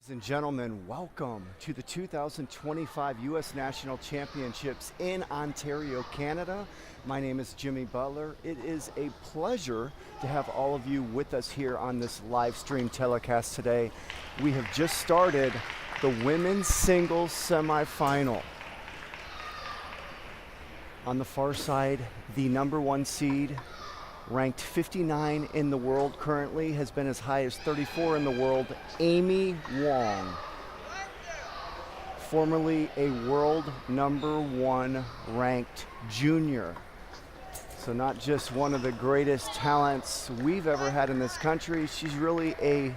Ladies and gentlemen, welcome to the 2025 U.S. National Championships in Ontario, Canada. My name is Jimmy Butler. It is a pleasure to have all of you with us here on this live stream telecast today. We have just started the women's singles semifinal. On the far side, the number one seed, ranked 59 in the world currently, has been as high as 34 in the world, Amy Wong. Formerly a world number one ranked junior. So not just one of the greatest talents we've ever had in this country, she's really a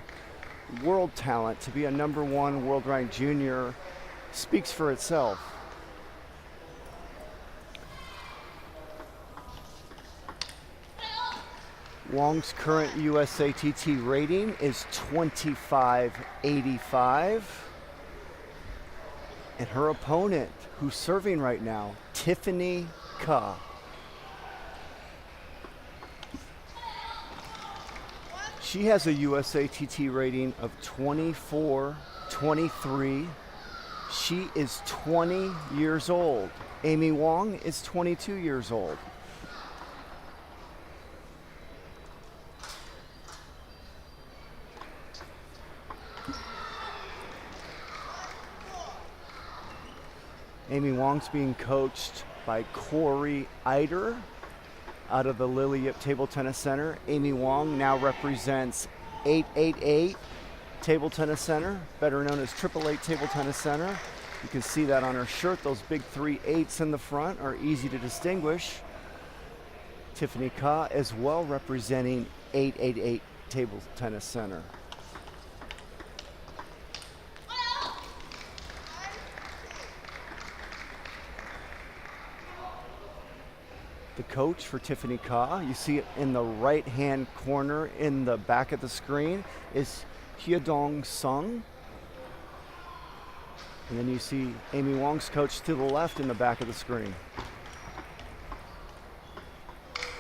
world talent. To be a number one world ranked junior speaks for itself. Wong's current USATT rating is 2585. And her opponent, who's serving right now, Tiffany Ka. She has a USATT rating of 2423. She is 20 years old. Amy Wong is 22 years old. Amy Wong's being coached by Corey Eider out of the Lily Yip Table Tennis Center. Amy Wong now represents 888 Table Tennis Center, better known as 888 Table Tennis Center. You can see that on her shirt. Those big 3 8s in the front are easy to distinguish. Tiffany Ka as well, representing 888 Table Tennis Center. The coach for Tiffany Ka, you see it in the right-hand corner in the back of the screen, is Hyedong Sung. And then you see Amy Wong's coach to the left in the back of the screen.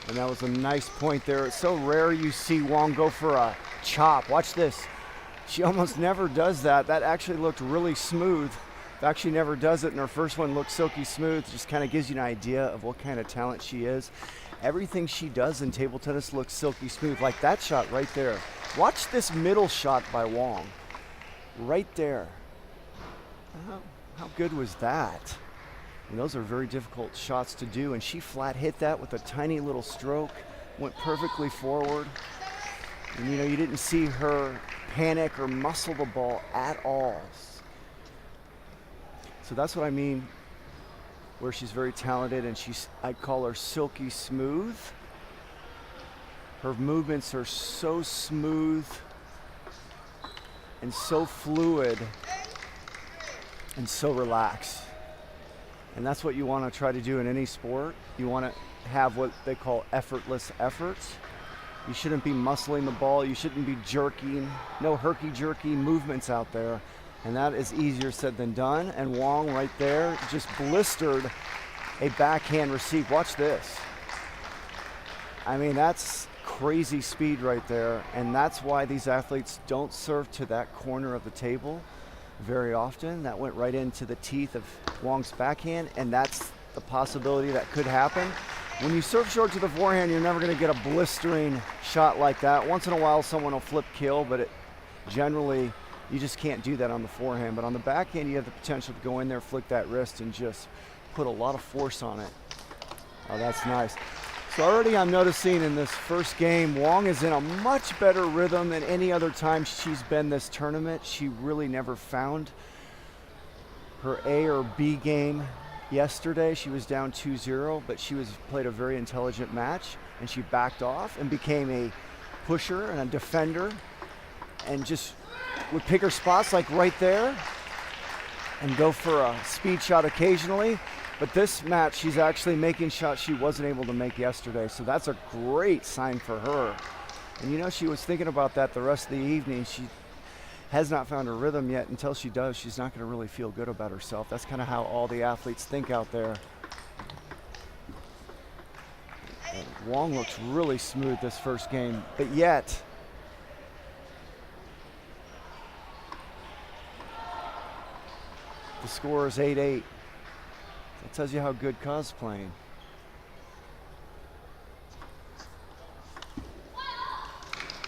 And that was a nice point there. It's so rare you see Wong go for a chop. Watch this. She almost never does that. That actually looked really smooth. Actually never does it, and her first one looks silky smooth. Just kind of gives you an idea of what kind of talent she is. Everything she does in table tennis looks silky smooth, like that shot right there. Watch this middle shot by Wong, right there. How good was that? And those are very difficult shots to do, and she flat hit that with a tiny little stroke, went perfectly forward. And you didn't see her panic or muscle the ball at all. So that's what I mean, where she's very talented, and I call her silky smooth. Her movements are so smooth and so fluid and so relaxed. And that's what you want to try to do in any sport. You want to have what they call effortless efforts. You shouldn't be muscling the ball. You shouldn't be jerking. No herky-jerky movements out there. And that is easier said than done. And Wong right there just blistered a backhand receive. Watch this. I mean, that's crazy speed right there. And that's why these athletes don't serve to that corner of the table very often. That went right into the teeth of Wong's backhand. And that's the possibility that could happen. When you serve short to the forehand, you're never going to get a blistering shot like that. Once in a while, someone will flip kill, but generally, you just can't do that on the forehand. But on the backhand, you have the potential to go in there, flick that wrist, and just put a lot of force on it. Oh, that's nice. So already I'm noticing in this first game, Wong is in a much better rhythm than any other time she's been this tournament. She really never found her A or B game yesterday. She was down 2-0, but she played a very intelligent match, and she backed off and became a pusher and a defender, and just would pick her spots like right there and go for a speed shot occasionally. But this match, she's actually making shots she wasn't able to make yesterday. So that's a great sign for her. And she was thinking about that the rest of the evening. She has not found her rhythm yet. Until she does, she's not going to really feel good about herself. That's kind of how all the athletes think out there. And Wong looks really smooth this first game, but yet score is 8-8. That tells you how good Ka's playing.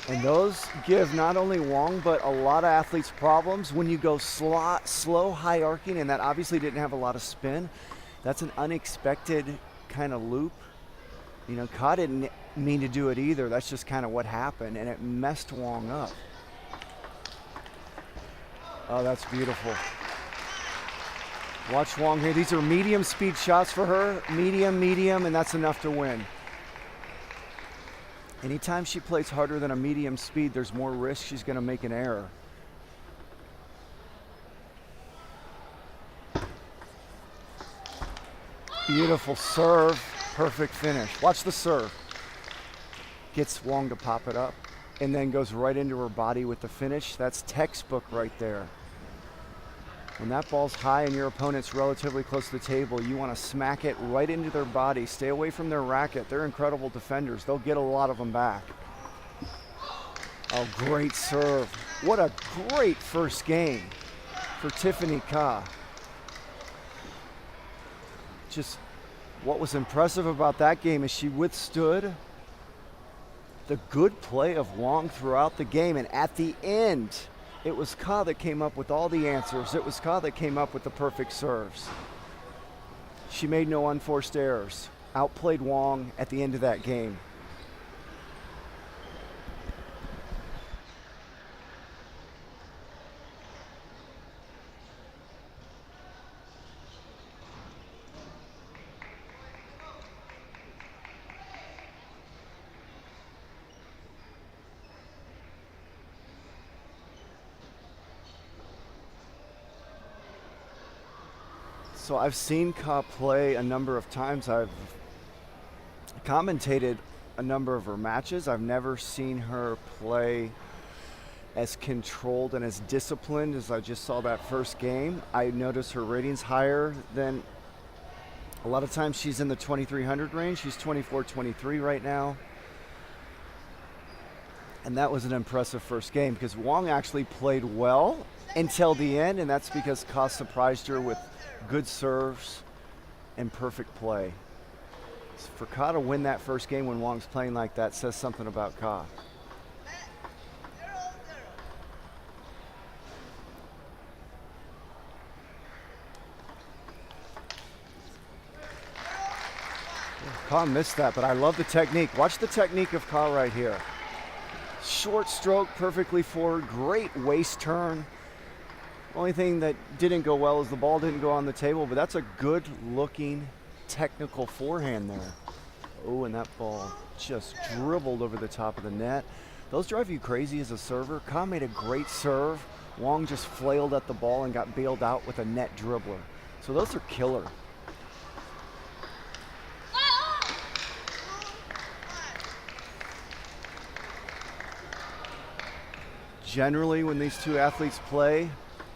And those give not only Wong, but a lot of athletes problems when you go slow, high arcing, and that obviously didn't have a lot of spin. That's an unexpected kind of loop. You know, Ka didn't mean to do it either. That's just kind of what happened, and it messed Wong up. Oh, that's beautiful. Watch Wong here. These are medium speed shots for her. Medium, and that's enough to win. Anytime she plays harder than a medium speed, there's more risk she's going to make an error. Beautiful serve, perfect finish. Watch the serve. Gets Wong to pop it up and then goes right into her body with the finish. That's textbook right there. When that ball's high and your opponent's relatively close to the table, you want to smack it right into their body. Stay away from their racket. They're incredible defenders. They'll get a lot of them back. Oh, great serve. What a great first game for Tiffany Ka. Just what was impressive about that game is she withstood the good play of Wong throughout the game, and at the end, it was Ka that came up with all the answers. It was Ka that came up with the perfect serves. She made no unforced errors. Outplayed Wong at the end of that game. So I've seen Ka play a number of times. I've commentated a number of her matches. I've never seen her play as controlled and as disciplined as I just saw that first game. I noticed her rating's higher than a lot of times. She's in the 2300 range. She's 24-23 right now. And that was an impressive first game because Wong actually played well until the end, and that's because Ka surprised her with good serves and perfect play. So for Ka to win that first game when Wong's playing like that says something about Ka. Ka missed that, but I love the technique. Watch the technique of Ka right here. Short stroke, perfectly forward, great waist turn. Only thing that didn't go well is the ball didn't go on the table, but that's a good looking technical forehand there. Oh, and that ball just dribbled over the top of the net. Those drive you crazy as a server. Ka made a great serve. Wong just flailed at the ball and got bailed out with a net dribbler. So those are killer. Generally, when these two athletes play,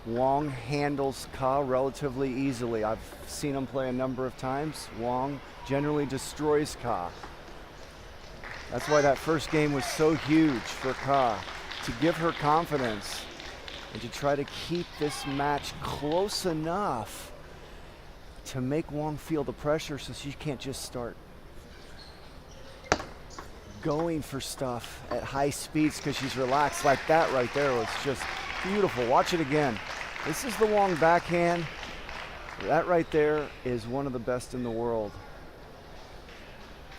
Wong handles Ka relatively easily. I've seen him play a number of times. Wong generally destroys Ka. That's why that first game was so huge for Ka, to give her confidence and to try to keep this match close enough to make Wong feel the pressure so she can't just start going for stuff at high speeds because she's relaxed. Like that right there was just beautiful. Watch it again. This is the Wong backhand. That right there is one of the best in the world.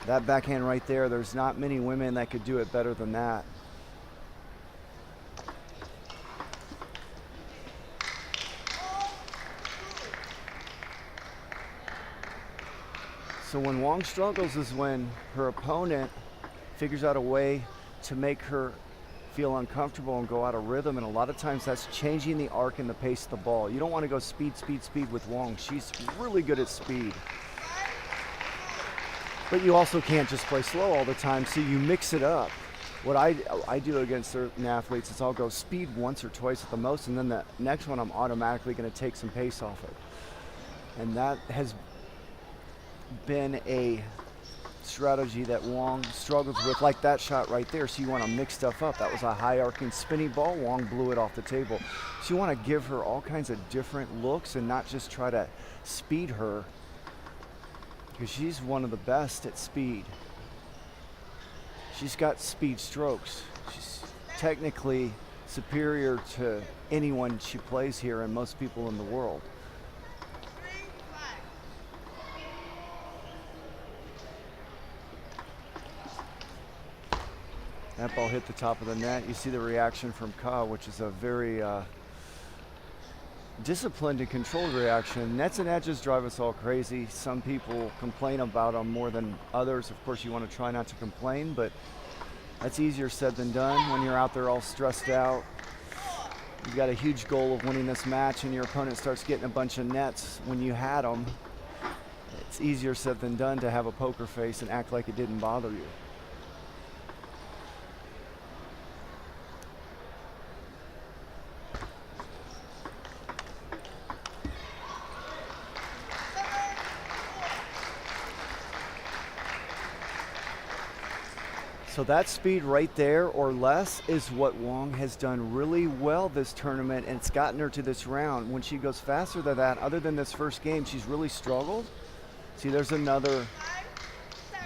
That backhand right there, there's not many women that could do it better than that. So when Wong struggles is when her opponent figures out a way to make her feel uncomfortable and go out of rhythm, and a lot of times that's changing the arc and the pace of the ball. You don't want to go speed, speed, speed with Wong. She's really good at speed. But you also can't just play slow all the time, so you mix it up. What I do against certain athletes is I'll go speed once or twice at the most, and then the next one I'm automatically going to take some pace off it. And that has been a strategy that Wong struggles with, like that shot right there. So you want to mix stuff up. That was a high arcing spinny ball. Wong blew it off the table. So you want to give her all kinds of different looks and not just try to speed her, because she's one of the best at speed. She's got speed strokes. She's technically superior to anyone she plays here and most people in the world. That ball hit the top of the net. You see the reaction from Ka, which is a very disciplined and controlled reaction. Nets and edges drive us all crazy. Some people complain about them more than others. Of course, you want to try not to complain, but that's easier said than done when you're out there all stressed out. You've got a huge goal of winning this match and your opponent starts getting a bunch of nets when you had them. It's easier said than done to have a poker face and act like it didn't bother you. So that speed right there or less is what Wong has done really well this tournament, and it's gotten her to this round. When she goes faster than that, other than this first game, she's really struggled. See, there's another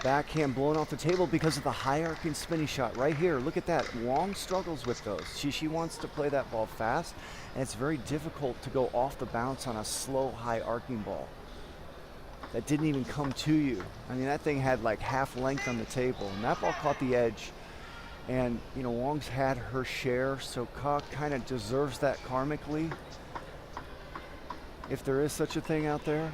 backhand blown off the table because of the high arcing spinny shot right here. Look at that. Wong struggles with those. She wants to play that ball fast, and it's very difficult to go off the bounce on a slow, high arcing ball that didn't even come to you. I mean, that thing had like half length on the table, and that ball caught the edge. And, you know, Wong's had her share, so Ka kind of deserves that karmically, if there is such a thing out there.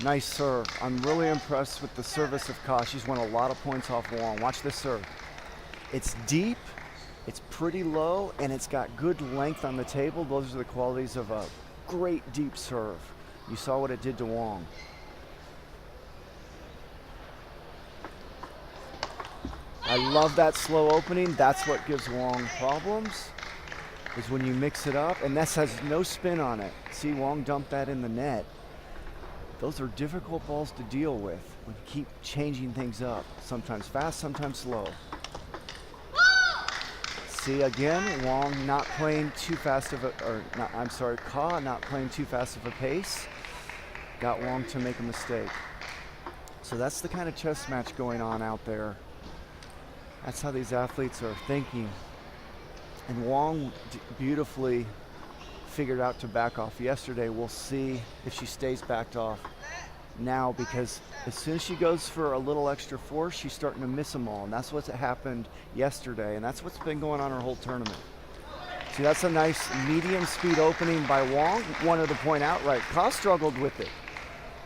Nice serve. I'm really impressed with the service of Ka. She's won a lot of points off Wong. Watch this serve. It's deep, it's pretty low, and it's got good length on the table. Those are the qualities of a great deep serve. You saw what it did to Wong. I love that slow opening. That's what gives Wong problems, is when you mix it up, and this has no spin on it. See, Wong dumped that in the net. Those are difficult balls to deal with when you keep changing things up. Sometimes fast, sometimes slow. See, again, Wong not playing too fast of a, or not, I'm sorry, Ka not playing too fast of a pace. Got Wong to make a mistake. So that's the kind of chess match going on out there. That's how these athletes are thinking. And Wong beautifully figured out to back off yesterday. We'll see if she stays backed off now, because as soon as she goes for a little extra force, she's starting to miss them all, and that's what's happened yesterday, and that's what's been going on her whole tournament. See, that's a nice medium speed opening by Wong. Wanted to point out, right, Ka struggled with it.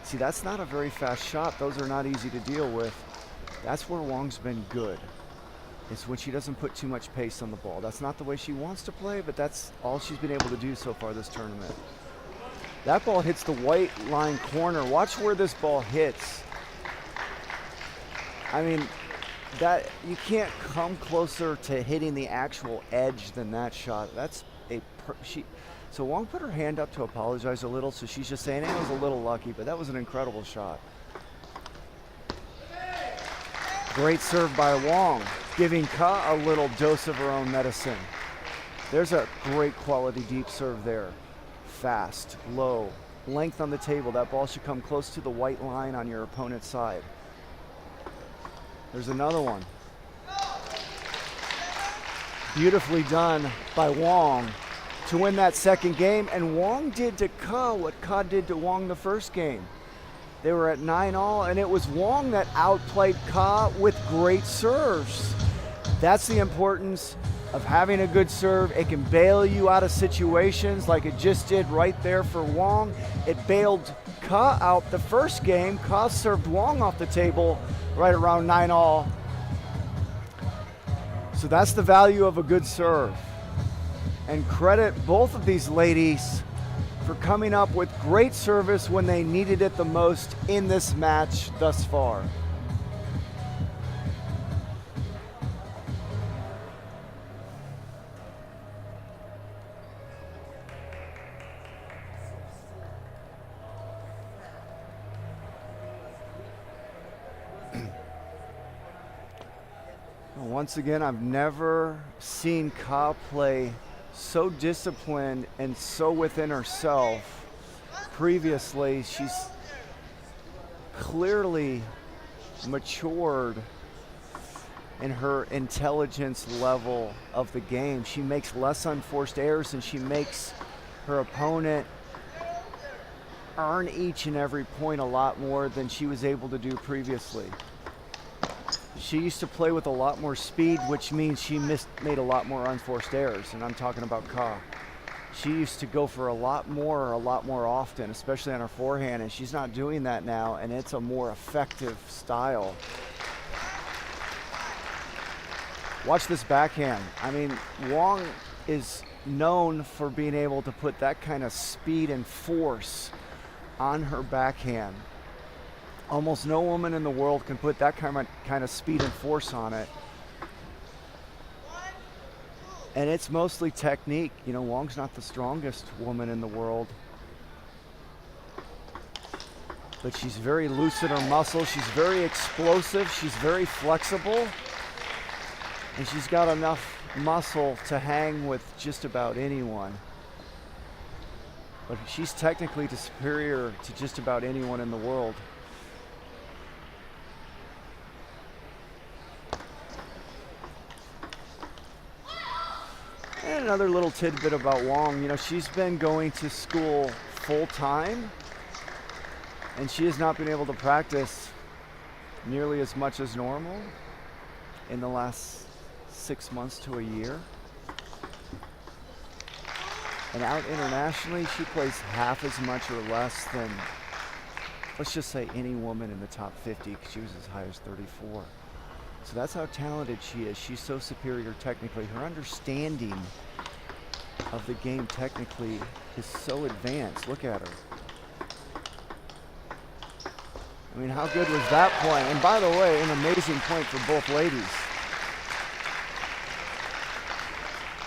See, that's not a very fast shot. Those are not easy to deal with. That's where Wong's been good. It's when she doesn't put too much pace on the ball. That's not the way she wants to play, but that's all she's been able to do so far this tournament. That ball hits the white line corner. Watch where this ball hits. I mean, that you can't come closer to hitting the actual edge than that shot. That's a so Wong put her hand up to apologize a little, so she's just saying, hey, I was a little lucky, but that was an incredible shot. Great serve by Wong, giving Ka a little dose of her own medicine. There's a great quality deep serve there. Fast, low, length on the table. That ball should come close to the white line on your opponent's side. There's another one. Beautifully done by Wong to win that second game. And Wong did to Ka what Ka did to Wong the first game. They were at 9-all, and it was Wong that outplayed Ka with great serves. That's the importance of having a good serve. It can bail you out of situations like it just did right there for Wong. It bailed Ka out the first game. Ka served Wong off the table right around 9-all. So that's the value of a good serve. And credit both of these ladies for coming up with great service when they needed it the most in this match thus far. Once again, I've never seen Ka play so disciplined and so within herself. Previously, she's clearly matured in her intelligence level of the game. She makes less unforced errors, and she makes her opponent earn each and every point a lot more than she was able to do previously. She used to play with a lot more speed, which means she made a lot more unforced errors, and I'm talking about Ka. She used to go for a lot more often, especially on her forehand, and she's not doing that now, and it's a more effective style. Watch this backhand. I mean, Wong is known for being able to put that kind of speed and force on her backhand. Almost no woman in the world can put that kind of speed and force on it. And it's mostly technique. You know, Wong's not the strongest woman in the world, but she's very loose in her muscle. She's very explosive. She's very flexible. And she's got enough muscle to hang with just about anyone. But she's technically superior to just about anyone in the world. And another little tidbit about Wong, you know, she's been going to school full time, and she has not been able to practice nearly as much as normal in the last 6 months to a year. And out internationally, she plays half as much or less than, let's just say, any woman in the top 50, because she was as high as 34. So that's how talented she is. She's so superior technically. Her understanding of the game technically is so advanced. Look at her. I mean, how good was that point? And by the way, an amazing point for both ladies.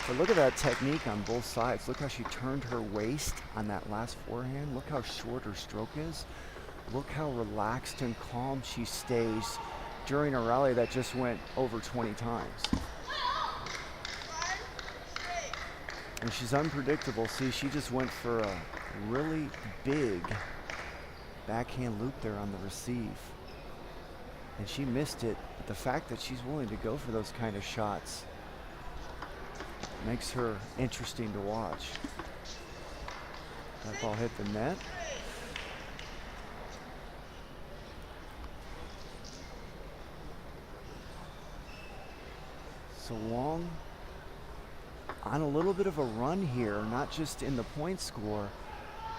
But look at that technique on both sides. Look how she turned her waist on that last forehand. Look how short her stroke is. Look how relaxed and calm she stays during a rally that just went over 20 times. And she's unpredictable. See, she just went for a really big backhand loop there on the receive. And she missed it, but the fact that she's willing to go for those kind of shots makes her interesting to watch. That ball hit the net. So Wong on a little bit of a run here, not just in the point score,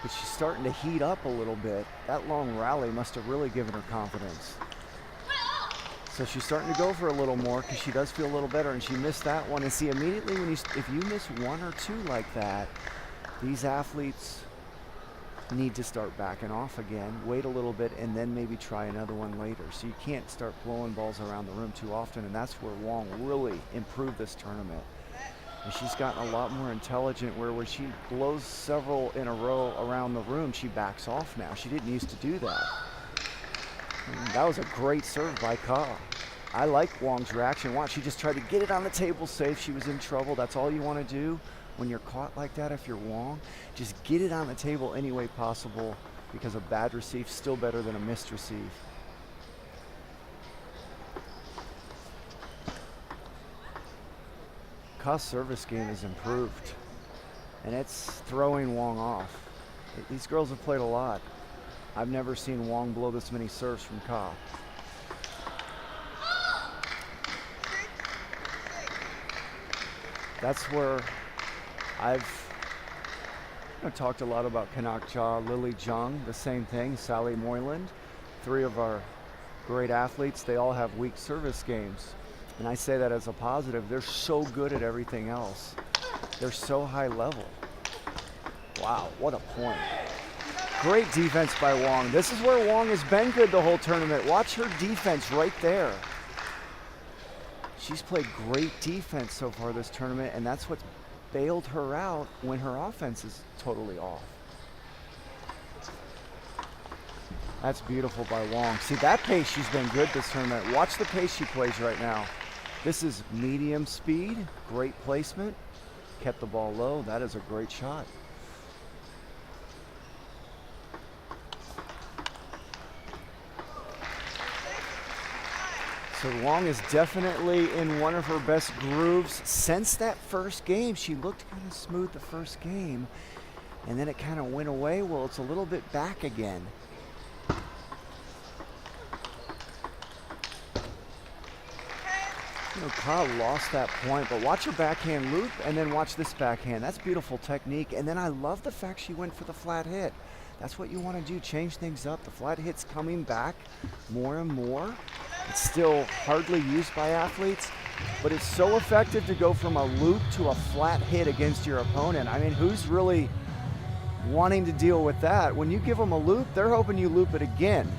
but she's starting to heat up a little bit. That long rally must have really given her confidence. So she's starting to go for a little more because she does feel a little better, and she missed that one. And see, immediately if you miss one or two like that, these athletes need to start backing off again, wait a little bit, and then maybe try another one later. So you can't start blowing balls around the room too often, and that's where Wong really improved this tournament. And she's gotten a lot more intelligent, where when she blows several in a row around the room, she backs off now. She didn't used to do that. And that was a great serve by Ka. I like Wong's reaction. Watch, she just tried to get it on the table safe. She was in trouble. That's all you want to do when you're caught like that. If you're Wong, just get it on the table any way possible, because a bad receive is still better than a missed receive. Ka's service game is improved, and it's throwing Wong off. These girls have played a lot. I've never seen Wong blow this many serves from Ka. That's where I've talked a lot about Kanak Cha, Lily Jung, the same thing, Sally Moyland. Three of our great athletes, they all have weak service games. And I say that as a positive. They're so good at everything else. They're so high level. Wow, what a point. Great defense by Wong. This is where Wong has been good the whole tournament. Watch her defense right there. She's played great defense so far this tournament, and that's what's bailed her out when her offense is totally off. That's beautiful by Wong. See, that pace, she's been good this tournament. Watch the pace she plays right now. This is medium speed, great placement, kept the ball low. That is a great shot. So Wong is definitely in one of her best grooves since that first game. She looked kind of smooth the first game, and then it kind of went away. Well, it's a little bit back again. You know, Kyle lost that point, but watch her backhand loop and then watch this backhand. That's beautiful technique. And then I love the fact she went for the flat hit. That's what you want to do, change things up. The flat hit's coming back more and more. It's still hardly used by athletes, but it's so effective to go from a loop to a flat hit against your opponent. I mean, who's really wanting to deal with that? When you give them a loop, they're hoping you loop it again.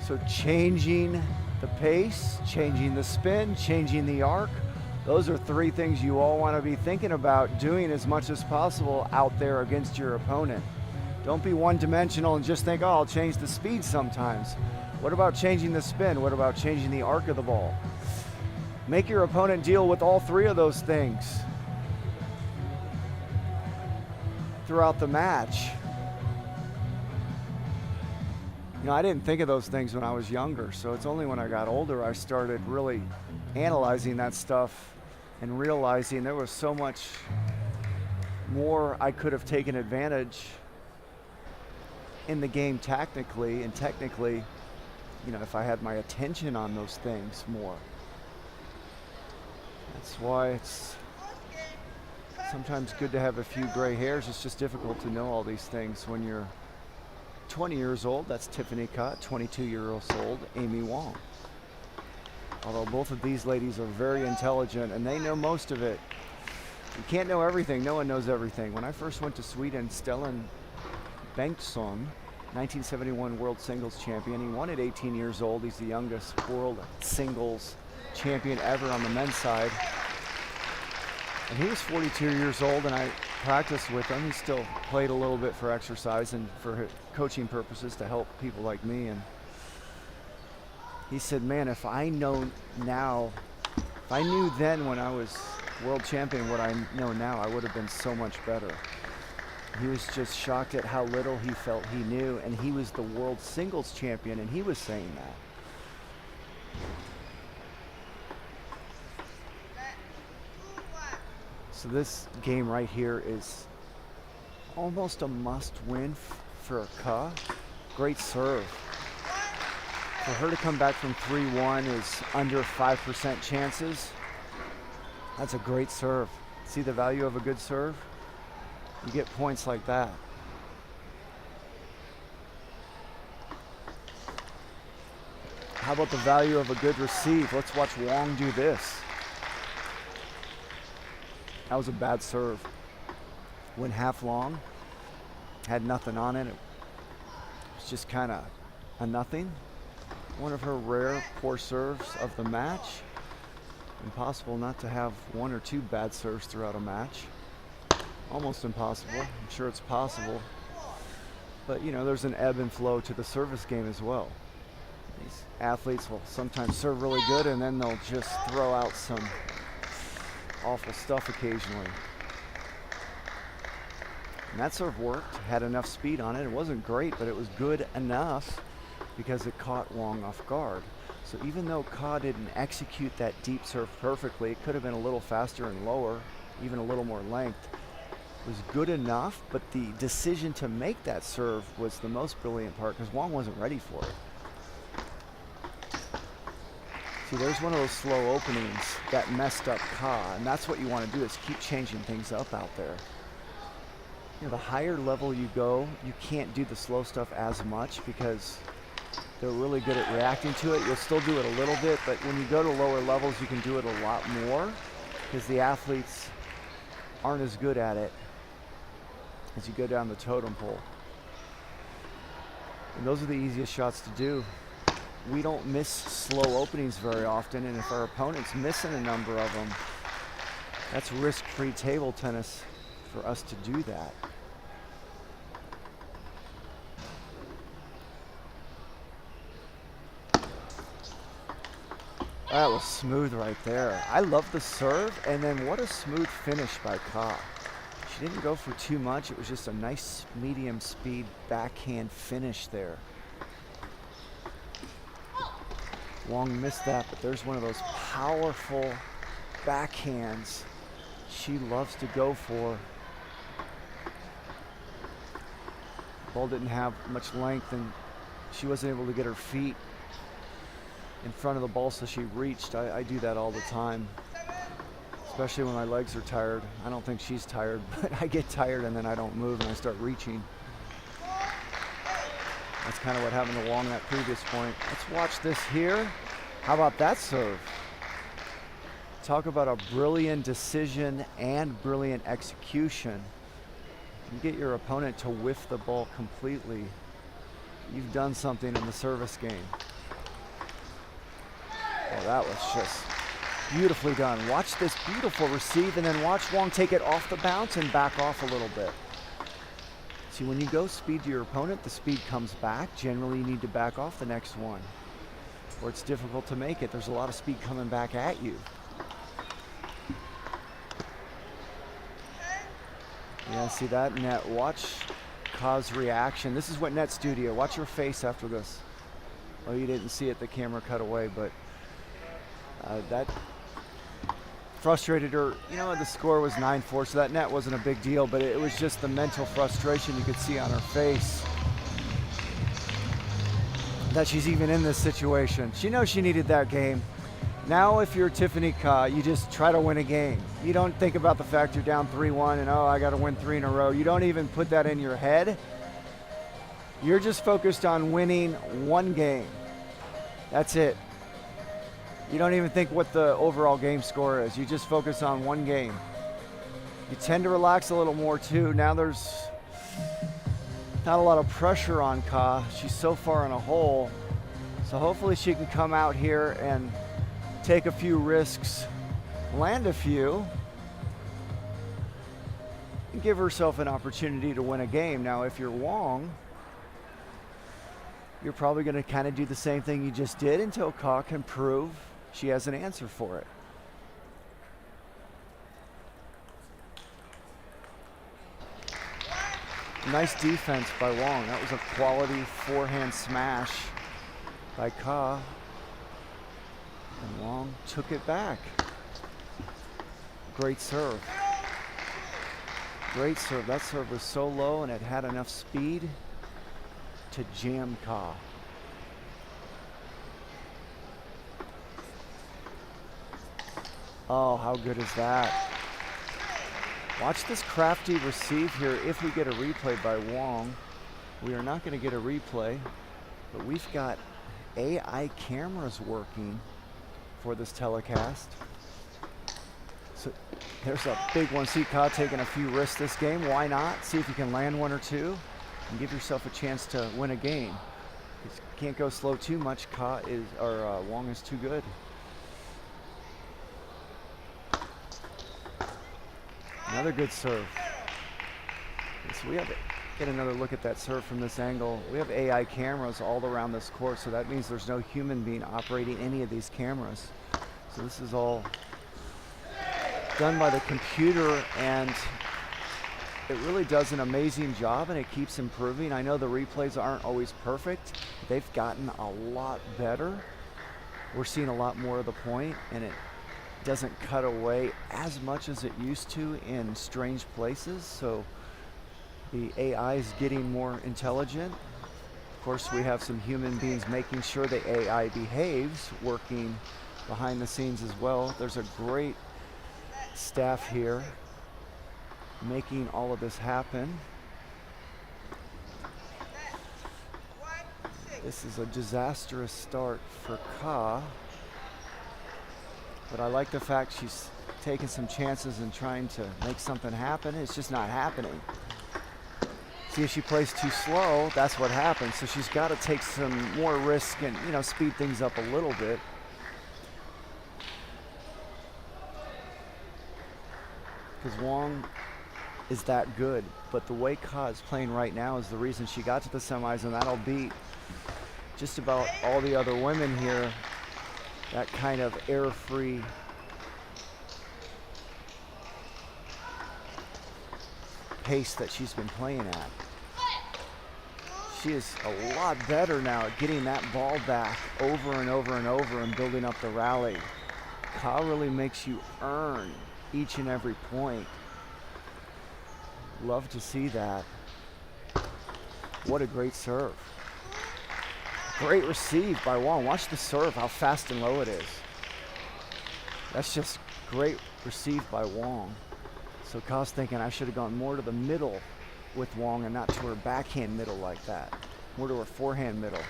So changing the pace, changing the spin, changing the arc, those are three things you all want to be thinking about doing as much as possible out there against your opponent. Don't be one-dimensional and just think, oh, I'll change the speed sometimes. What about changing the spin? What about changing the arc of the ball? Make your opponent deal with all three of those things throughout the match. You know, I didn't think of those things when I was younger, so it's only when I got older I started really analyzing that stuff and realizing there was so much more I could have taken advantage in the game tactically and technically, you know, if I had my attention on those things more. That's why it's sometimes good to have a few gray hairs. It's just difficult to know all these things when you're 20 years old. That's Tiffany Cott, 22 years old, Amy Wong. Although both of these ladies are very intelligent and they know most of it. You can't know everything. No one knows everything. When I first went to Sweden, Stellan Bengtsson, 1971 World Singles Champion. He won at 18 years old. He's the youngest World Singles Champion ever on the men's side. And he was 42 years old, and I practiced with him. He still played a little bit for exercise and for coaching purposes to help people like me. And he said, man, if I know now, if I knew then when I was world champion what I know now, I would have been so much better. He was just shocked at how little he felt he knew, and he was the world singles champion, and he was saying that. So this game right here is almost a must-win for Ka. Great serve. For her to come back from 3-1 is under 5% chances. That's a great serve. See the value of a good serve? You get points like that. How about the value of a good receive? Let's watch Wong do this. That was a bad serve. Went half long, had nothing on it. It was just kind of a nothing. One of her rare poor serves of the match. Impossible not to have one or two bad serves throughout a match. Almost impossible. I'm sure it's possible. But, you know, there's an ebb and flow to the service game as well. These athletes will sometimes serve really good, and then they'll just throw out some awful stuff occasionally. And that serve worked, had enough speed on it. It wasn't great, but it was good enough because it caught Wong off guard. So even though Ka didn't execute that deep serve perfectly, it could have been a little faster and lower, even a little more length. It was good enough, but the decision to make that serve was the most brilliant part because Wong wasn't ready for it. See, there's one of those slow openings that messed up Ka, and that's what you want to do is keep changing things up out there. You know, the higher level you go, you can't do the slow stuff as much because they're really good at reacting to it. You'll still do it a little bit, but when you go to lower levels, you can do it a lot more because the athletes aren't as good at it as you go down the totem pole. And those are the easiest shots to do. We don't miss slow openings very often, and if our opponent's missing a number of them, that's risk-free table tennis for us to do that. That was smooth right there. I love the serve, and then what a smooth finish by Ka. She didn't go for too much. It was just a nice medium speed backhand finish there. Wong missed that, but there's one of those powerful backhands she loves to go for. Ball didn't have much length, and she wasn't able to get her feet in front of the ball, so she reached. I do that all the time, especially when my legs are tired. I don't think she's tired, but I get tired and then I don't move and I start reaching. That's kind of what happened to Wong that previous point. Let's watch this here. How about that serve? Talk about a brilliant decision and brilliant execution. You get your opponent to whiff the ball completely. You've done something in the service game. Oh, that was just beautifully done. Watch this beautiful receive, and then watch Wong take it off the bounce and back off a little bit. See, when you go speed to your opponent, the speed comes back. Generally, you need to back off the next one, or it's difficult to make it. There's a lot of speed coming back at you. Yeah, see that net. Watch Ka's reaction. This is what Net Studio. Watch her face after this. Oh, you didn't see it. The camera cut away, but that frustrated her. You know, the score was 9-4, so that net wasn't a big deal, but it was just the mental frustration you could see on her face that she's even in this situation. She knows she needed that game. Now, if you're Tiffany Ka, you just try to win a game. You don't think about the fact you're down 3-1 and, oh, I got to win 3 in a row. You don't even put that in your head. You're just focused on winning one game. That's it. You don't even think what the overall game score is. You just focus on one game. You tend to relax a little more too. Now there's not a lot of pressure on Ka. She's so far in a hole. So hopefully she can come out here and take a few risks, land a few, and give herself an opportunity to win a game. Now, if you're Wong, you're probably going to kind of do the same thing you just did until Ka can prove she has an answer for it. Nice defense by Wong. That was a quality forehand smash by Ka. And Wong took it back. Great serve. Great serve. That serve was so low and it had enough speed to jam Ka. Oh, how good is that? Watch this crafty receive here. If we get a replay by Wong, we are not going to get a replay, but we've got AI cameras working for this telecast. So there's a big one. See Ka taking a few risks this game. Why not? See if you can land one or two and give yourself a chance to win a game. You can't go slow too much. Wong is too good. Another good serve. So we have to get another look at that serve from this angle. We have AI cameras all around this court, so that means there's no human being operating any of these cameras. So this is all done by the computer, and it really does an amazing job, and it keeps improving. I know the replays aren't always perfect. They've gotten a lot better. We're seeing a lot more of the point, and it doesn't cut away as much as it used to in strange places. So the AI is getting more intelligent. Of course, we have some human beings making sure the AI behaves, working behind the scenes as well. There's a great staff here making all of this happen. This is a disastrous start for Ka, but I like the fact she's taking some chances and trying to make something happen. It's just not happening. See, if she plays too slow, that's what happens. So she's got to take some more risk and, you know, speed things up a little bit. Because Wong is that good, but the way Ka is playing right now is the reason she got to the semis, and that'll beat just about all the other women here that kind of air-free pace that she's been playing at. She is a lot better now at getting that ball back over and over and over and building up the rally. Ka really makes you earn each and every point. Love to see that. What a great serve. Great receive by Wong. Watch the serve, how fast and low it is. That's just great receive by Wong. So Ka's thinking I should have gone more to the middle with Wong and not to her backhand middle like that. More to her forehand middle.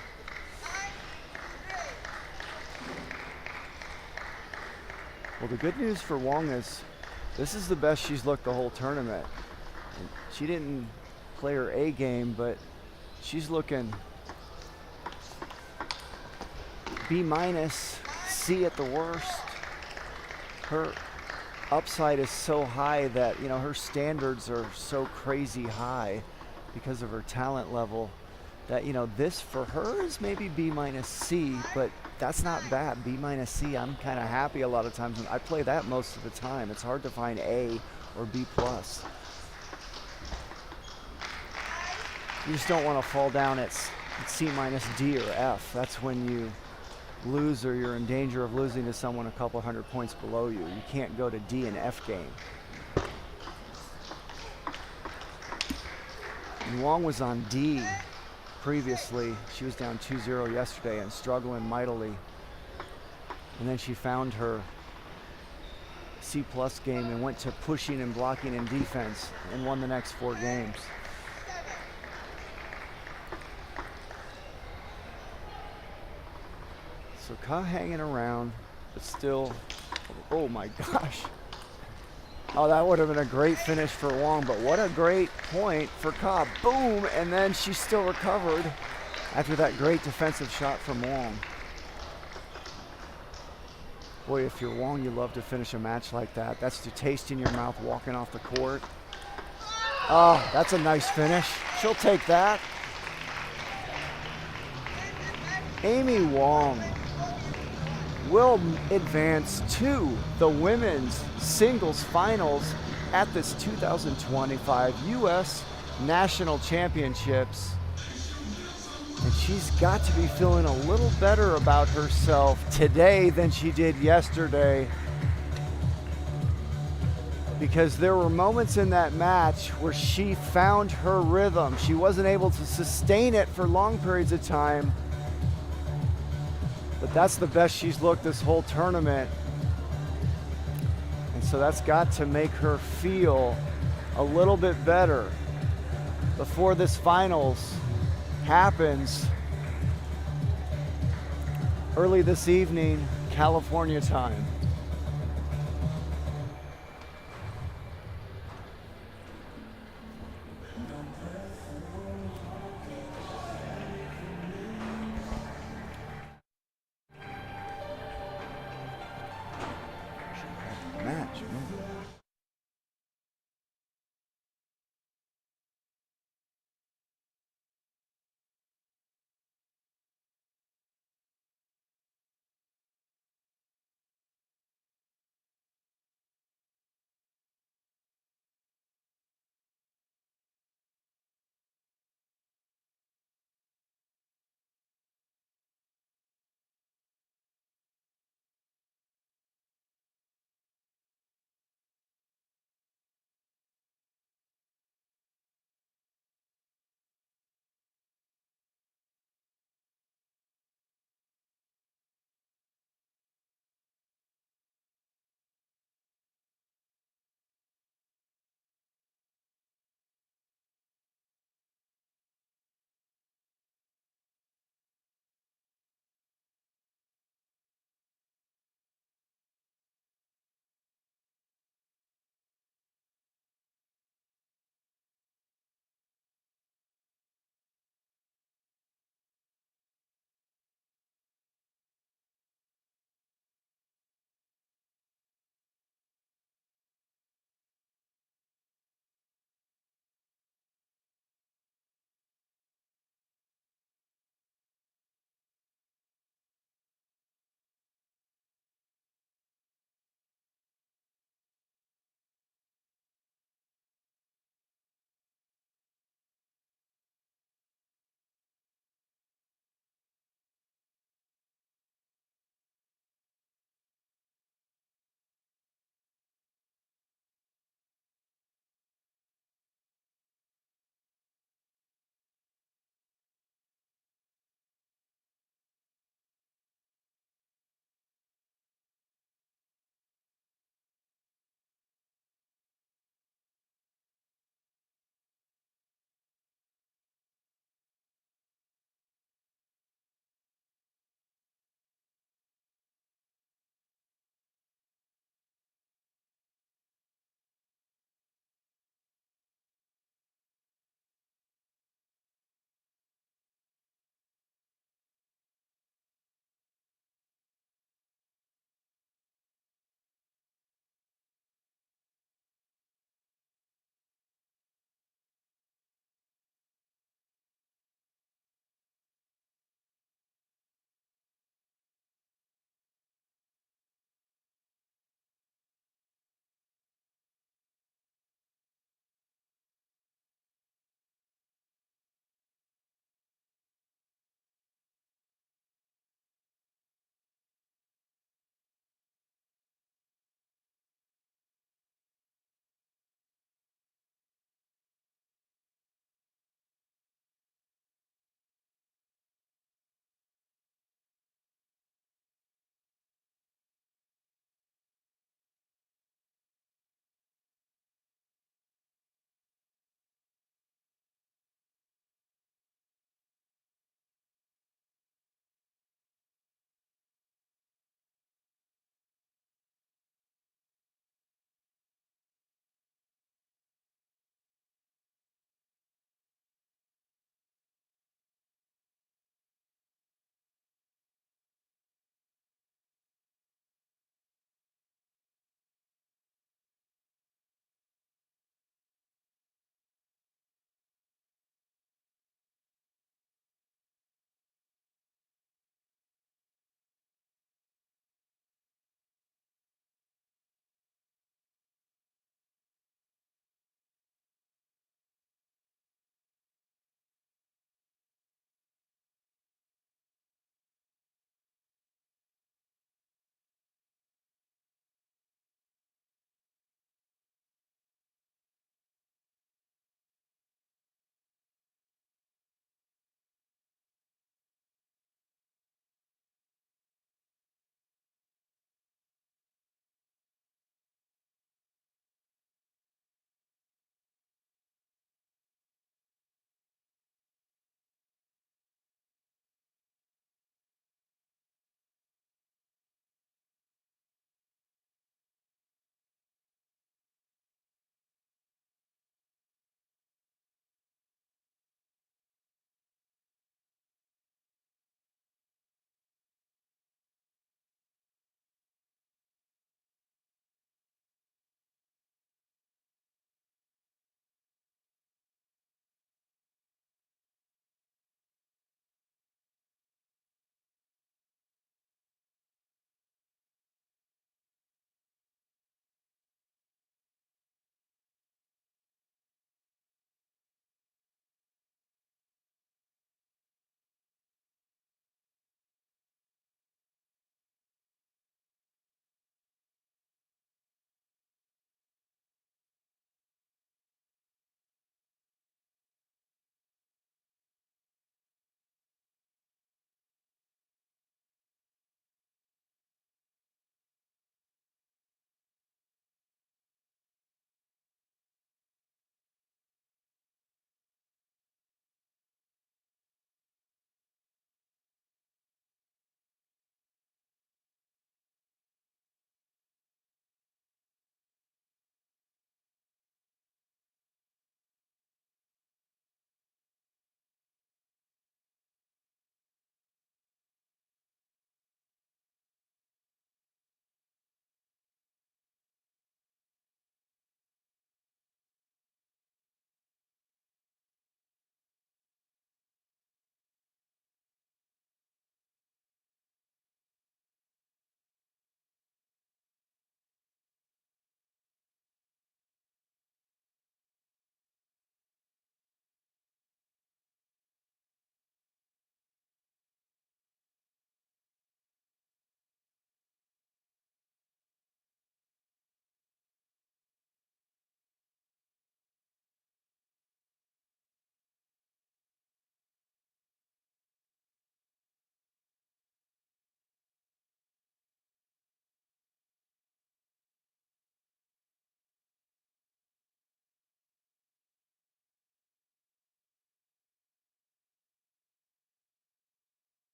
Well, the good news for Wong is this is the best she's looked the whole tournament. And she didn't play her A game, but she's looking B minus, C at the worst. Her upside is so high that, you know, her standards are so crazy high because of her talent level that, you know, this for her is maybe B minus C, but that's not bad. B minus C, I'm kind of happy a lot of times. I play that most of the time. It's hard to find A or B plus. You just don't want to fall down at C minus D or F. That's when you lose or you're in danger of losing to someone a couple hundred points below you. You can't go to D and F game. And Wong was on D previously. She was down 2-0 yesterday and struggling mightily. And then she found her C plus game and went to pushing and blocking and defense and won the next 4 games. So Ka hanging around, but still, oh my gosh. Oh, that would have been a great finish for Wong, but what a great point for Ka. Boom, and then she still recovered after that great defensive shot from Wong. Boy, if you're Wong, you love to finish a match like that. That's the taste in your mouth walking off the court. Oh, that's a nice finish. She'll take that. Amy Wong will advance to the women's singles finals at this 2025 U.S. National Championships. And she's got to be feeling a little better about herself today than she did yesterday, because there were moments in that match where she found her rhythm. She wasn't able to sustain it for long periods of time, but that's the best she's looked this whole tournament. And so that's got to make her feel a little bit better before this finals happens early this evening, California time.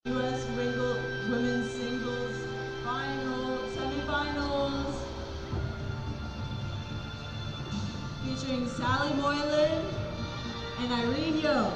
U.S. women's singles semifinals, featuring Sally Moylan and Irene Yo.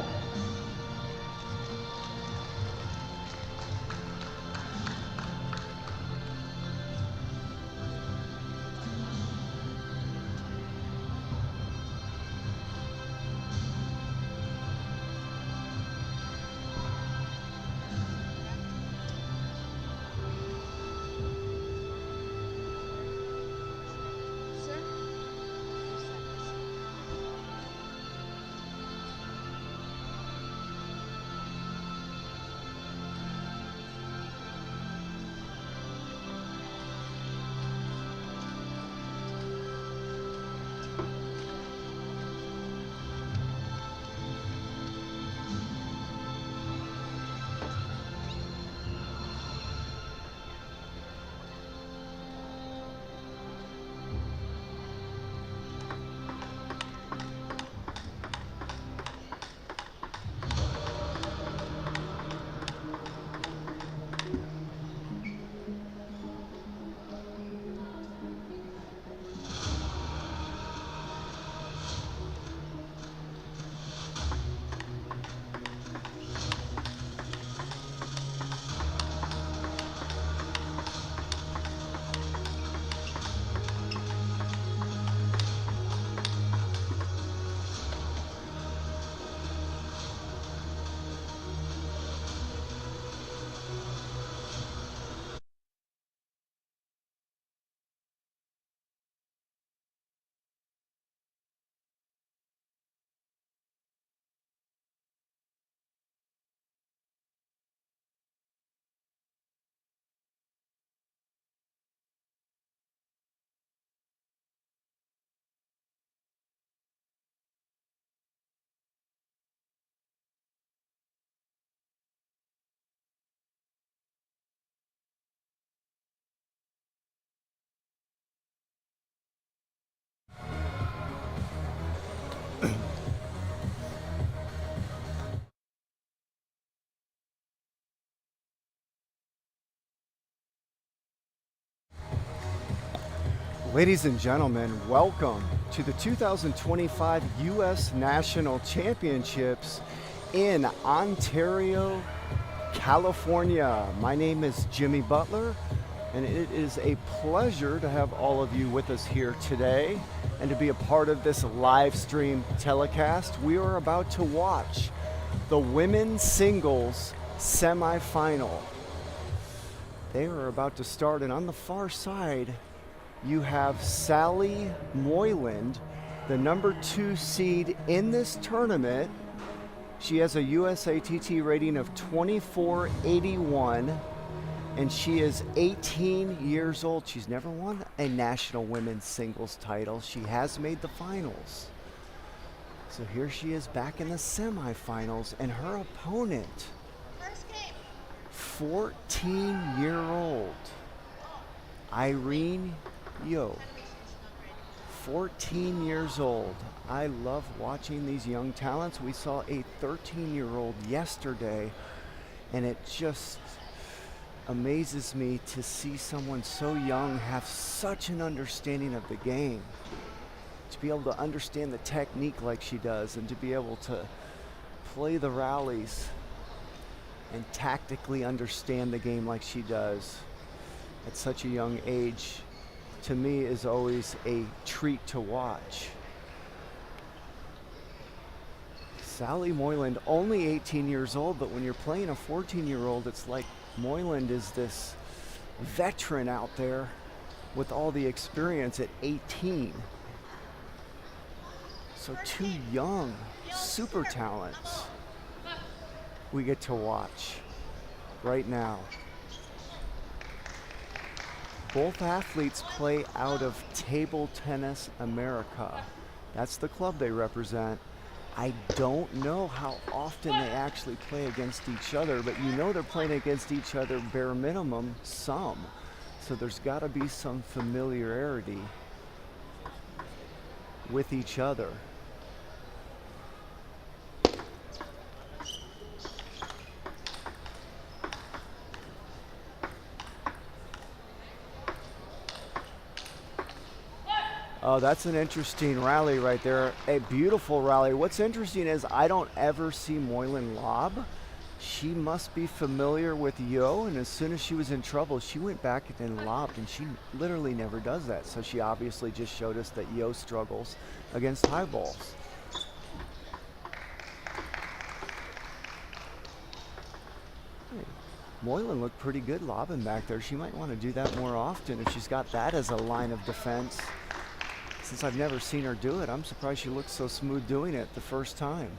Ladies and gentlemen, welcome to the 2025 U.S. National Championships in Ontario, California. My name is Jimmy Butler, and it is a pleasure to have all of you with us here today and to be a part of this live stream telecast. We are about to watch the women's singles semifinal. They are about to start, and on the far side, you have Sally Moylan, the number 2 seed in this tournament. She has a USATT rating of 2481, and she is 18 years old. She's never won a national women's singles title. She has made the finals. So here she is back in the semifinals, and her opponent, 14-year-old Irene Yo, 14 years old. I love watching these young talents. We saw a 13-year-old yesterday, and it just amazes me to see someone so young have such an understanding of the game. To be able to understand the technique like she does, and to be able to play the rallies and tactically understand the game like she does at such a young age, to me, is always a treat to watch. Sally Moylan, only 18 years old, but when you're playing a 14-year-old, it's like Moylan is this veteran out there with all the experience at 18. So 2 young super talents we get to watch right now. Both athletes play out of Table Tennis America. That's the club they represent. I don't know how often they actually play against each other, but you know they're playing against each other bare minimum some. So there's got to be some familiarity with each other. Oh, that's an interesting rally right there. A beautiful rally. What's interesting is I don't ever see Moylan lob. She must be familiar with Yo, and as soon as she was in trouble, she went back and lobbed, and she literally never does that. So she obviously just showed us that Yo struggles against high balls. Moylan looked pretty good lobbing back there. She might want to do that more often if she's got that as a line of defense. Since I've never seen her do it, I'm surprised she looked so smooth doing it the first time.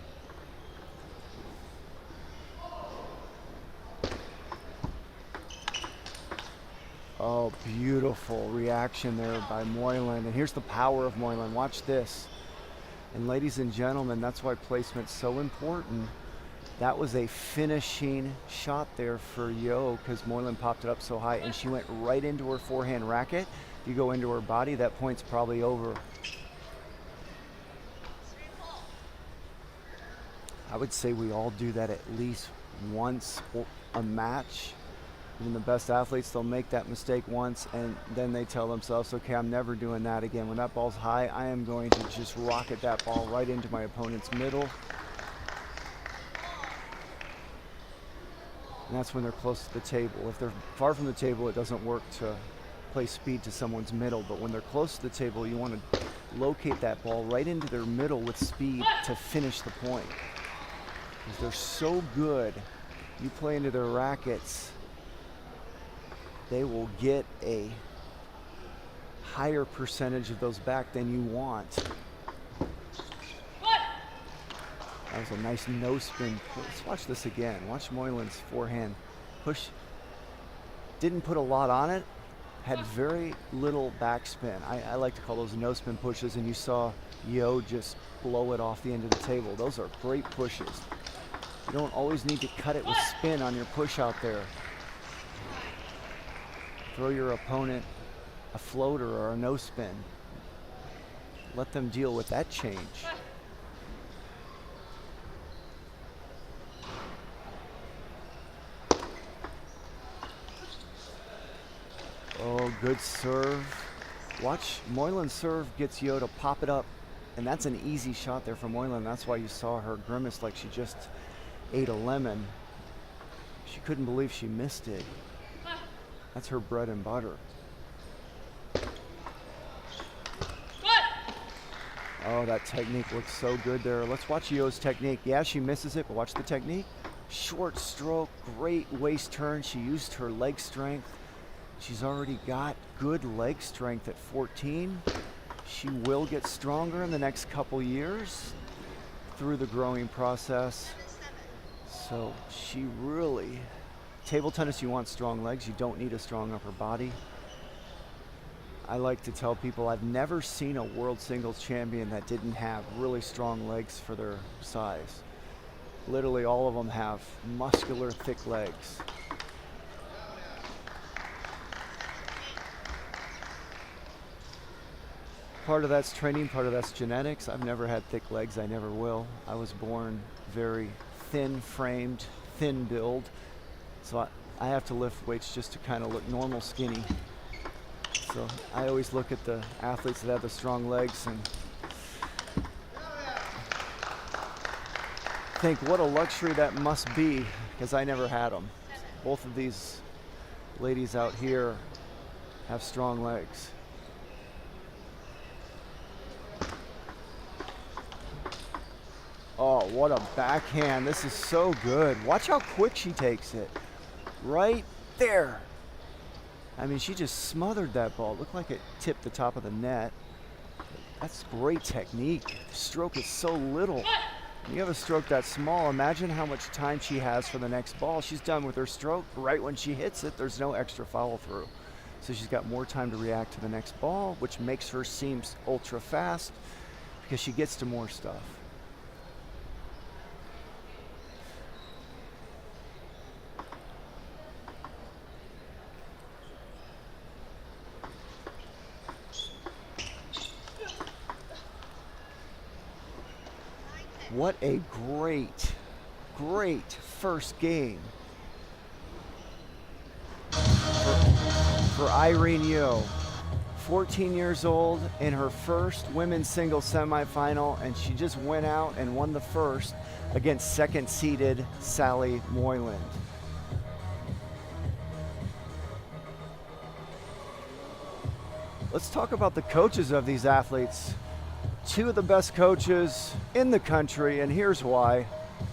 Oh, beautiful reaction there by Moylan. And here's the power of Moylan. Watch this. And ladies and gentlemen, that's why placement's so important. That was a finishing shot there for Yo because Moylan popped it up so high and she went right into her forehand racket. If you go into her body, that point's probably over. I would say we all do that at least once a match. Even the best athletes, they'll make that mistake once and then they tell themselves, okay, I'm never doing that again. When that ball's high, I am going to just rocket that ball right into my opponent's middle. And that's when they're close to the table. If they're far from the table, it doesn't work to play speed to someone's middle. But when they're close to the table, you want to locate that ball right into their middle with speed to finish the point. Because they're so good, you play into their rackets, they will get a higher percentage of those back than you want. That was a nice no spin. Let's watch this again. Watch Moylan's forehand push. Didn't put a lot on it. Had very little backspin. I like to call those no spin pushes, and you saw Yo just blow it off the end of the table. Those are great pushes. You don't always need to cut it with spin on your push out there. Throw your opponent a floater or a no spin. Let them deal with that change. Oh, good serve. Watch, Moylan's serve gets Yo to pop it up, and that's an easy shot there from Moylan. That's why you saw her grimace like she just ate a lemon. She couldn't believe she missed it. That's her bread and butter. Oh, that technique looks so good there. Let's watch Yo's technique. Yeah, she misses it, but watch the technique. Short stroke, great waist turn. She used her leg strength. She's already got good leg strength at 14. She will get stronger in the next couple years through the growing process. So she really, table tennis, you want strong legs. You don't need a strong upper body. I like to tell people I've never seen a world singles champion that didn't have really strong legs for their size. Literally all of them have muscular, thick legs. Part of that's training, part of that's genetics. I've never had thick legs, I never will. I was born very thin framed, thin build. So I have to lift weights just to kind of look normal skinny. So I always look at the athletes that have the strong legs and think what a luxury that must be, because I never had them. Both of these ladies out here have strong legs. Oh, what a backhand. This is so good. Watch how quick she takes it. Right there. I mean, she just smothered that ball. It looked like it tipped the top of the net. That's great technique. The stroke is so little. When you have a stroke that small, imagine how much time she has for the next ball. She's done with her stroke right when she hits it. There's no extra follow through. So she's got more time to react to the next ball, which makes her seem ultra fast because she gets to more stuff. What a great, great first game for Irene Yo. 14 years old in her first women's singles semifinal, and she just went out and won the first against second-seeded Sally Moyland. Let's talk about the coaches of these athletes. Two of the best coaches in the country, and here's why.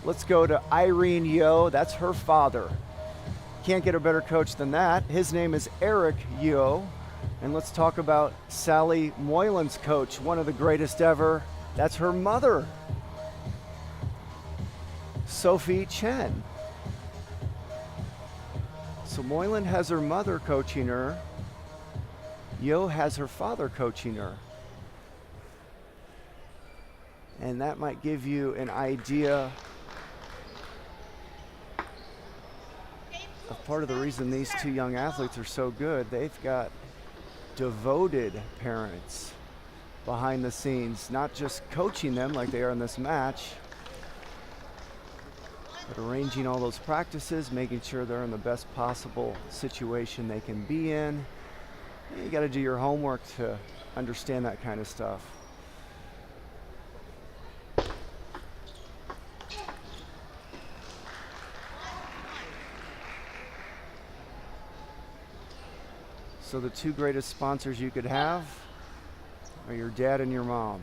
Let's go to Irene Yo, that's her father. Can't get a better coach than that. His name is Eric Yo. And let's talk about Sally Moyland's coach, one of the greatest ever. That's her mother, Sophie Chen. So Moyland has her mother coaching her. Yo has her father coaching her. And that might give you an idea of part of the reason these two young athletes are so good. They've got devoted parents behind the scenes, not just coaching them like they are in this match, but arranging all those practices, making sure they're in the best possible situation they can be in. You got to do your homework to understand that kind of stuff. So the two greatest sponsors you could have are your dad and your mom.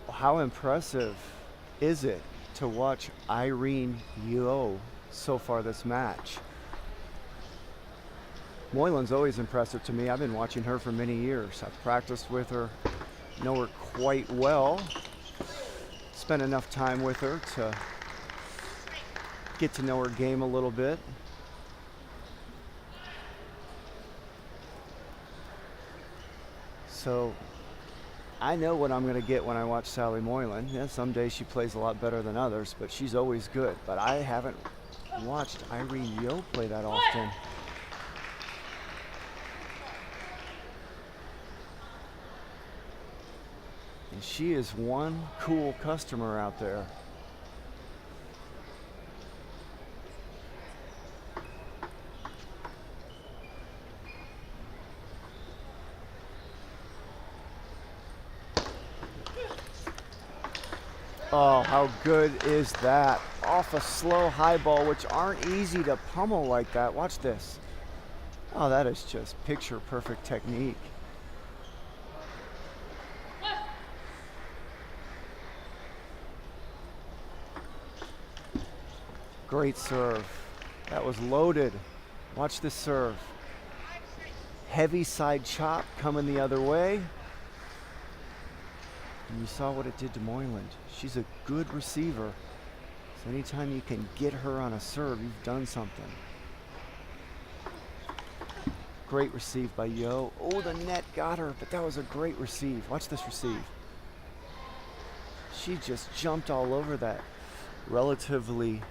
How impressive is it to watch Irene Yo so far this match? Moyland's always impressive to me. I've been watching her for many years. I've practiced with her, know her quite well, spent enough time with her to get to know her game a little bit. So I know what I'm going to get when I watch Sally Moyland. Yeah, some days she plays a lot better than others, but she's always good. But I haven't watched Irene Yo play that often. And she is one cool customer out there. Oh, how good is that? Off a slow high ball, which aren't easy to pummel like that. Watch this. Oh, that is just picture perfect technique. Great serve. That was loaded. Watch this serve. Heavy side chop coming the other way. And you saw what it did to Moyland. She's a good receiver. So anytime you can get her on a serve, you've done something. Great receive by Yo. Oh, the net got her, but that was a great receive. Watch this receive. She just jumped all over that relatively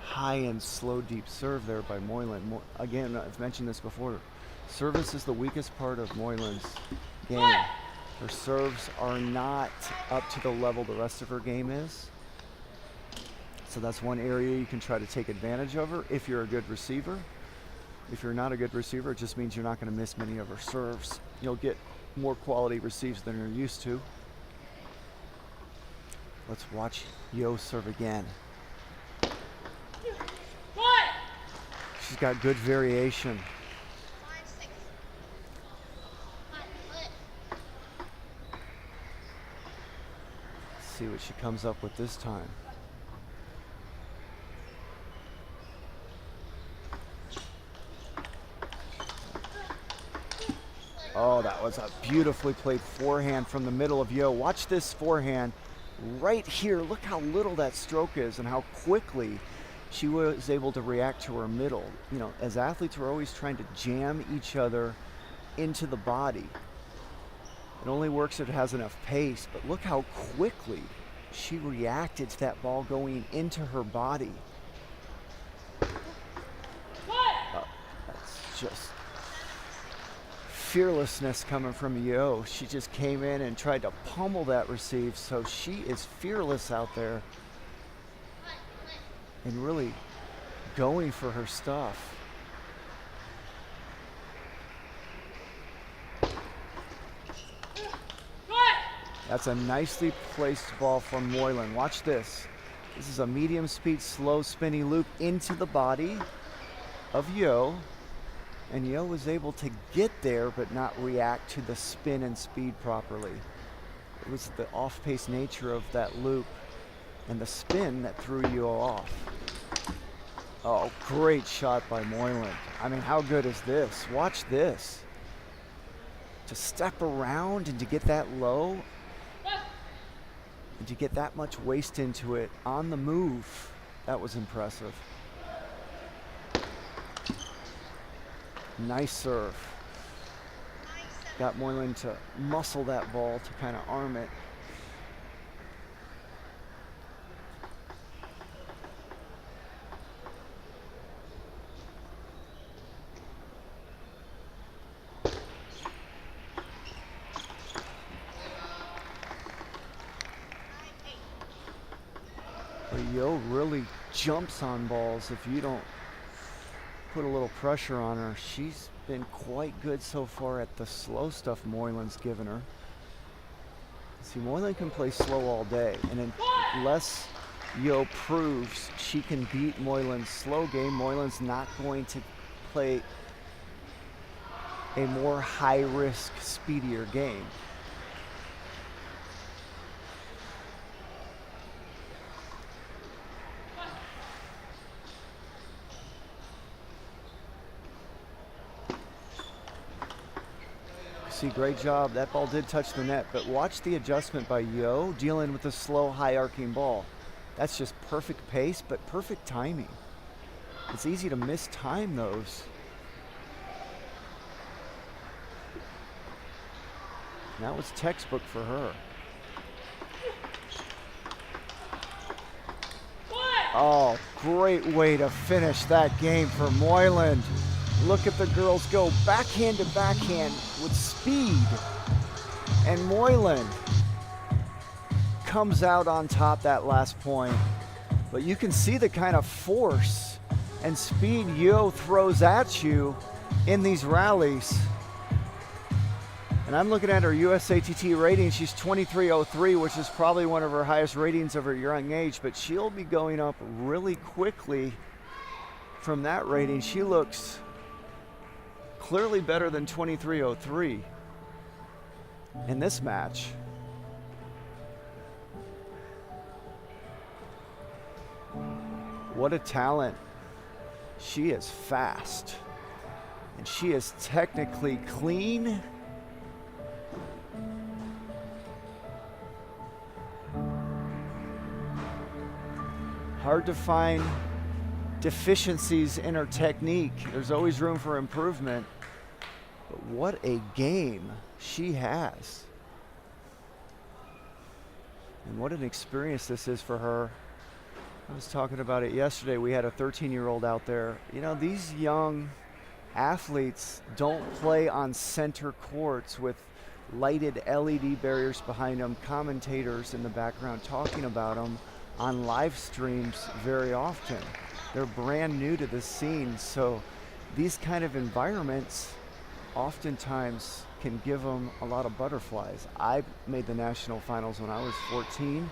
high and slow deep serve there by Moyland. Again, I've mentioned this before. Service is the weakest part of Moyland's game. Her serves are not up to the level the rest of her game is. So that's one area you can try to take advantage of her if you're a good receiver. If you're not a good receiver, it just means you're not going to miss many of her serves. You'll get more quality receives than you're used to. Let's watch Yo serve again. She's got good variation. See what she comes up with this time. Oh, that was a beautifully played forehand from the middle of Yo. Watch this forehand right here. Look how little that stroke is and how quickly she was able to react to her middle. You know, as athletes, we're always trying to jam each other into the body. It only works if it has enough pace, but look how quickly she reacted to that ball going into her body. That's just fearlessness coming from Yo. She just came in and tried to pummel that receive, so she is fearless out there and really going for her stuff. That's a nicely placed ball from Moylan. Watch this. This is a medium speed, slow spinny loop into the body of Yo. And Yo was able to get there but not react to the spin and speed properly. It was the off-pace nature of that loop and the spin that threw Yo off. Oh, great shot by Moylan. I mean, how good is this? Watch this. To step around and to get that low, and to get that much waste into it on the move, that was impressive. Nice serve. Got Moylan to muscle that ball to kind of arm it. Yo really jumps on balls if you don't put a little pressure on her. She's been quite good so far at the slow stuff Moylan's given her. See, Moylan can play slow all day, and unless Yo proves she can beat Moylan's slow game, Moylan's not going to play a more high-risk, speedier game. See, great job. That ball did touch the net, but watch the adjustment by Yo dealing with the slow, high arcing ball. That's just perfect pace, but perfect timing. It's easy to mistime those. That was textbook for her. Oh, great way to finish that game for Moylan. Look at the girls go backhand to backhand with speed. And Moylan comes out on top that last point. But you can see the kind of force and speed Yo throws at you in these rallies. And I'm looking at her USATT rating. She's 2303, which is probably one of her highest ratings of her young age, but she'll be going up really quickly from that rating. She looks clearly better than 2303 in this match. What a talent. She is fast, and she is technically clean. Hard to find deficiencies in her technique. There's always room for improvement. But what a game she has. And what an experience this is for her. I was talking about it yesterday. We had a 13-year-old out there. You know, these young athletes don't play on center courts with lighted LED barriers behind them, commentators in the background talking about them on live streams very often. They're brand new to the scene, so these kind of environments oftentimes can give them a lot of butterflies. I made the national finals when I was 14,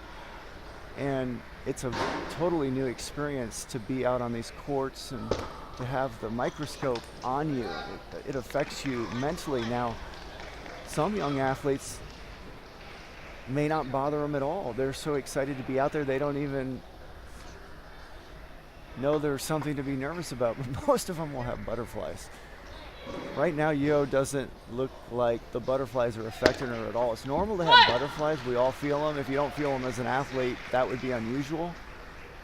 and it's a totally new experience to be out on these courts and to have the microscope on you. It affects you mentally. Now, some young athletes may not bother them at all. They're so excited to be out there, they don't even know there's something to be nervous about, but most of them will have butterflies. Right now, Yo doesn't look like the butterflies are affecting her at all. It's normal to have butterflies. We all feel them. If you don't feel them as an athlete, that would be unusual.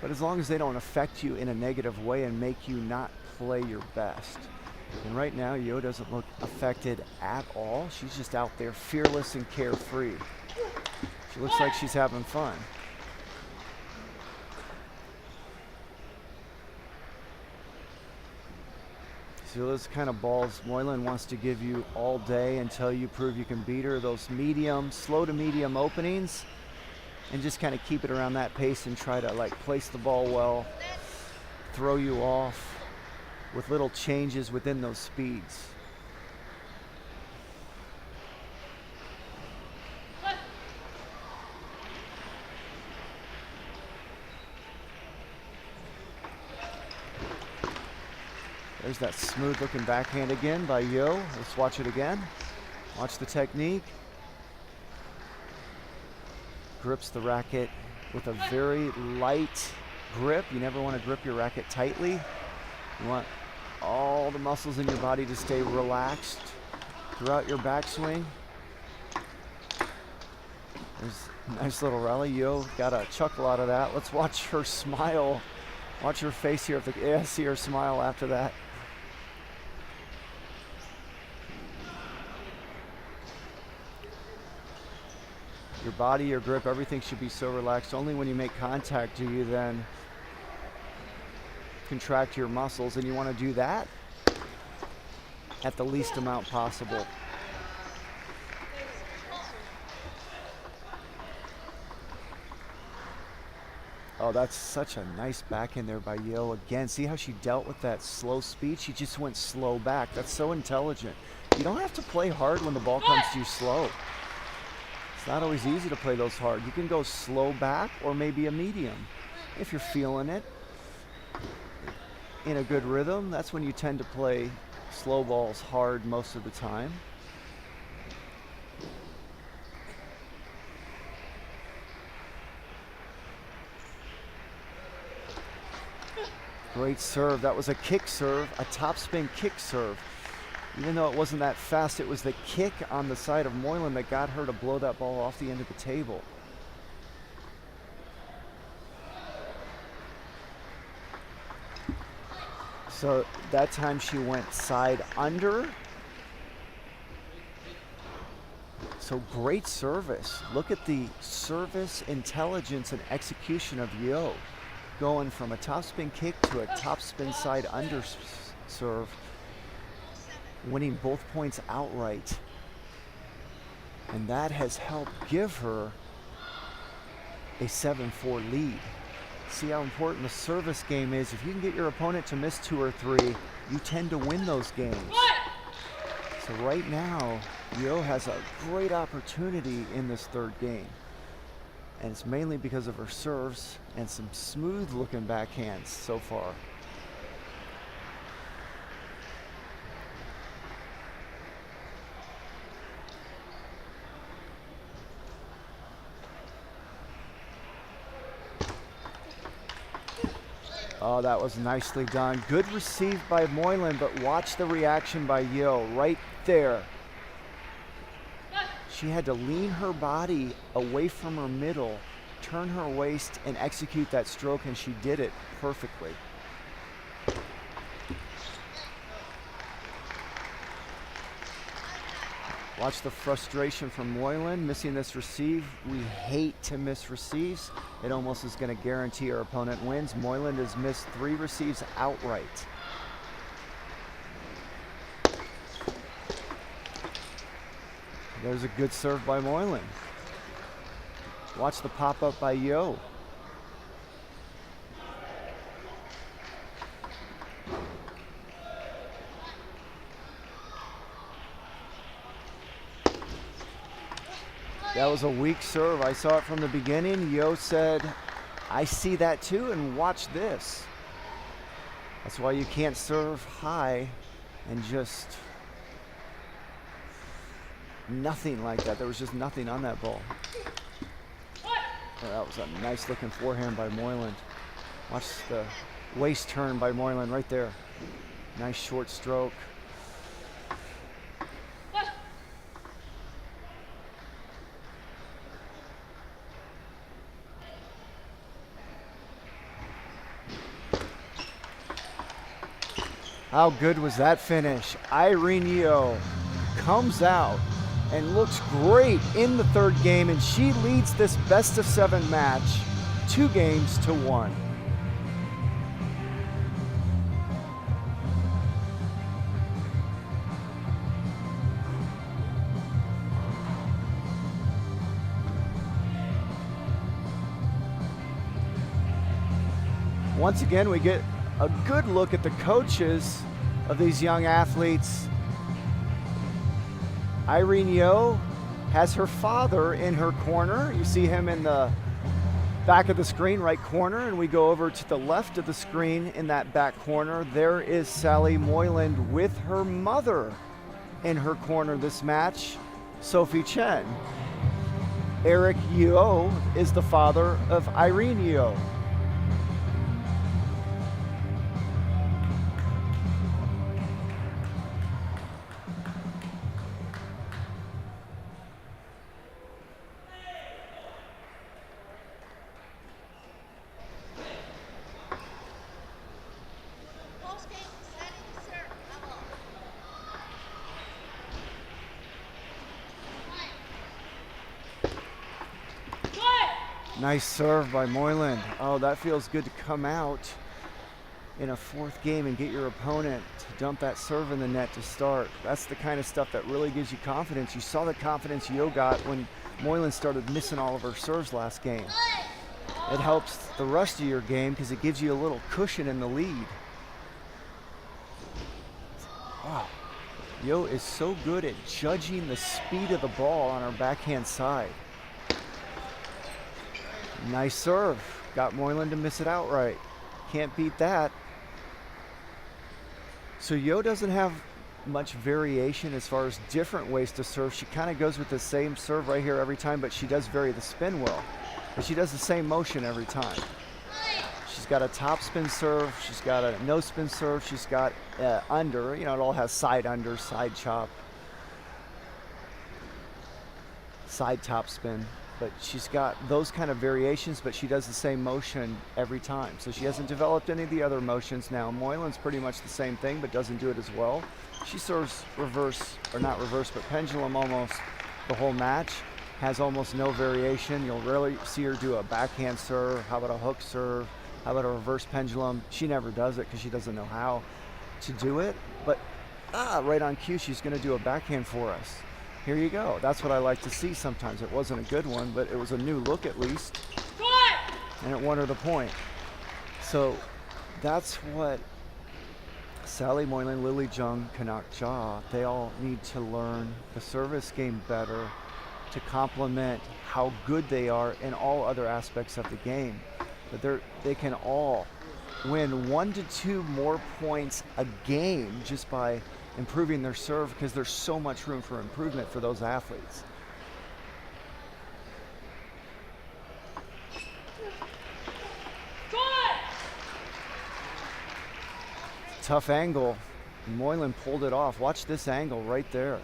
But as long as they don't affect you in a negative way and make you not play your best. And right now, Yo doesn't look affected at all. She's just out there fearless and carefree. She looks like she's having fun. So those kind of balls Moylan wants to give you all day until you prove you can beat her. Those medium, slow to medium openings, and just kind of keep it around that pace and try to like place the ball well, throw you off with little changes within those speeds. There's that smooth looking backhand again by Yo. Let's watch it again. Watch the technique. Grips the racket with a very light grip. You never want to grip your racket tightly. You want all the muscles in your body to stay relaxed throughout your backswing. There's a nice little rally. Yo got a chuckle out of that. Let's watch her smile. Watch her face here. Yeah, see her smile after that. Your body, your grip, everything should be so relaxed. Only when you make contact do you then contract your muscles, and you want to do that at the least amount possible. Oh, that's such a nice backhand there by Yo. Again, see how she dealt with that slow speed? She just went slow back. That's so intelligent. You don't have to play hard when the ball comes to you slow. It's not always easy to play those hard. You can go slow back or maybe a medium. If you're feeling it in a good rhythm, that's when you tend to play slow balls hard most of the time. Great serve. That was a kick serve, a topspin kick serve. Even though it wasn't that fast, it was the kick on the side of Moylan that got her to blow that ball off the end of the table. So that time she went side under. So great service. Look at the service intelligence and execution of Yo. Going from a topspin kick to a topspin side under serve. Winning both points outright. And that has helped give her a 7-4 lead. See how important the service game is. If you can get your opponent to miss 2 or 3, you tend to win those games. So right now, Yo has a great opportunity in this third game. And it's mainly because of her serves and some smooth looking backhands so far. Oh, that was nicely done. Good receive by Moylan, but watch the reaction by Yo right there. She had to lean her body away from her middle, turn her waist, and execute that stroke, and she did it perfectly. Watch the frustration from Moylan, missing this receive. We hate to miss receives. It almost is going to guarantee our opponent wins. Moylan has missed 3 receives outright. There's a good serve by Moylan. Watch the pop-up by Yo. That was a weak serve. I saw it from the beginning. Yo said, I see that too, and watch this. That's why you can't serve high and just nothing like that. There was just nothing on that ball. Oh, that was a nice looking forehand by Moylan. Watch the waist turn by Moylan right there. Nice short stroke. How good was that finish? Irene Yeo comes out and looks great in the third game, and she leads this best of 7 match 2-1. Once again, we get a good look at the coaches of these young athletes. Irene Yeo has her father in her corner. You see him in the back of the screen, right corner, and we go over to the left of the screen in that back corner. There is Sally Moyland with her mother in her corner this match, Sophie Chen. Eric Yeo is the father of Irene Yeo. Nice serve by Moyland. Oh, that feels good to come out in a 4th game and get your opponent to dump that serve in the net to start. That's the kind of stuff that really gives you confidence. You saw the confidence Yeo got when Moyland started missing all of her serves last game. It helps the rest of your game because it gives you a little cushion in the lead. Wow. Yeo is so good at judging the speed of the ball on her backhand side. Nice serve. Got Moyland to miss it outright. Can't beat that. So Yeo doesn't have much variation as far as different ways to serve. She kind of goes with the same serve right here every time, but she does vary the spin well. But she does the same motion every time. She's got a top spin serve. She's got a no spin serve. She's got under. You know, it all has side under, side chop, side top spin. But she's got those kind of variations, but she does the same motion every time. So she hasn't developed any of the other motions now. Moyland's pretty much the same thing, but doesn't do it as well. She serves reverse, or not reverse, but pendulum almost the whole match. Has almost no variation. You'll rarely see her do a backhand serve. How about a hook serve? How about a reverse pendulum? She never does it because she doesn't know how to do it. But right on cue, she's going to do a backhand for us. Here you go. That's what I like to see sometimes. It wasn't a good one, but it was a new look at least. And it won her the point. So that's what Sally Moyland, Lily Jung, Kanak Jha, they all need to learn the service game better to complement how good they are in all other aspects of the game. But they can all win 1 to 2 more points a game just by improving their serve, because there's so much room for improvement for those athletes. Tough angle. Moyland pulled it off. Watch this angle right there.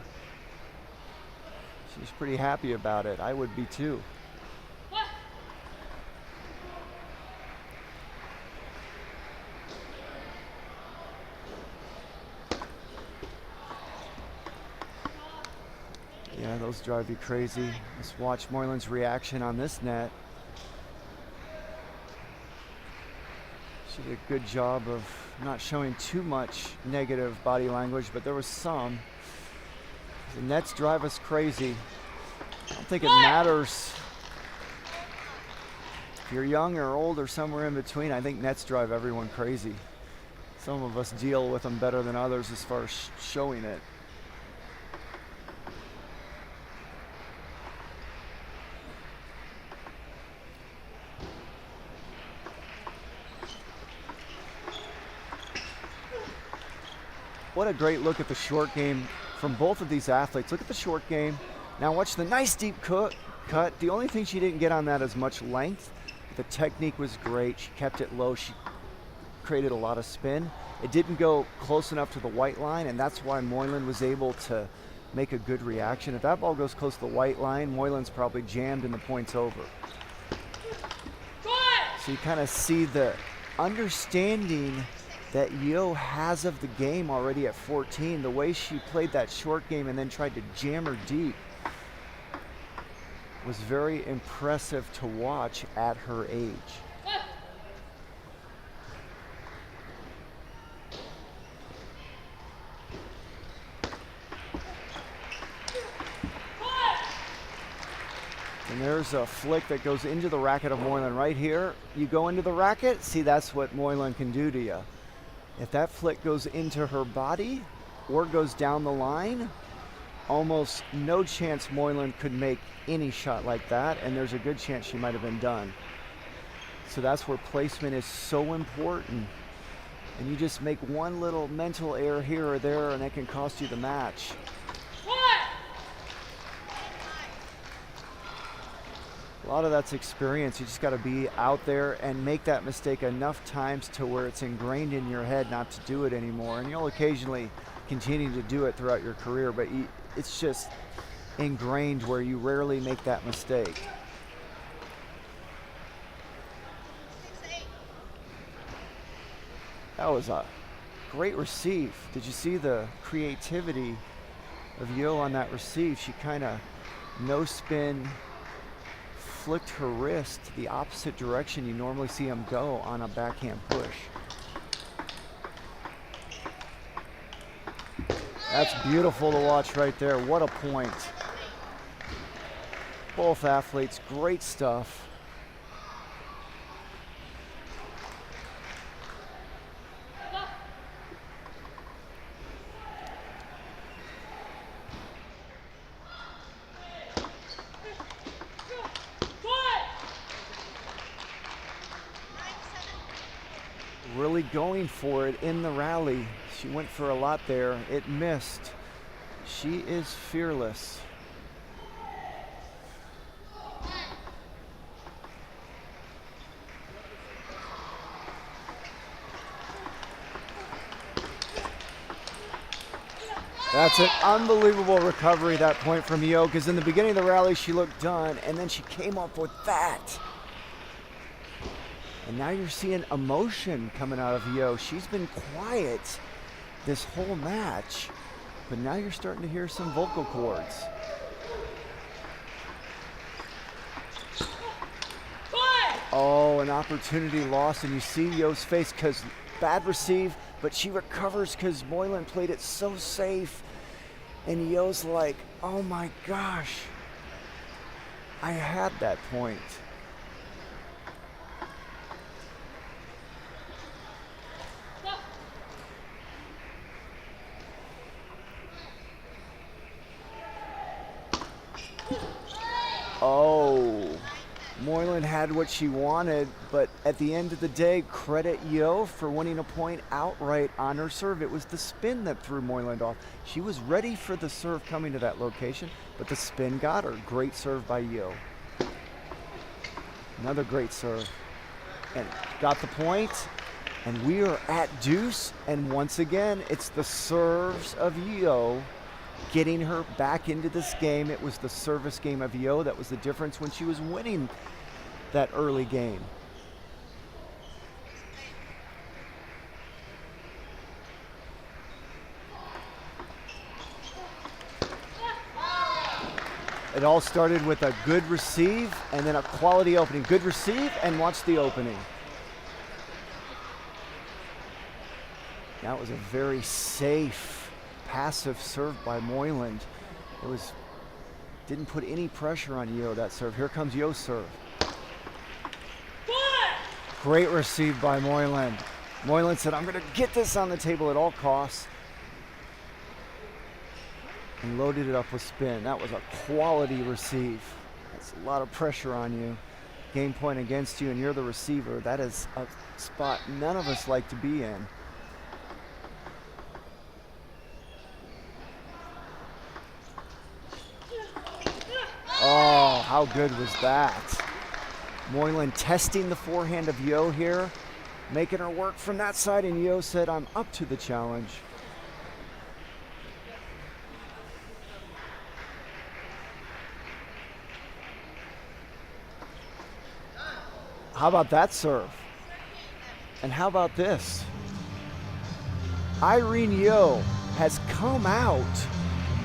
She's pretty happy about it. I would be too. Yeah, those drive you crazy. Let's watch Moyland's reaction on this net. She did a good job of not showing too much negative body language, but there was some. The nets drive us crazy. I don't think it matters if you're young or old or somewhere in between. I think nets drive everyone crazy. Some of us deal with them better than others as far as showing it. What a great look at the short game from both of these athletes. Look at the short game. Now watch the nice deep cut. The only thing she didn't get on that is much length. The technique was great. She kept it low. She created a lot of spin. It didn't go close enough to the white line, and that's why Moyland was able to make a good reaction. If that ball goes close to the white line, Moyland's probably jammed and the point's over. So you kind of see the understanding that Yo has of the game already at 14. The way she played that short game and then tried to jam her deep was very impressive to watch at her age. And there's a flick that goes into the racket of Moylan right here. You go into the racket, see, that's what Moylan can do to you. If that flick goes into her body or goes down the line, almost no chance Moylan could make any shot like that, and there's a good chance she might have been done. So that's where placement is so important. And you just make one little mental error here or there, and it can cost you the match. A lot of that's experience. You just got to be out there and make that mistake enough times to where it's ingrained in your head not to do it anymore. And you'll occasionally continue to do it throughout your career, but it's just ingrained where you rarely make that mistake. That was a great receive. Did you see the creativity of Yo on that receive? She kind of no spin, flicked her wrist the opposite direction you normally see him go on a backhand push. That's beautiful to watch right there. What a point. Both athletes, great stuff. Really going for it in the rally. She went for a lot there. It missed. She is fearless. That's an unbelievable recovery, that point from Yo, because in the beginning of the rally she looked done, and then she came up with that. And now you're seeing emotion coming out of Yo. She's been quiet this whole match, but now you're starting to hear some vocal cords. Oh, an opportunity lost, and you see Yo's face because bad receive, but she recovers because Moylan played it so safe. And Yo's like, oh my gosh, I had that point. Oh, Moylan had what she wanted, but at the end of the day, credit Yo for winning a point outright on her serve. It was the spin that threw Moylan off. She was ready for the serve coming to that location, but the spin got her. Great serve by Yo. Another great serve. And got the point, and we are at deuce, and once again, it's the serves of Yo getting her back into this game. It was the service game of Yo that was the difference when she was winning that early game. It all started with a good receive and then a quality opening. Good receive and watch the opening. That was a very safe passive serve by Moylan. It didn't put any pressure on Yo, that serve. Here comes Yo's serve. Great receive by Moylan. Moylan said, I'm going to get this on the table at all costs. And loaded it up with spin. That was a quality receive. That's a lot of pressure on you. Game point against you and you're the receiver. That is a spot none of us like to be in. Oh, how good was that? Moylan testing the forehand of Yo here, making her work from that side, and Yo said, I'm up to the challenge. How about that serve? And how about this? Irene Yo has come out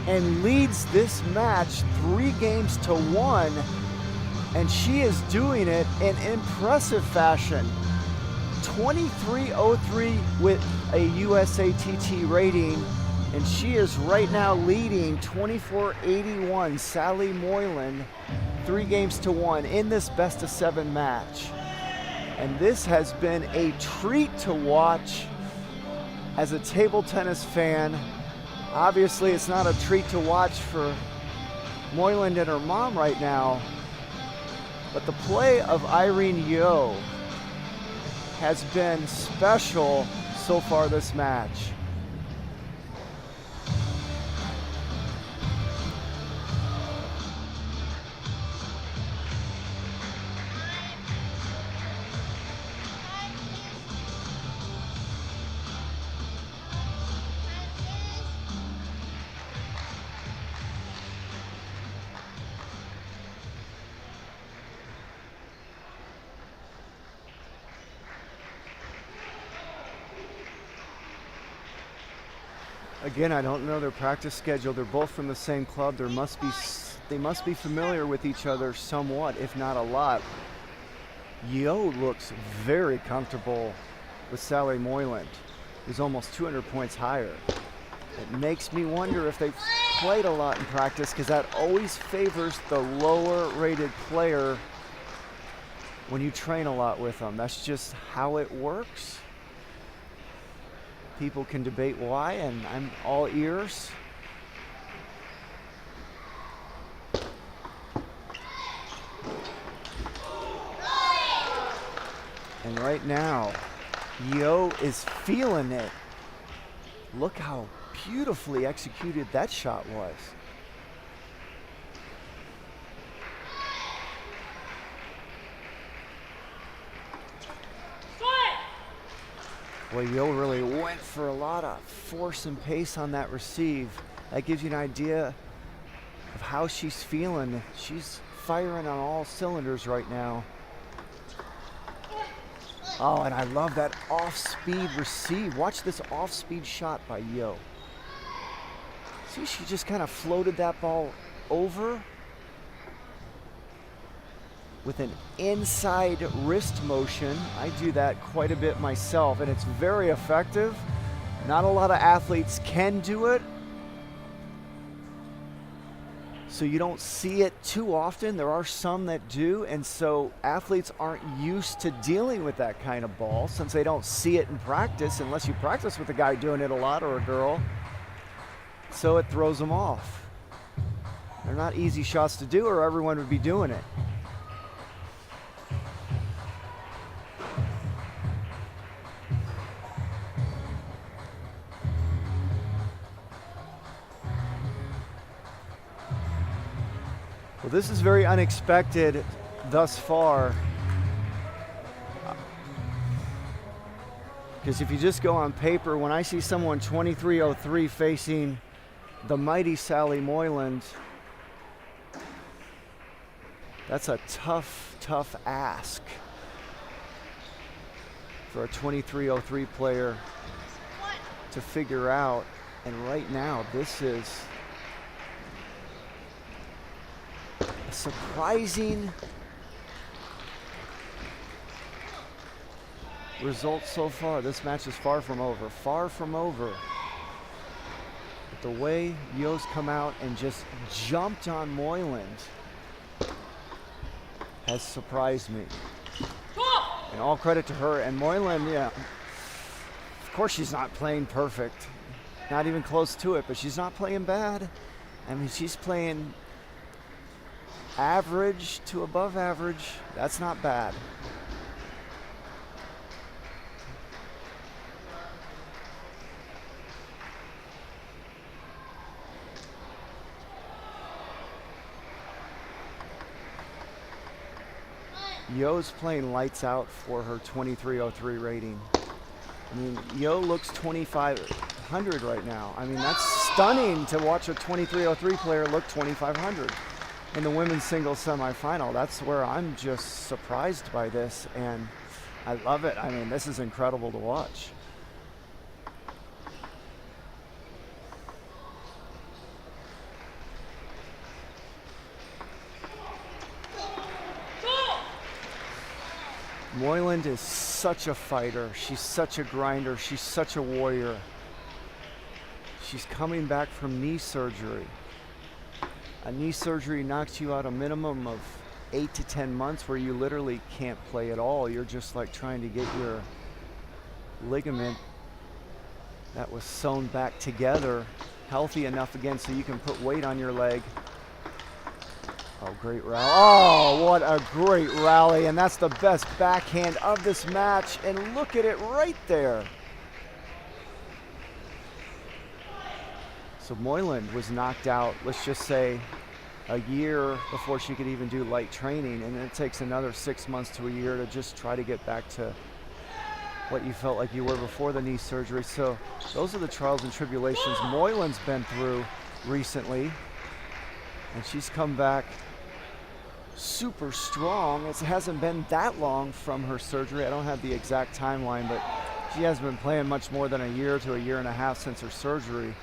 and leads this match 3-1, and she is doing it in impressive fashion. 23:03 with a USATT rating, and she is right now leading 24:81 Sally Moylan 3-1 in this best-of-7 match. And this has been a treat to watch as a table tennis fan. Obviously, it's not a treat to watch for Moylan and her mom right now, but the play of Irene Yo has been special so far this match. Again, I don't know their practice schedule. They're both from the same club. They must be familiar with each other somewhat, if not a lot. Yo looks very comfortable with Sally Moylan, who's almost 200 points higher. It makes me wonder if they've played a lot in practice, because that always favors the lower rated player when you train a lot with them. That's just how it works. People can debate why, and I'm all ears. And right now, Yo is feeling it. Look how beautifully executed that shot was. Well, Yo really went for a lot of force and pace on that receive. That gives you an idea of how she's feeling. She's firing on all cylinders right now. Oh, and I love that off-speed receive. Watch this off-speed shot by Yo. See, she just kind of floated that ball over with an inside wrist motion. I do that quite a bit myself, and it's very effective. Not a lot of athletes can do it, so you don't see it too often. There are some that do, and so athletes aren't used to dealing with that kind of ball since they don't see it in practice, unless you practice with a guy doing it a lot or a girl. So it throws them off. They're not easy shots to do, or everyone would be doing it. Well, this is very unexpected thus far, because if you just go on paper, when I see someone 23:03 facing the mighty Sally Moylan, that's a tough ask for a 23:03 player to figure out. And right now, this is surprising result so far. This match is far from over. But the way Yo's come out and just jumped on Moylan has surprised me. And all credit to her. And Moylan, yeah, of course she's not playing perfect. Not even close to it, but she's not playing bad. I mean, she's playing average to above average. That's not bad. Yo's playing lights out for her 23:03 rating. I mean, Yo looks 2,500 right now. I mean, that's stunning to watch a 23:03 player look 2,500 in the women's singles semifinal. That's where I'm just surprised by this, and I love it. I mean, this is incredible to watch. Moyland is such a fighter. She's such a grinder. She's such a warrior. She's coming back from knee surgery. A knee surgery knocks you out a minimum of 8 to 10 months where you literally can't play at all. You're just like trying to get your ligament that was sewn back together healthy enough again so you can put weight on your leg. Oh, great rally. Oh, what a great rally. And that's the best backhand of this match. And look at it right there. So Moyland was knocked out, let's just say, a year before she could even do light training. And it takes another 6 months to a year to just try to get back to what you felt like you were before the knee surgery. So those are the trials and tribulations Moyland's been through recently. And she's come back super strong. It hasn't been that long from her surgery. I don't have the exact timeline, but she hasn't been playing much more than a year to a year and a half since her surgery.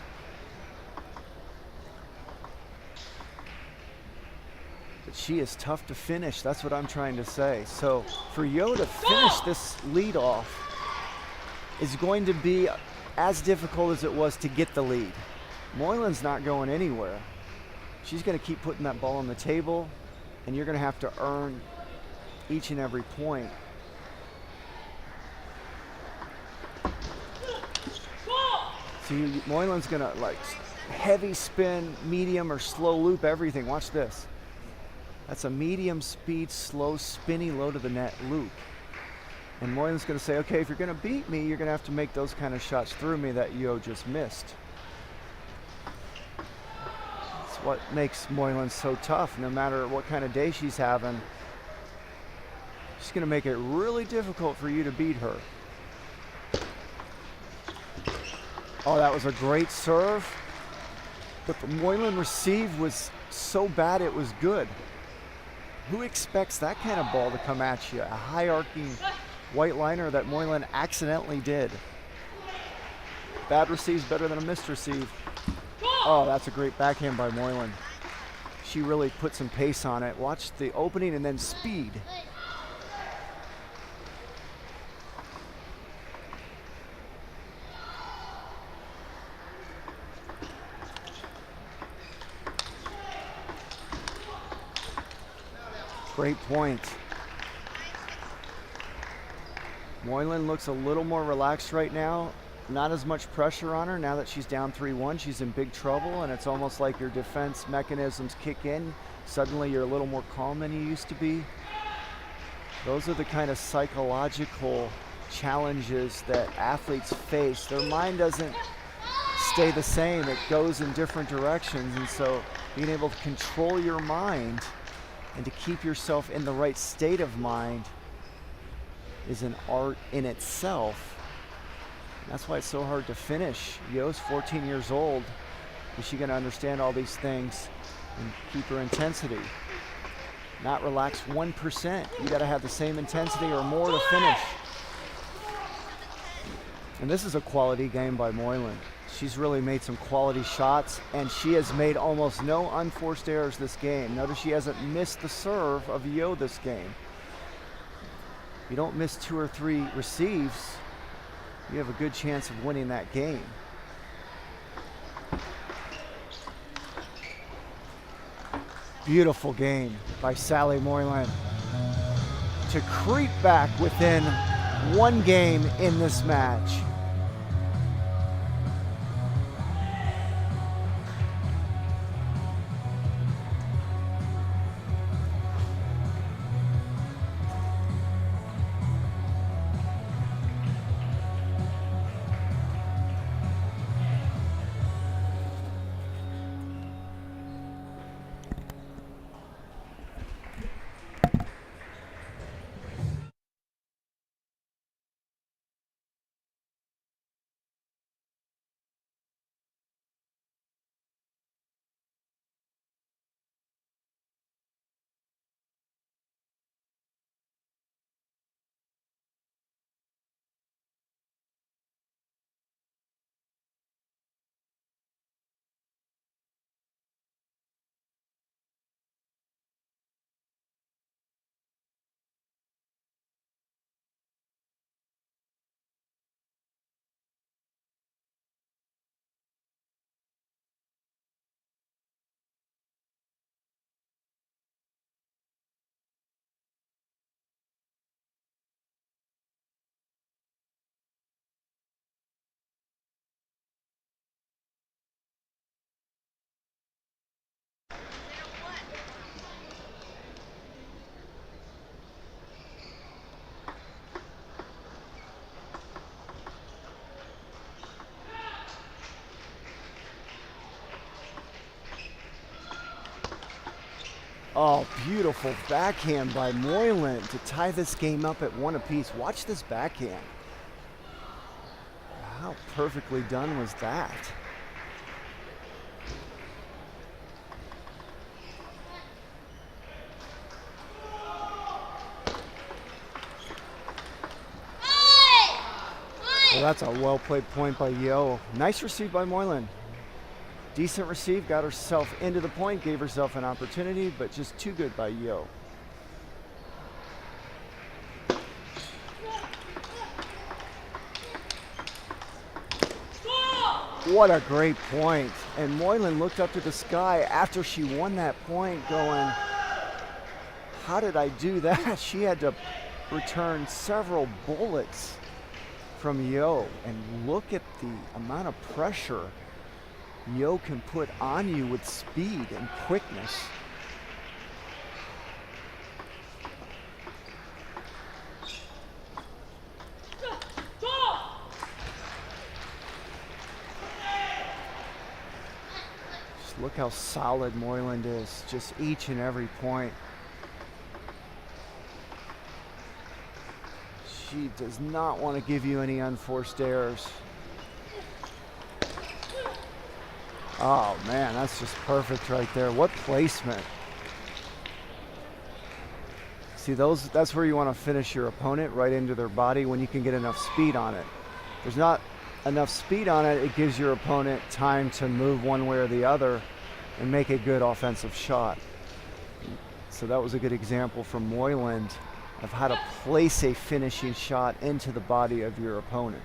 But she is tough to finish. That's what I'm trying to say. So for Yo to finish this lead off is going to be as difficult as it was to get the lead. Moyland's not going anywhere. She's going to keep putting that ball on the table, and you're going to have to earn each and every point. See, Moyland's going to like heavy spin, medium or slow loop everything. Watch this. That's a medium speed, slow, spinny, low to the net loop. And Moyland's going to say, okay, if you're going to beat me, you're going to have to make those kind of shots through me that Yo just missed. What makes Moyland so tough. No matter what kind of day she's having, she's going to make it really difficult for you to beat her. Oh, that was a great serve. But the Moyland receive was so bad it was good. Who expects that kind of ball to come at you? A high arcing white liner that Moyland accidentally did. Bad receive's better than a missed receive. Oh, that's a great backhand by Moyland. She really put some pace on it. Watch the opening and then speed. Great point. Moyland looks a little more relaxed right now. Not as much pressure on her now that she's down 3-1. She's in big trouble, and it's almost like your defense mechanisms kick in. Suddenly you're a little more calm than you used to be. Those are the kind of psychological challenges that athletes face. Their mind doesn't stay the same. It goes in different directions, and so being able to control your mind and to keep yourself in the right state of mind is an art in itself. That's why it's so hard to finish. Yo's 14 years old. Is she going to understand all these things and keep her intensity? Not relax 1%. You got to have the same intensity or more to finish. And this is a quality game by Moyland. She's really made some quality shots, and she has made almost no unforced errors this game. Notice she hasn't missed the serve of Yo this game. You don't miss 2 or 3 receives, you have a good chance of winning that game. Beautiful game by Sally Moyland to creep back within 1 game in this match. Oh, beautiful backhand by Moylan to tie this game up at 1 apiece. Watch this backhand. How perfectly done was that? Well, that's a well-played point by Yo. Nice receive by Moylan. Decent receive, got herself into the point, gave herself an opportunity, but just too good by Yo. What a great point. And Moylan looked up to the sky after she won that point going, how did I do that? She had to return several bullets from Yo. And look at the amount of pressure Yo can put on you with speed and quickness. Just look how solid Moylan is, just each and every point. She does not want to give you any unforced errors. Oh man, that's just perfect right there. What placement. See, that's where you want to finish your opponent, right into their body when you can get enough speed on it. There's not enough speed on it, it gives your opponent time to move one way or the other and make a good offensive shot. So that was a good example from Moylan of how to place a finishing shot into the body of your opponent.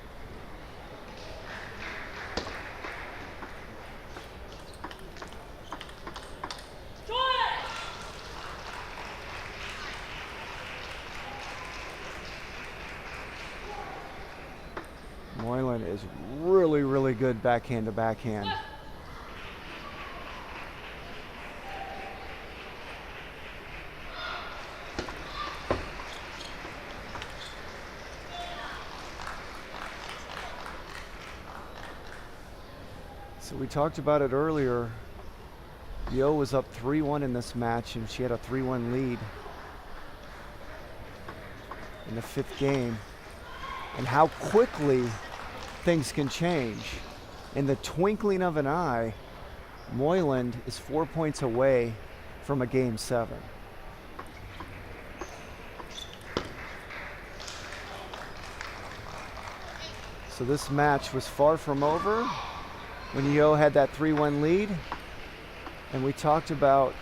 Moylan is really, really good backhand to backhand. So we talked about it earlier. Yo was up 3-1 in this match, and she had a 3-1 lead in the 5th game. And how quickly things can change. In the twinkling of an eye, Moylan is 4 points away from a Game 7. So this match was far from over when Yo had that 3-1 lead. And we talked about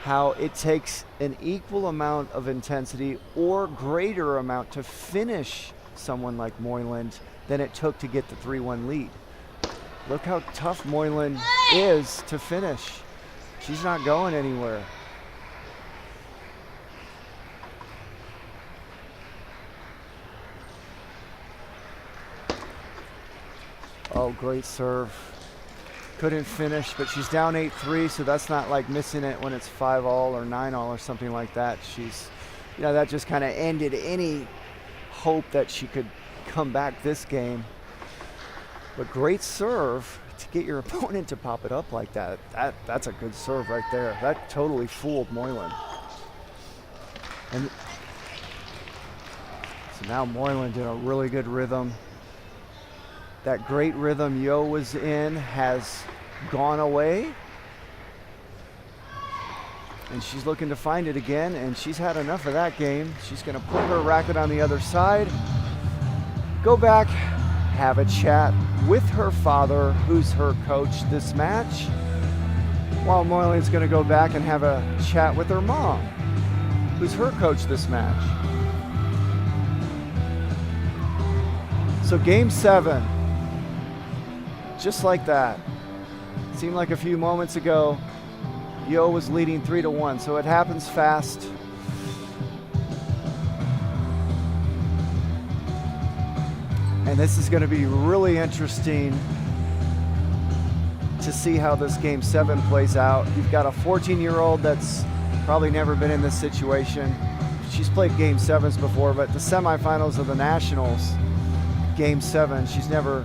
how it takes an equal amount of intensity or greater amount to finish someone like Moylan than it took to get the 3-1 lead. Look how tough Moylan is to finish. She's not going anywhere. Oh, great serve. Couldn't finish, but she's down 8-3, so that's not like missing it when it's 5-all or 9-all or something like that. She's, you know, that just kind of ended any hope that she could come back this game. But great serve to get your opponent to pop it up like that. That's a good serve right there. That totally fooled Moylan. And so now Moylan did a really good rhythm. That great rhythm Yo was in has gone away. And she's looking to find it again, and she's had enough of that game. She's gonna put her racket on the other side, go back, have a chat with her father, who's her coach this match, while Moylan's gonna go back and have a chat with her mom, who's her coach this match. So Game 7, just like that. Seemed like a few moments ago, Yo was leading 3-1, so it happens fast. And this is going to be really interesting to see how this Game 7 plays out. You've got a 14-year-old that's probably never been in this situation. She's played Game 7s before, but the semifinals of the Nationals, Game 7, she's never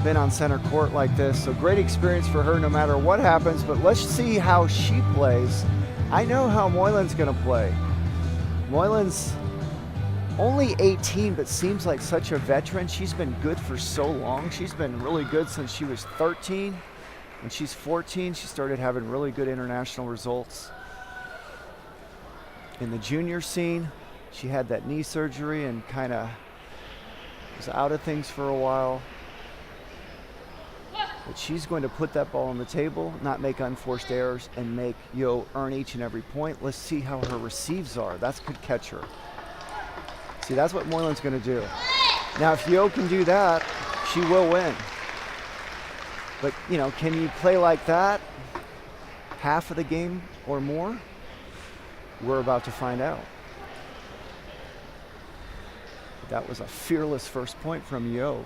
been on center court like this, so great experience for her no matter what happens, but let's see how she plays. I know how Moylan's gonna play. Moylan's only 18, but seems like such a veteran. She's been good for so long. She's been really good since she was 13. When she's 14, she started having really good international results. In the junior scene, she had that knee surgery and kind of was out of things for a while. But she's going to put that ball on the table, not make unforced errors, and make Yo earn each and every point. Let's see how her receives are. That could catch her. See, that's what Moylan's going to do. Now, if Yo can do that, she will win. But, you know, can you play like that half of the game or more? We're about to find out. That was a fearless first point from Yo.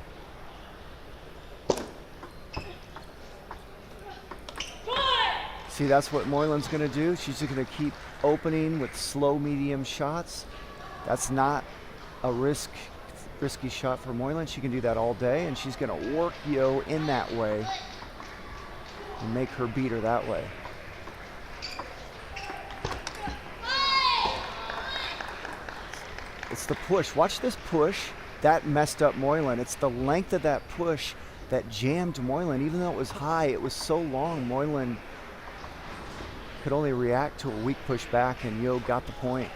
See, that's what Moylan's going to do. She's just going to keep opening with slow, medium shots. That's not a risky shot for Moylan. She can do that all day, and she's going to work Yo in that way and make her beat her that way. It's the push. Watch this push. That messed up Moylan. It's the length of that push that jammed Moylan. Even though it was high, it was so long, Moylan could only react to a weak push back, and Yo got the point.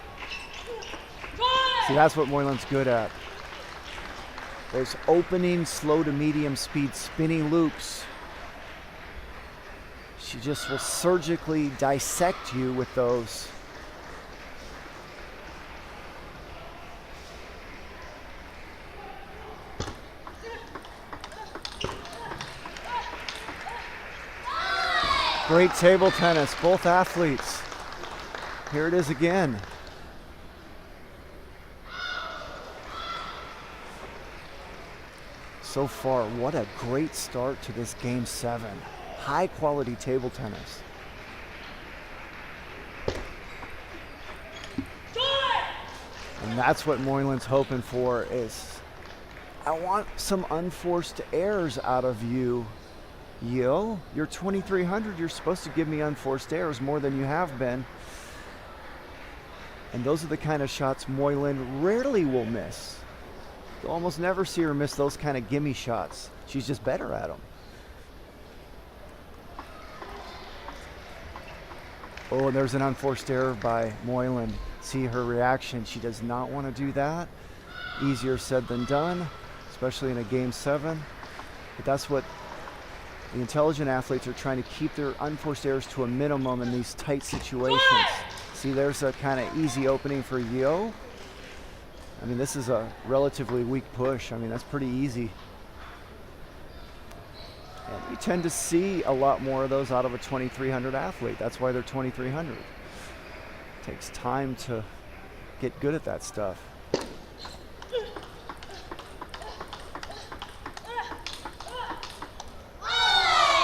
See, that's what Moylan's good at. Those opening slow to medium speed spinning loops. She just will surgically dissect you with those. Great table tennis, both athletes. Here it is again. So far, what a great start to this Game 7. High quality table tennis. And that's what Moylan's hoping for is, I want some unforced errors out of you. Yo, you're 2,300. You're supposed to give me unforced errors more than you have been. And those are the kind of shots Moylan rarely will miss. You'll almost never see her miss those kind of gimme shots. She's just better at them. Oh, and there's an unforced error by Moylan. See her reaction. She does not want to do that. Easier said than done, especially in a Game 7. But that's what the intelligent athletes are trying to keep their unforced errors to a minimum in these tight situations. See, there's a kind of easy opening for Yo. I mean, this is a relatively weak push. I mean, that's pretty easy. And you tend to see a lot more of those out of a 2,300 athlete. That's why they're 2,300. Takes time to get good at that stuff.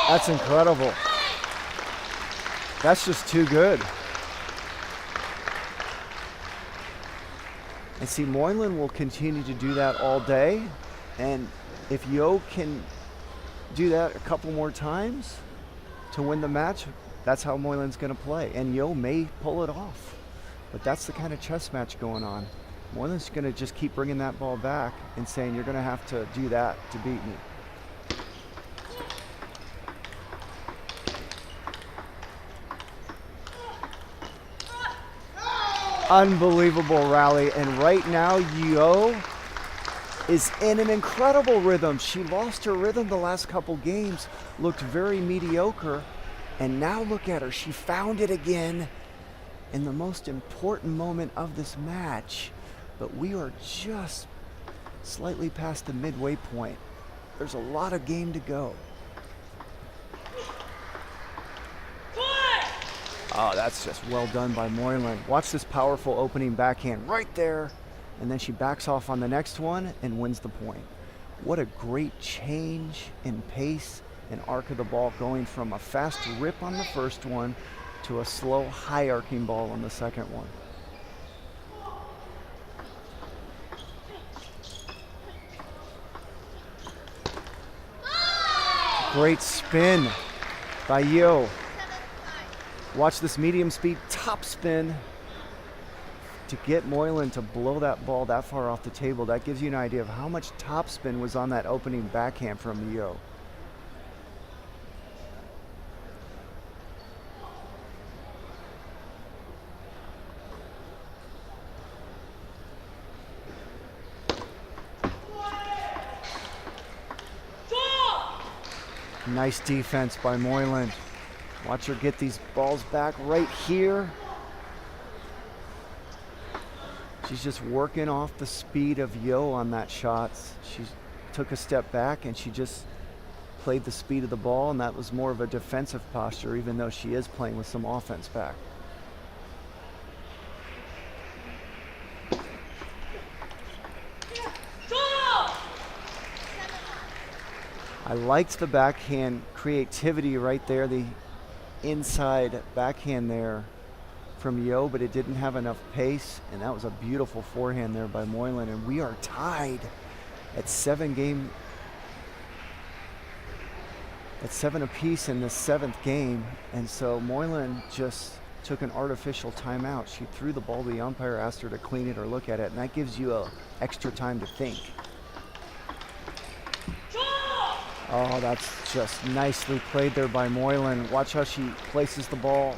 That's incredible. That's just too good. And see, Moylan will continue to do that all day. And if Yo can do that a couple more times to win the match, that's how Moylan's going to play. And Yo may pull it off. But that's the kind of chess match going on. Moylan's going to just keep bringing that ball back and saying, you're going to have to do that to beat me. Unbelievable rally, and right now Yo is in an incredible rhythm. She lost her rhythm the last couple games, looked very mediocre, and now look at her. She found it again in the most important moment of this match, but we are just slightly past the midway point. There's a lot of game to go. Oh, that's just well done by Moylan. Watch this powerful opening backhand right there. And then she backs off on the next one and wins the point. What a great change in pace and arc of the ball, going from a fast rip on the first one to a slow, high arcing ball on the second one. Great spin by Yo. Watch this medium speed top spin to get Moylan to blow that ball that far off the table. That gives you an idea of how much top spin was on that opening backhand from Yo. Nice defense by Moylan. Watch her get these balls back right here. She's just working off the speed of Yo on that shot. She took a step back and she just played the speed of the ball, and that was more of a defensive posture, even though she is playing with some offense back. I liked the backhand creativity right there, the inside backhand there from Yo, but it didn't have enough pace, and that was a beautiful forehand there by Moylan, and we are tied at 7 apiece in this 7th game, and so Moylan just took an artificial timeout. She threw the ball to the umpire, asked her to clean it or look at it, and that gives you extra time to think. Oh, that's just nicely played there by Moylan. Watch how she places the ball.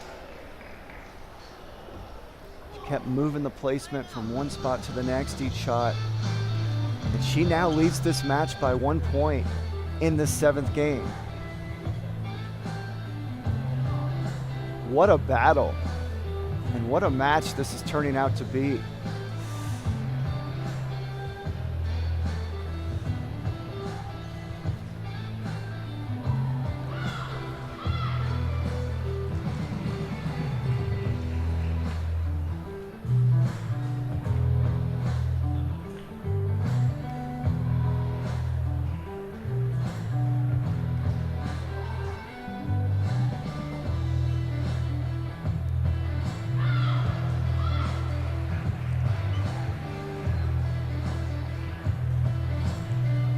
She kept moving the placement from one spot to the next each shot. And she now leads this match by 1 point in the 7th game. What a battle. And what a match this is turning out to be.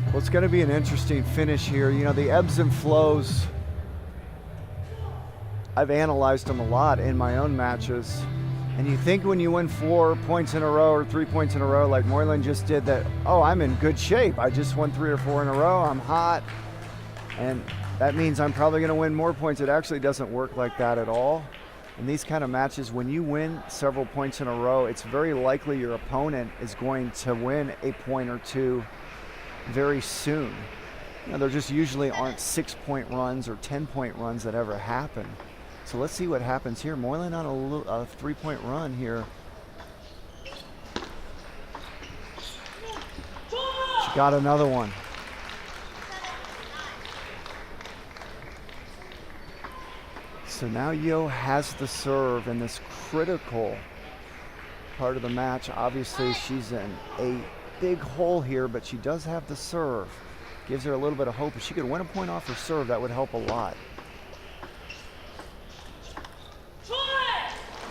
Well, it's going to be an interesting finish here. You know, the ebbs and flows, I've analyzed them a lot in my own matches. And you think when you win 4 points in a row or 3 points in a row, like Moylan just did, that, oh, I'm in good shape. I just won 3 or 4 in a row. I'm hot. And that means I'm probably going to win more points. It actually doesn't work like that at all. In these kind of matches, when you win several points in a row, it's very likely your opponent is going to win a point or two very soon. You know, there just usually aren't 6-point runs or 10-point runs that ever happen. So let's see what happens here. Moylan on a 3-point run here. She got another one. So now Yo has the serve in this critical part of the match. Obviously, she's in a big hole here, but she does have the serve. Gives her a little bit of hope. If she could win a point off her serve, that would help a lot.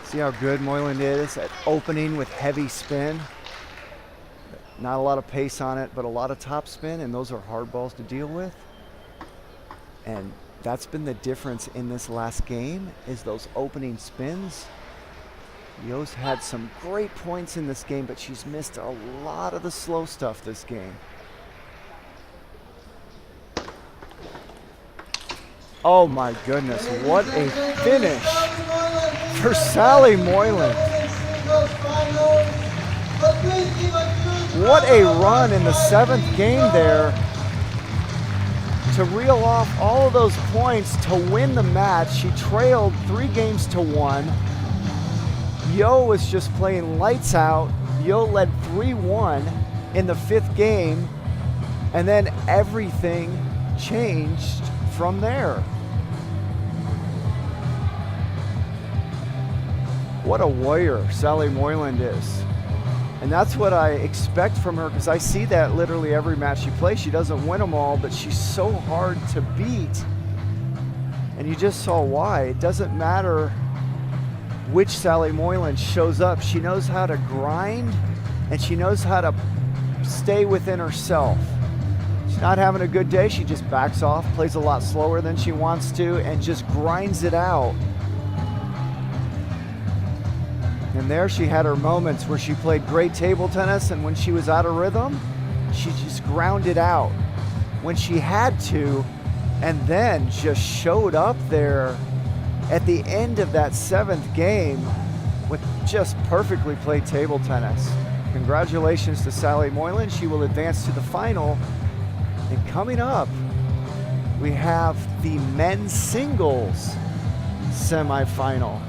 See how good Moylan is at opening with heavy spin. Not a lot of pace on it, but a lot of top spin, and those are hard balls to deal with. And that's been the difference in this last game, is those opening spins. Yo's had some great points in this game, but she's missed a lot of the slow stuff this game. Oh my goodness, what a finish for Sally Moylan. What a run in the 7th game there to reel off all of those points to win the match. She trailed 3 games to 1. Yo was just playing lights out. Yo led 3-1 in the 5th game, and then everything changed from there. What a warrior Sally Moylan is. And that's what I expect from her, because I see that literally every match she plays. She doesn't win them all, but she's so hard to beat. And you just saw why. It doesn't matter which Sally Moylan shows up. She knows how to grind, and she knows how to stay within herself. She's not having a good day, she just backs off, plays a lot slower than she wants to, and just grinds it out. And there she had her moments where she played great table tennis, and when she was out of rhythm, she just ground it out when she had to, and then just showed up there at the end of that 7th game with just perfectly played table tennis. Congratulations to Sally Moylan. She will advance to the final. And coming up, we have the men's singles semifinal.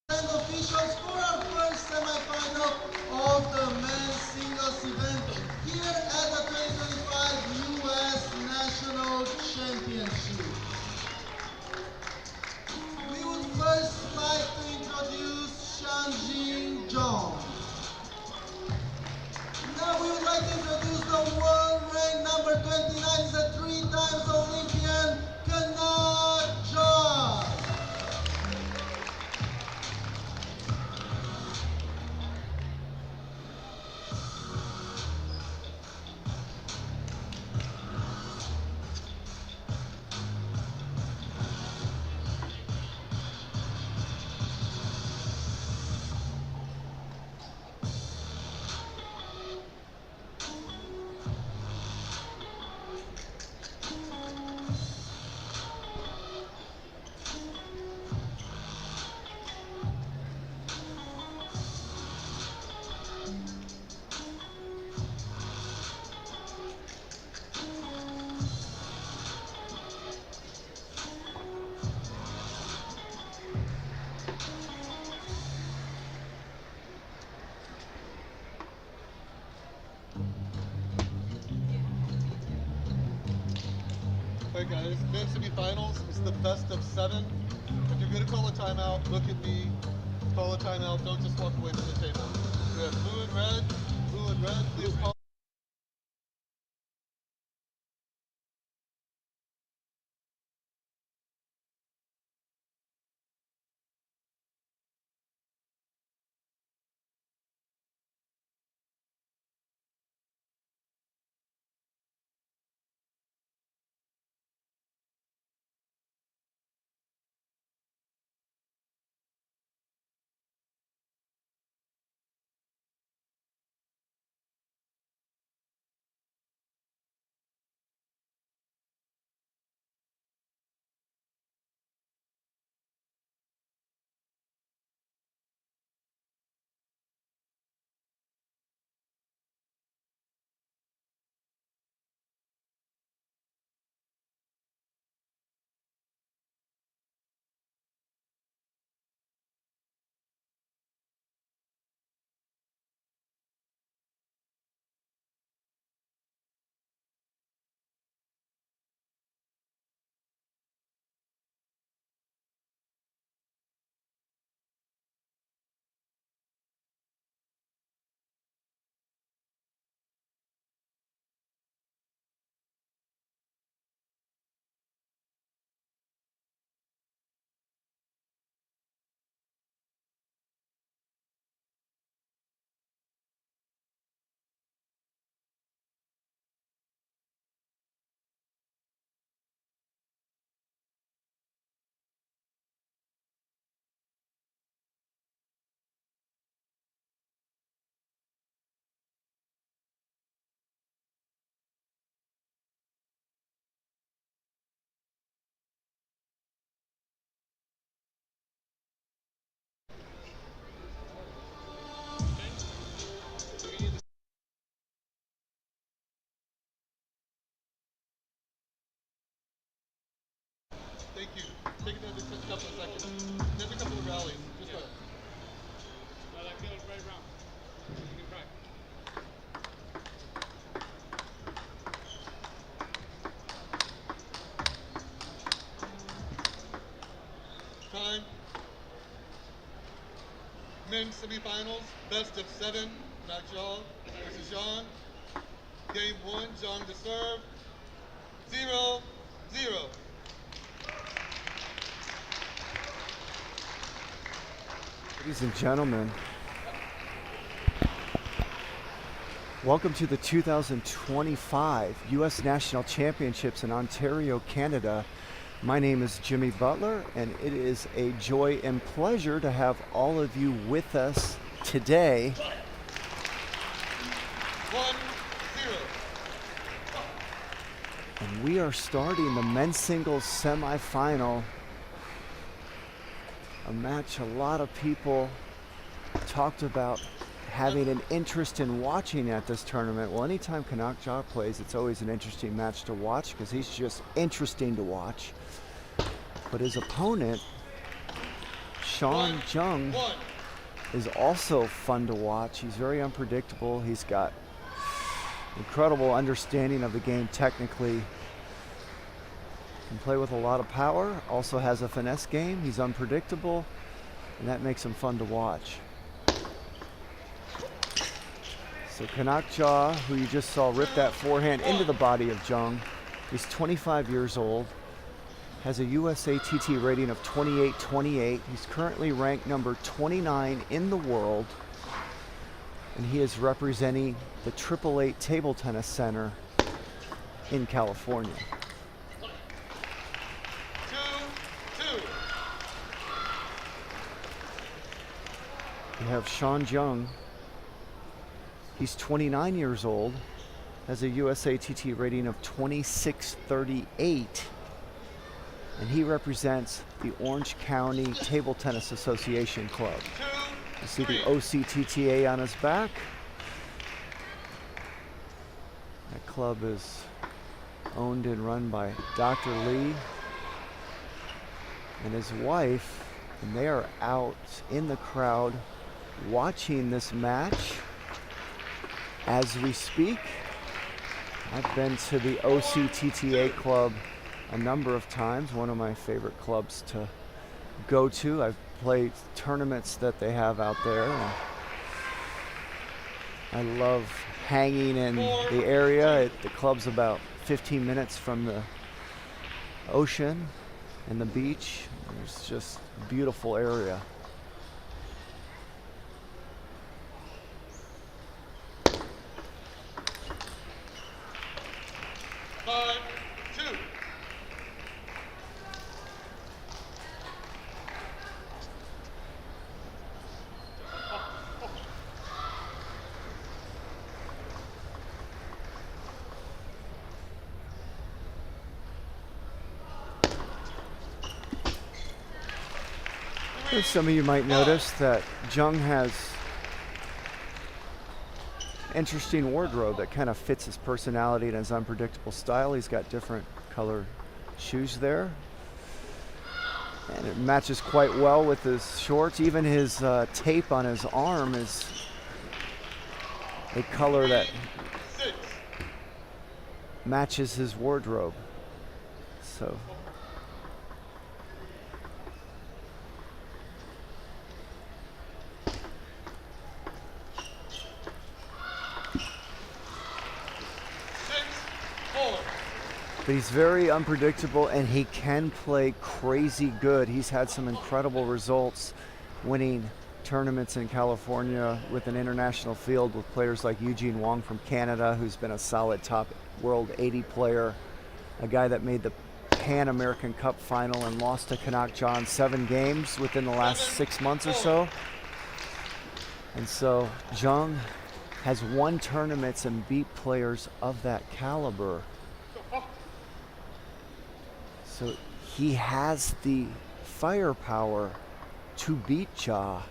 And officials for our first semifinal of the men's singles event here at the 2025 U.S. National Championship. We would first like to introduce Shanjin Zhong. Now we would like to introduce the world ranked number 29, is a 3-time Olympian, Kanad. Hey guys, men's semifinals, it's the best of 7. If you're gonna call a timeout, look at me, call a timeout, don't just walk away from the table. We have blue and red, please call. semifinals, best of 7, Mac Jaw versus Jean. Game 1, Jean to serve, 0-0. Ladies and gentlemen, welcome to the 2025 U.S. National Championships in Ontario, Canada. My name is Jimmy Butler, and it is a joy and pleasure to have all of you with us today. 1-0. And we are starting the men's singles semifinal, a match a lot of people talked about having an interest in watching at this tournament. Well, anytime Kanak Ja plays, it's always an interesting match to watch because he's just interesting to watch. But his opponent, Sean Jung, is also fun to watch. He's very unpredictable. He's got incredible understanding of the game technically. Can play with a lot of power. Also has a finesse game. He's unpredictable, and that makes him fun to watch. So Kanak Ja, who you just saw rip that forehand into the body of Jung, he's 25 years old, has a USATT rating of 28-28. He's currently ranked number 29 in the world, and he is representing the 888 Table Tennis Center in California. 2-2. We have Sean Jung. He's 29 years old, has a USATT rating of 26-38, and he represents the Orange County Table Tennis Association Club. You see the OCTTA on his back. That club is owned and run by Dr. Lee and his wife, and they are out in the crowd watching this match as we speak. I've been to the OCTTA club a number of times, one of my favorite clubs to go to. I've played tournaments that they have out there, and I love hanging in the area. The club's about 15 minutes from the ocean and the beach. It's just a beautiful area. Some of you might notice that Jung has interesting wardrobe that kind of fits his personality and his unpredictable style. He's got different color shoes there, and it matches quite well with his shorts. Even his tape on his arm is a color that matches his wardrobe. So but he's very unpredictable, and he can play crazy good. He's had some incredible results winning tournaments in California with an international field with players like Eugene Wong from Canada, who's been a solid top world 80 player, a guy that made the Pan American Cup final and lost to Kanak Ja in 7 games within the last 6 months or so. And so Jung has won tournaments and beat players of that caliber. So he has the firepower to beat Ja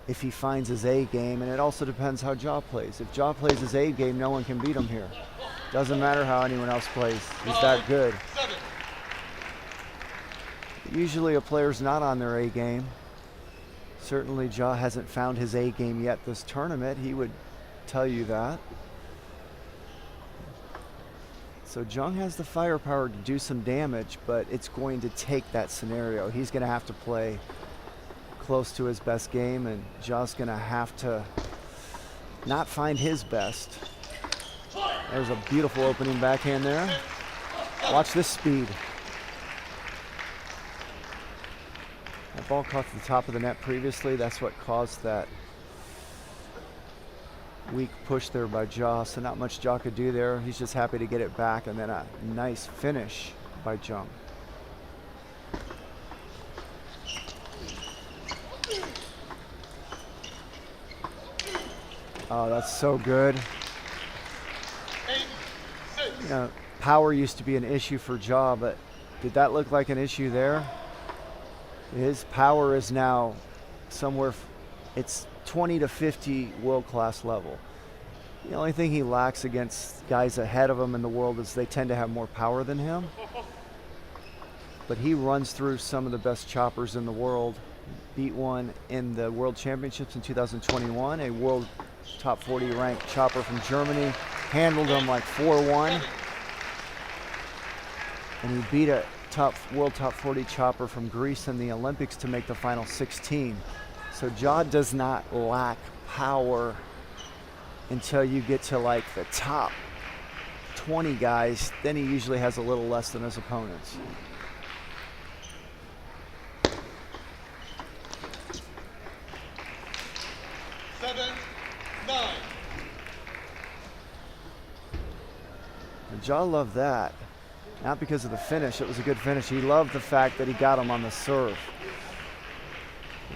if he finds his A game, and it also depends how Ja plays. If Ja plays his A game, no one can beat him here. Doesn't matter how anyone else plays. He's that good. Usually a player's not on their A game. Certainly Ja hasn't found his A game yet this tournament. He would tell you that. So Jung has the firepower to do some damage, but it's going to take that scenario. He's going to have to play close to his best game, and Ja's going to have to not find his best. There's a beautiful opening backhand there. Watch this speed. That ball caught the top of the net previously. That's what caused that weak push there by Ja. So not much Ja could do there. He's just happy to get it back, and then a nice finish by Jung. Oh, that's so good. You know, power used to be an issue for Ja, but did that look like an issue there? His power is now somewhere, it's 20 to 50 world-class level. The only thing he lacks against guys ahead of him in the world is they tend to have more power than him. But he runs through some of the best choppers in the world. Beat one in the World Championships in 2021, a world top 40 ranked chopper from Germany. Handled him like 4-1. And he beat a world top 40 chopper from Greece in the Olympics to make the final 16. So Ja does not lack power until you get to like the top 20 guys. Then he usually has a little less than his opponents. Ja loved that. Not because of the finish, it was a good finish. He loved the fact that he got him on the serve.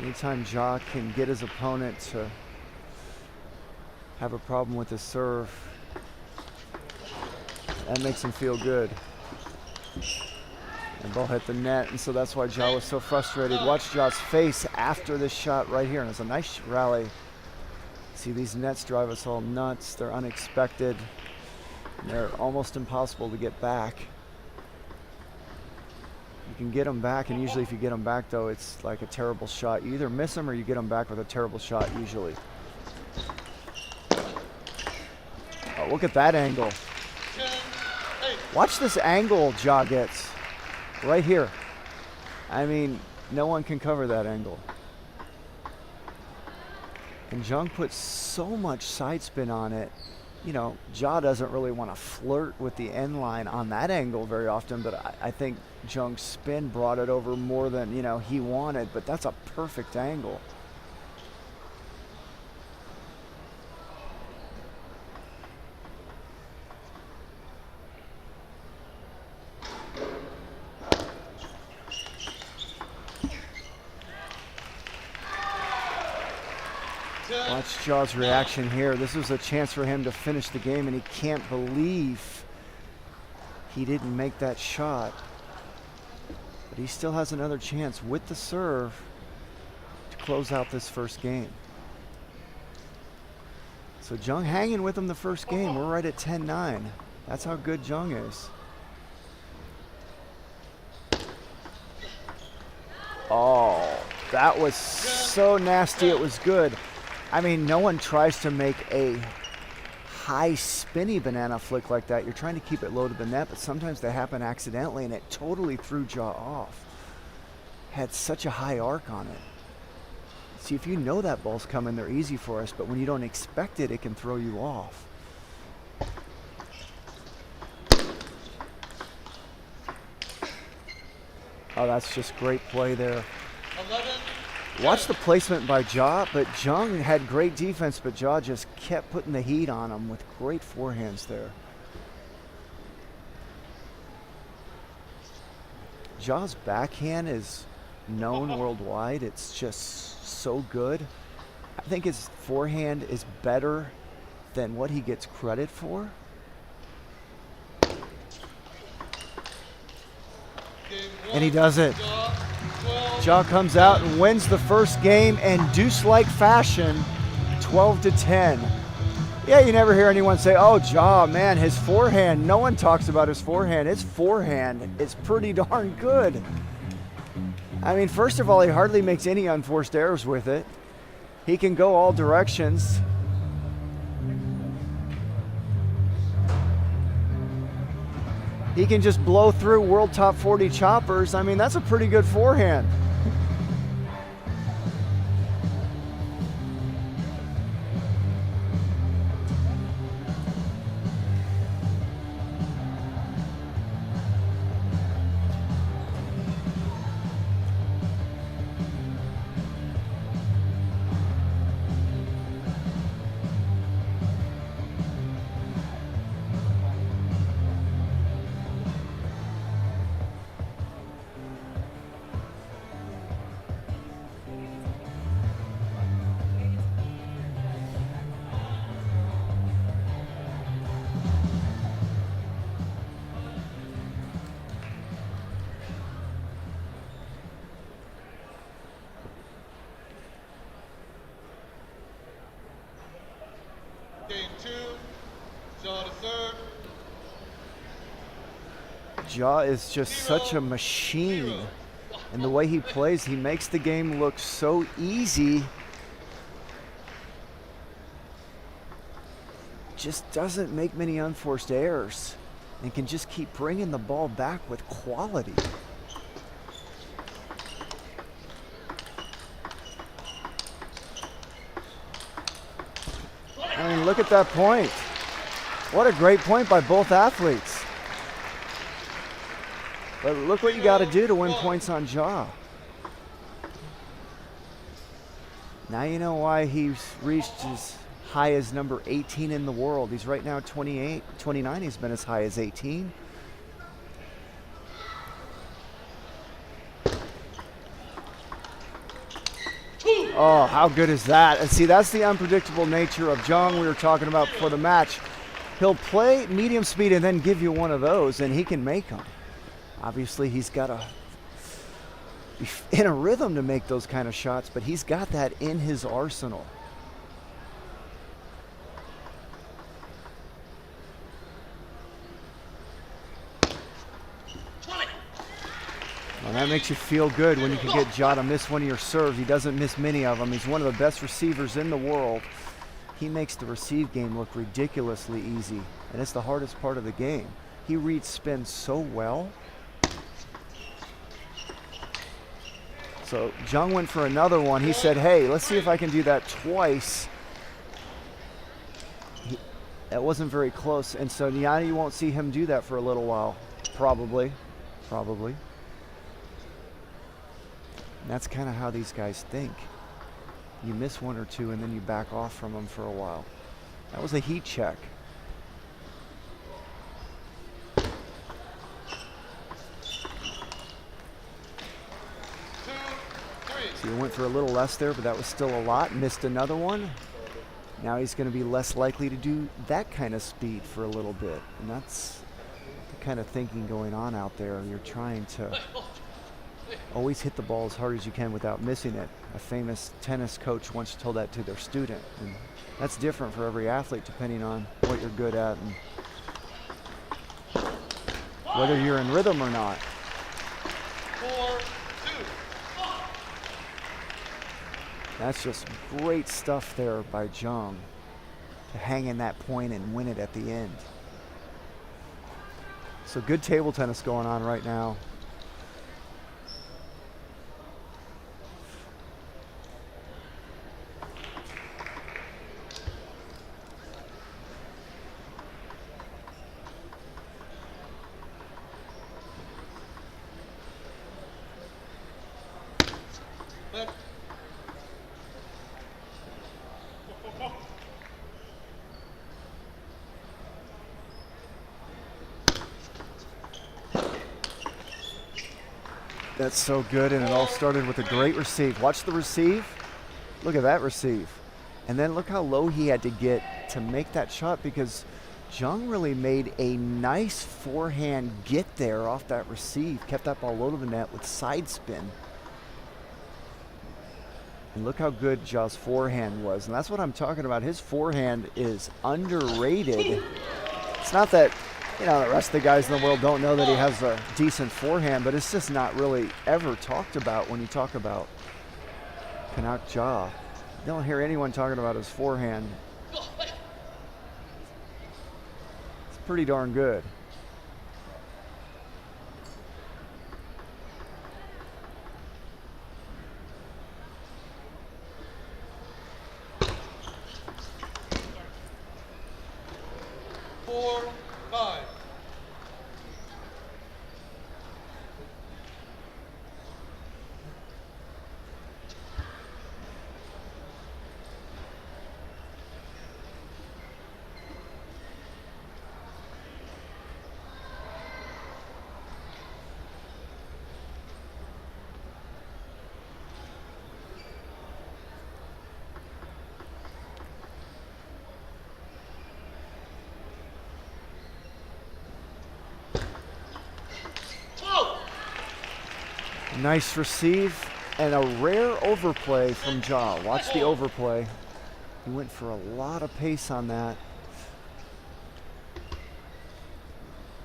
Anytime Ja can get his opponent to have a problem with his serve, that makes him feel good. And ball hit the net, and so that's why Ja was so frustrated. Watch Ja's face after this shot right here, and it's a nice rally. See, these nets drive us all nuts. They're unexpected. And they're almost impossible to get back. You can get them back, and usually if you get them back, though, it's like a terrible shot. You either miss them or you get them back with a terrible shot, usually. Oh, look at that angle. Watch this angle Ja gets right here. I mean, no one can cover that angle. And Jung puts so much side spin on it. You know, Ja doesn't really want to flirt with the end line on that angle very often, but I think Jung's spin brought it over more than, you know, he wanted, but that's a perfect angle. Watch Ja's reaction here. This was a chance for him to finish the game, and he can't believe he didn't make that shot. But he still has another chance with the serve to close out this first game. So Jung hanging with him the first game. We're right at 10-9. That's how good Jung is. Oh, that was so nasty, it was good. I mean, no one tries to make a high spinny banana flick like that. You're trying to keep it low to the net, but sometimes they happen accidentally, and it totally threw Ja off. Had such a high arc on it. See, if you know that ball's coming, they're easy for us, but when you don't expect it, it can throw you off. Oh, that's just great play there. 11. Watch the placement by Ja, but Jung had great defense, but Ja just kept putting the heat on him with great forehands there. Ja's backhand is known worldwide. It's just so good. I think his forehand is better than what he gets credit for. And he does it. Ja comes out and wins the first game in deuce-like fashion, 12-10. Yeah, you never hear anyone say, oh, Ja, man, his forehand. No one talks about his forehand. His forehand is pretty darn good. I mean, first of all, he hardly makes any unforced errors with it. He can go all directions. He can just blow through world top 40 choppers. I mean, that's a pretty good forehand. Jaw to serve. Ja is just such a machine. And the way he plays, he makes the game look so easy. Just doesn't make many unforced errors and can just keep bringing the ball back with quality. I mean, look at that point. What a great point by both athletes. But look what you got to do to win points on Ja. Now you know why he's reached as high as number 18 in the world. He's right now 28, 29. He's been as high as 18. Oh, how good is that? And see, that's the unpredictable nature of Jung we were talking about before the match. He'll play medium speed and then give you one of those, and he can make them. Obviously, he's got to be in a rhythm to make those kind of shots, but he's got that in his arsenal. Well, that makes you feel good when you can get Ja to miss one of your serves. He doesn't miss many of them. He's one of the best receivers in the world. He makes the receive game look ridiculously easy, and it's the hardest part of the game. He reads spin so well. So Jung went for another one. He said, hey, let's see if I can do that twice. That wasn't very close. And so now you won't see him do that for a little while. Probably. And that's kind of how these guys think. You miss one or two and then you back off from them for a while. That was a heat check. So he went for a little less there, but that was still a lot. Missed another one. Now he's going to be less likely to do that kind of speed for a little bit. And that's the kind of thinking going on out there. You're trying to always hit the ball as hard as you can without missing it. A famous tennis coach once told that to their student. And that's different for every athlete depending on what you're good at and whether you're in rhythm or not. 4-2. That's just great stuff there by Jung to hang in that point and win it at the end. So good table tennis going on right now. That's so good, and it all started with a great receive. Watch the receive. Look at that receive. And then look how low he had to get to make that shot, because Jung really made a nice forehand get there off that receive. Kept that ball low to the net with side spin. And look how good Ja's forehand was. And that's what I'm talking about. His forehand is underrated. It's not that, you know, the rest of the guys in the world don't know that he has a decent forehand, but it's just not really ever talked about when you talk about Kanak Ja. You don't hear anyone talking about his forehand. It's pretty darn good. Nice receive and a rare overplay from Ja. Watch the overplay. He went for a lot of pace on that.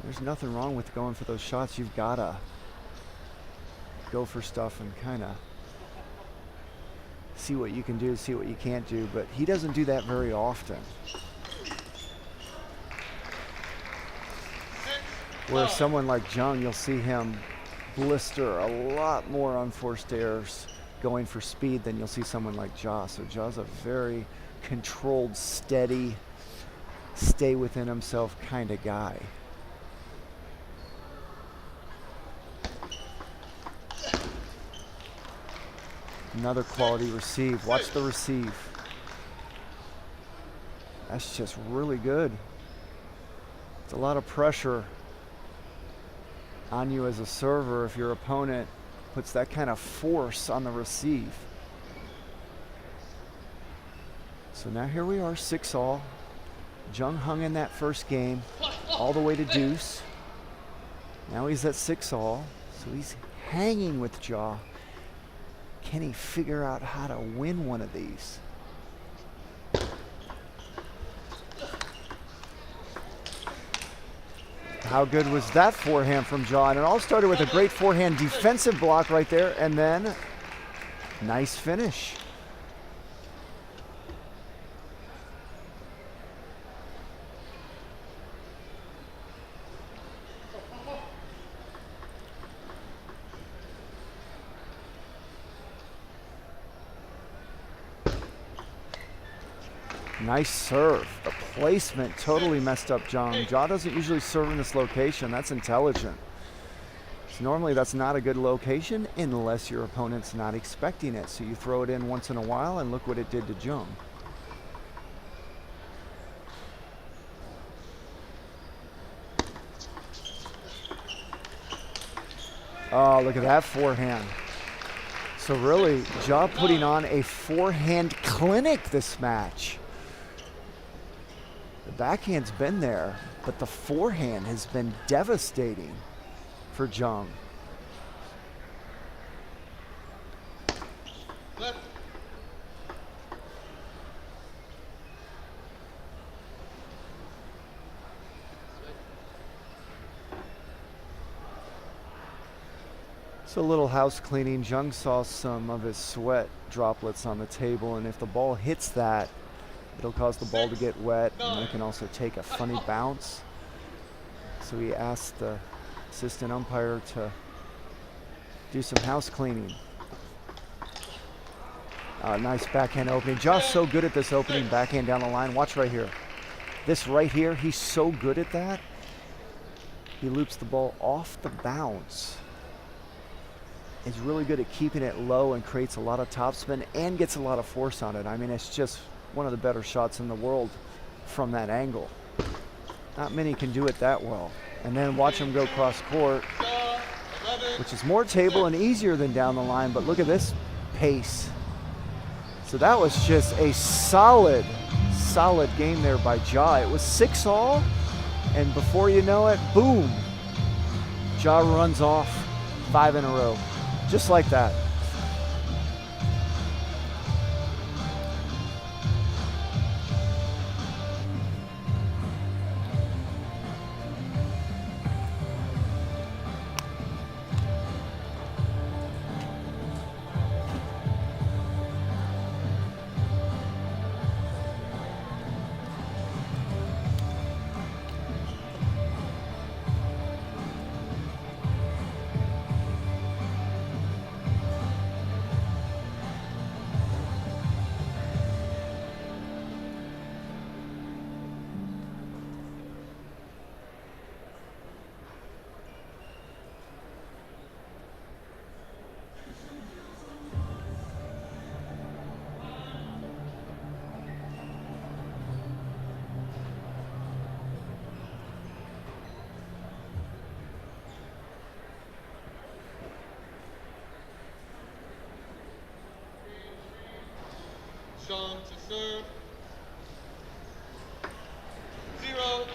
There's nothing wrong with going for those shots. You've got to go for stuff and kind of see what you can do, see what you can't do. But he doesn't do that very often. Where someone like Jung, you'll see him blister a lot more on forced airs going for speed than you'll see someone like Ja. So Ja's a very controlled, steady, stay within himself kind of guy. Another quality receive. Watch the receive. That's just really good. It's a lot of pressure on you as a server if your opponent puts that kind of force on the receive. So now here we are, 6-all. Jung hung in that first game all the way to deuce. Now he's at 6-all, so he's hanging with Ja. Can he figure out how to win one of these? How good was that forehand from Ja? And it all started with a great forehand defensive block right there, and then nice finish. Nice serve. The placement totally messed up Jung. Ja doesn't usually serve in this location. That's intelligent. So normally that's not a good location unless your opponent's not expecting it. So you throw it in once in a while, and look what it did to Jung. Oh, look at that forehand. So really, Ja putting on a forehand clinic this match. The backhand's been there, but the forehand has been devastating for Jung. Left. So a little house cleaning. Jung saw some of his sweat droplets on the table, and if the ball hits that, it'll cause the ball to get wet, and it can also take a funny bounce. So he asked the assistant umpire to do some house cleaning. Nice backhand opening. Josh so good at this opening backhand down the line. Watch right here. This right here, he's so good at that. He loops the ball off the bounce. He's really good at keeping it low and creates a lot of topspin and gets a lot of force on it. I mean, it's just one of the better shots in the world from that angle. Not many can do it that well. And then watch him go cross court, which is more table and easier than down the line, but look at this pace. So that was just a solid game there by Ja. It was 6-all, and before you know it, boom, Ja runs off 5 in a row, just like that. Sean to serve. 0-0.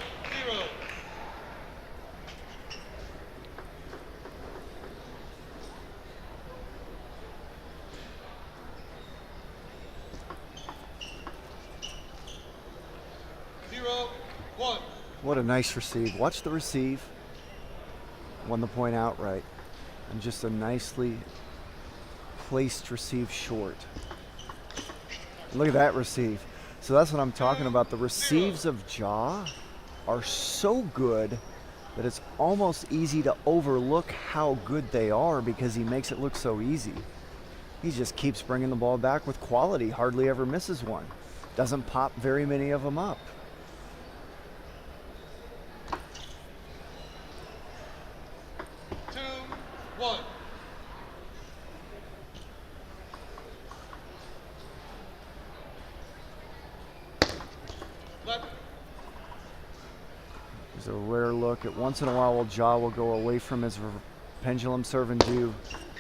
What a nice receive. Watch the receive. won the point outright. And just a nicely placed receive short. Look at that receive. So that's what I'm talking about. The receives of Ja are so good that it's almost easy to overlook how good they are because he makes it look so easy. He just keeps bringing the ball back with quality, hardly ever misses one. Doesn't pop very many of them up. Two, one. Left. There's a rare look. At once in a while, Ja will go away from his pendulum serve and do.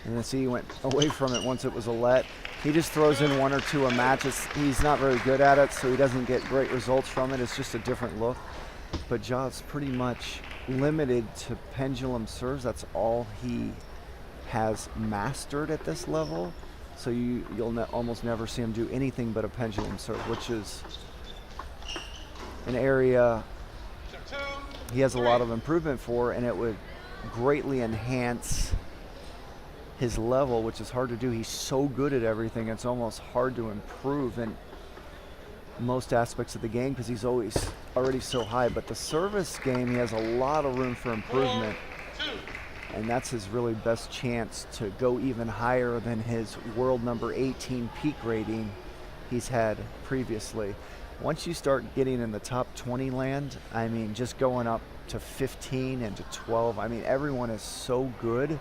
And then see he went away from it once it was a let. He just throws in one or two a match. He's not very good at it, so he doesn't get great results from it. It's just a different look. But Ja's pretty much limited to pendulum serves. That's all he has mastered at this level. So you'll almost never see him do anything but a pendulum serve, which is an area he has a lot of improvement for, and it would greatly enhance his level, which is hard to do. He's so good at everything, it's almost hard to improve in most aspects of the game because he's already so high. But the service game, he has a lot of room for improvement, and that's his really best chance to go even higher than his world number 18 peak rating he's had previously. Once you start getting in the top 20 land, I mean, just going up to 15 and to 12, I mean, everyone is so good.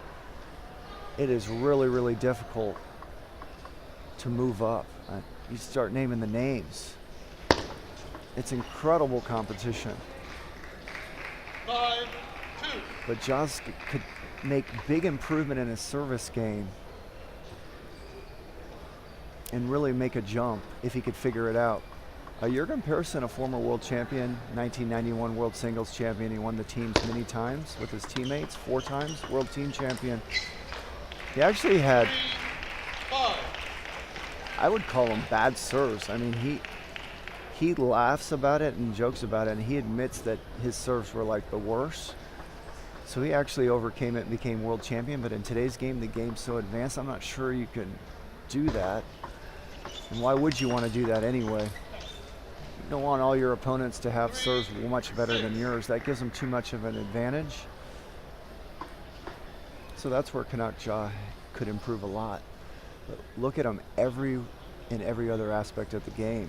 It is really, really difficult to move up. You start naming the names. It's incredible competition. 5-2. But Jaws could make big improvement in his service game and really make a jump if he could figure it out. Jurgen Persson, a former world champion, 1991 world singles champion. He won the teams many times with his teammates, 4 times, world team champion. He actually had, I would call them bad serves. I mean, he laughs about it and jokes about it, and he admits that his serves were like the worst. So he actually overcame it and became world champion. But in today's game, the game's so advanced, I'm not sure you can do that. And why would you want to do that anyway? You don't want all your opponents to have serves much better than yours. That gives them too much of an advantage. So that's where Canuck Ja could improve a lot. But look at him in every other aspect of the game.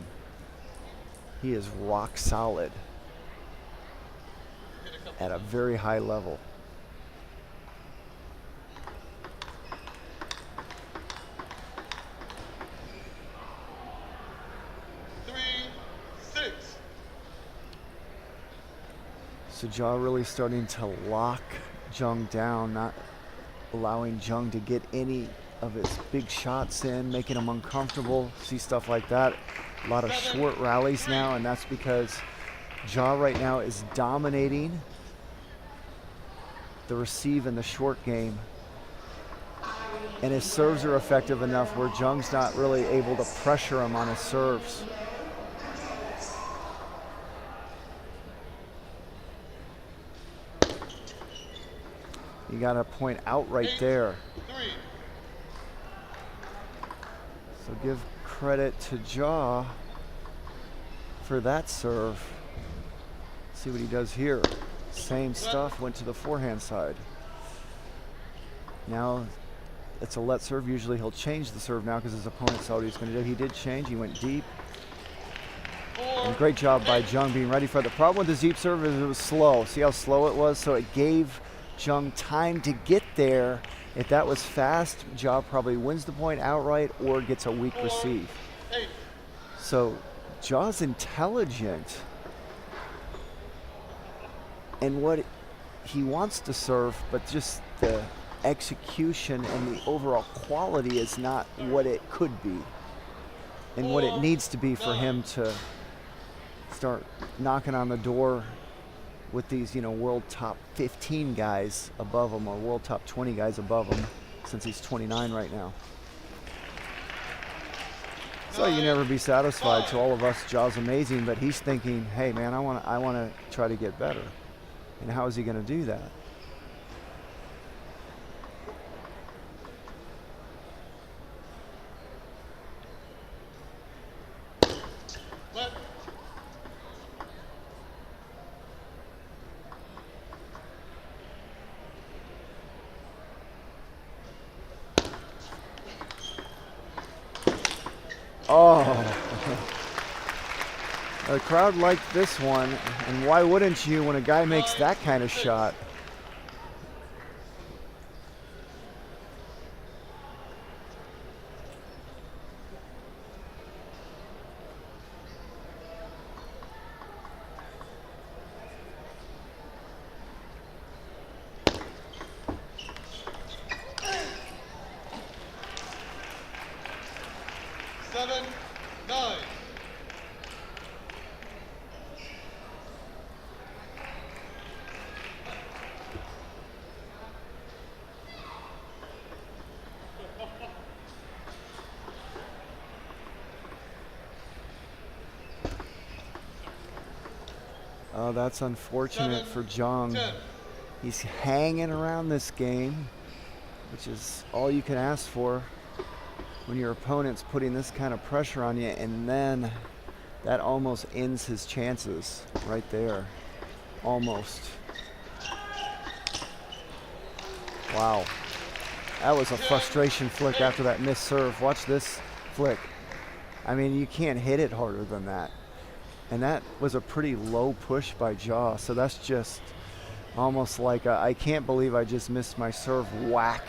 He is rock solid at a very high level. So Ja really starting to lock Jung down, not allowing Jung to get any of his big shots in, making him uncomfortable. See stuff like that. A lot of short rallies now, and that's because Ja right now is dominating the receive in the short game. And his serves are effective enough where Jung's not really able to pressure him on his serves. You got a point out right there. So give credit to Ja for that serve. See what he does here. Same stuff, went to the forehand side. Now it's a let serve. Usually he'll change the serve now because his opponent saw what he's going to do. He did change. He went deep. And great job by Jung being ready for it. The problem with the deep serve is it was slow. See how slow it was? So it gave Jung time to get there. If that was fast, Ja probably wins the point outright or gets a weak receive. So Ja's intelligent in what he wants to serve, but just the execution and the overall quality is not what it could be and what it needs to be for him to start knocking on the door with these, world top 15 guys above him or world top 20 guys above him, since he's 29 right now. So you never be satisfied. To all of us, Ja's amazing, but he's thinking, hey man, I want to try to get better. And how is he going to do that? The crowd liked this one, and why wouldn't you when a guy makes that kind of shot? Seven, 9. Oh, that's unfortunate for Jong. 10. He's hanging around this game, which is all you can ask for when your opponent's putting this kind of pressure on you, and then that almost ends his chances right there. Almost. Wow. That was a frustration flick after that missed serve. Watch this flick. I mean, you can't hit it harder than that. And that was a pretty low push by Jaw, so that's just almost like I can't believe I just missed my serve whack.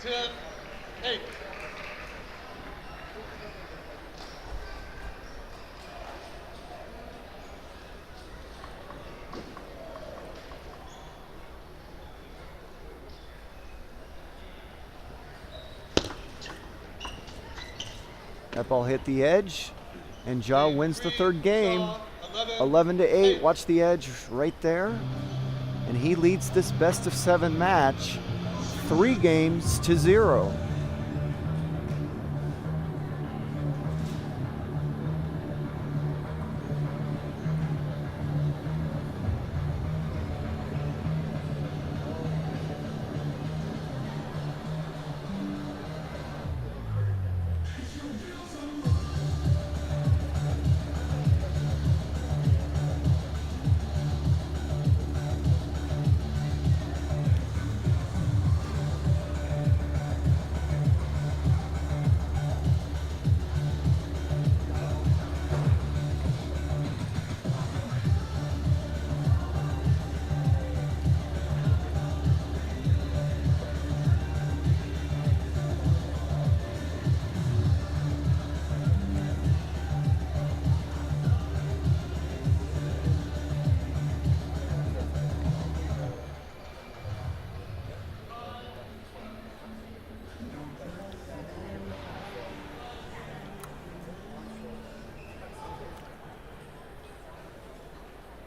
10, 8. That ball hit the edge, and Jaw wins the third game. 11 11-8. Watch the edge right there. And he leads this best of 7 match 3-0.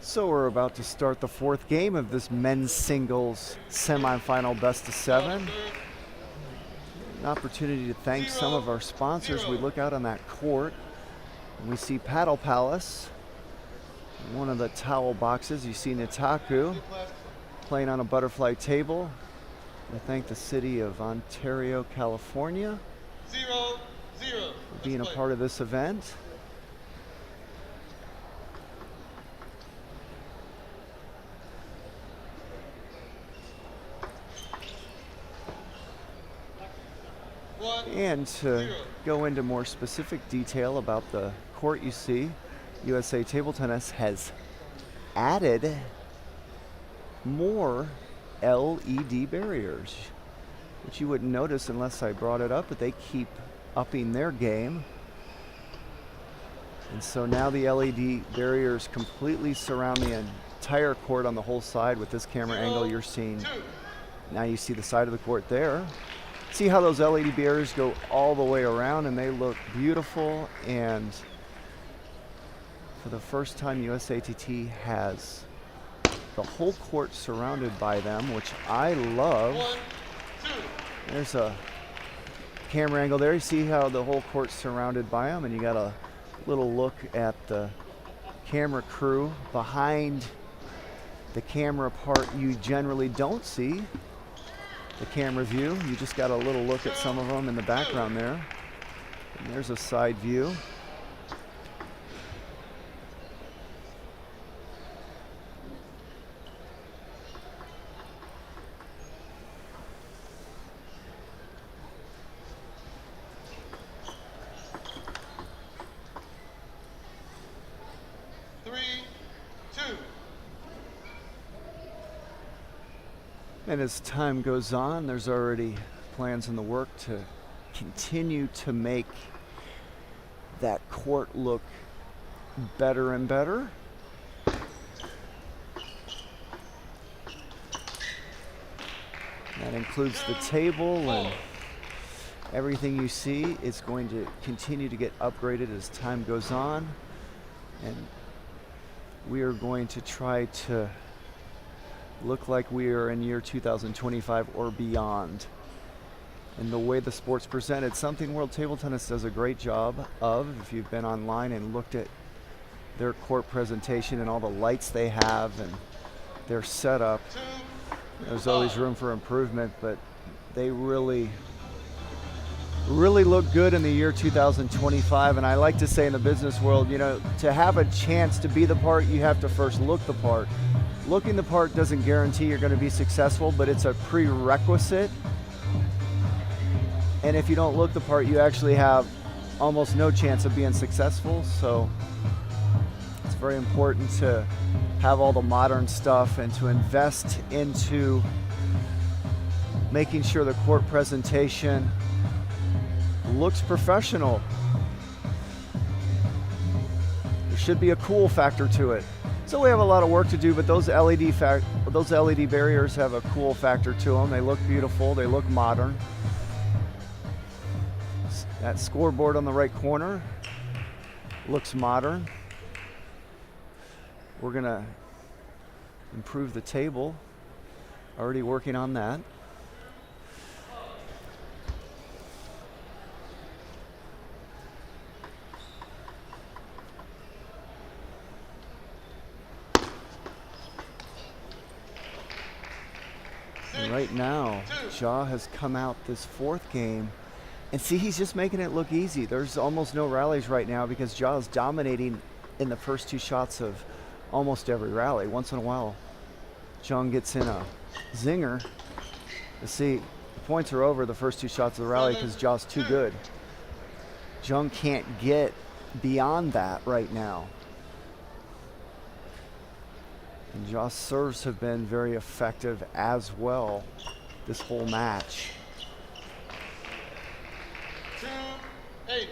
So we're about to start the 4th game of this men's singles semifinal best of 7. An opportunity to thank some of our sponsors. We look out on that court and we see Paddle Palace. In one of the towel boxes, you see Nitaku playing on a butterfly table. We thank the city of Ontario, California 0, 0. for being a part of this event. And to go into more specific detail about the court you see, USA Table Tennis has added more LED barriers, which you wouldn't notice unless I brought it up, but they keep upping their game. And so now the LED barriers completely surround the entire court on the whole side. With this camera angle you're seeing, now you see the side of the court there. See how those LED barriers go all the way around, and they look beautiful. And for the first time, USATT has the whole court surrounded by them, which I love. 1, 2. There's a camera angle there. You see how the whole court's surrounded by them, and you got a little look at the camera crew behind the camera part you generally don't see. The camera view, you just got a little look at some of them in the background there. And there's a side view. And as time goes on, there's already plans in the work to continue to make that court look better and better. That includes the table and everything you see is going to continue to get upgraded as time goes on. And we are going to try to look like we are in year 2025 or beyond. And the way the sport's presented, something World Table Tennis does a great job of, if you've been online and looked at their court presentation and all the lights they have and their setup, there's always room for improvement, but they really look good in the year 2025. And I like to say in the business world, you know, to have a chance to be the part, you have to first look the part. Looking the part doesn't guarantee you're going to be successful, but it's a prerequisite. And if you don't look the part, you actually have almost no chance of being successful. So it's very important to have all the modern stuff and to invest into making sure the court presentation looks professional. There should be a cool factor to it. So we have a lot of work to do, but those LED barriers have a cool factor to them. They look beautiful, they look modern. That scoreboard on the right corner looks modern. We're gonna improve the table. Already working on that. And right now, Ja has come out this fourth game, and see, he's just making it look easy. There's almost no rallies right now because Ja is dominating in the first two shots of almost every rally. Once in a while, Jung gets in a zinger. You see, the points are over the first two shots of the rally because Ja's too good. Jung can't get beyond that right now. And Ja's serves have been very effective as well this whole match. 2-8.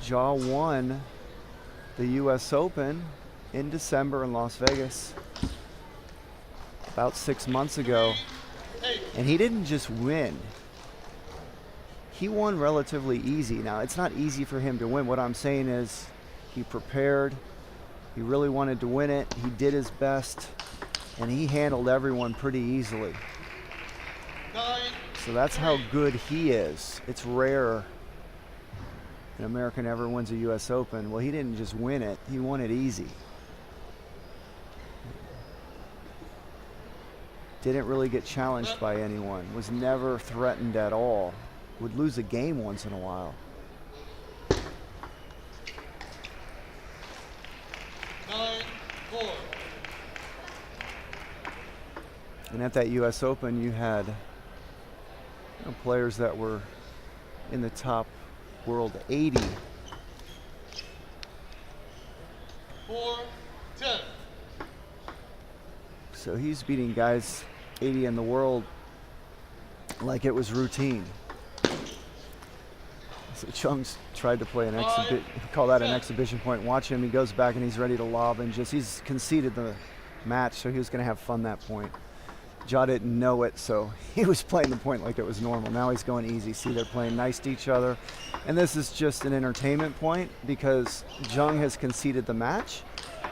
Ja won the US Open in December in Las Vegas about 6 months ago. And he didn't just win. He won relatively easy. Now, it's not easy for him to win. What I'm saying is he prepared. He really wanted to win it. He did his best, and he handled everyone pretty easily. So that's how good he is. It's rare an American ever wins a US Open. Well, he didn't just win it, he won it easy. Didn't really get challenged by anyone, was never threatened at all. Would lose a game once in a while. 9-4. And at that US Open, you had players that were in the top world 80. 4-10. So he's beating guys 80 in the world like it was routine. So Chung's tried to play an call that an exhibition point. Watch him, he goes back and he's ready to lob and he's conceded the match, so he was gonna have fun that point. Ja didn't know it, so he was playing the point like it was normal. Now he's going easy. See, they're playing nice to each other. And this is just an entertainment point because Jung has conceded the match.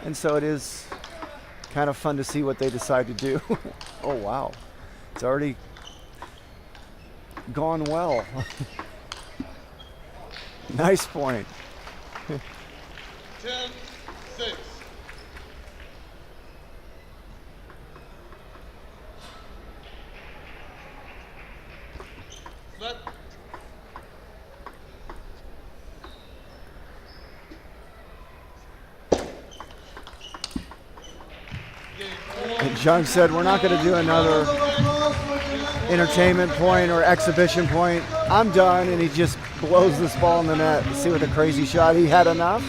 And so it is kind of fun to see what they decide to do. Oh, wow. It's already gone well. Nice point. 10-6. Let. And Jung said, we're not going to do another entertainment point or exhibition point. I'm done. And he just blows this ball in the net. See what a crazy shot. He had enough.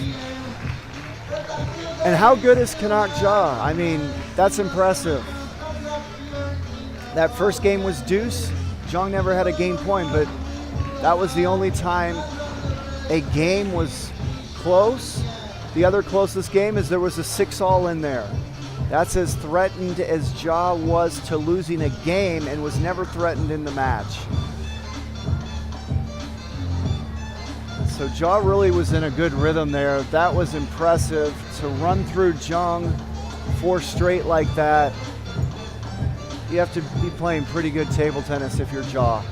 And how good is Kanak Ja? I mean, that's impressive. That first game was deuce. Jong never had a game point, but that was the only time a game was close. The other closest game is there was a 6-all in there. That's as threatened as Ja was to losing a game and was never threatened in the match. So Ja really was in a good rhythm there. That was impressive to run through Jung 4 straight like that. You have to be playing pretty good table tennis if you're Ja.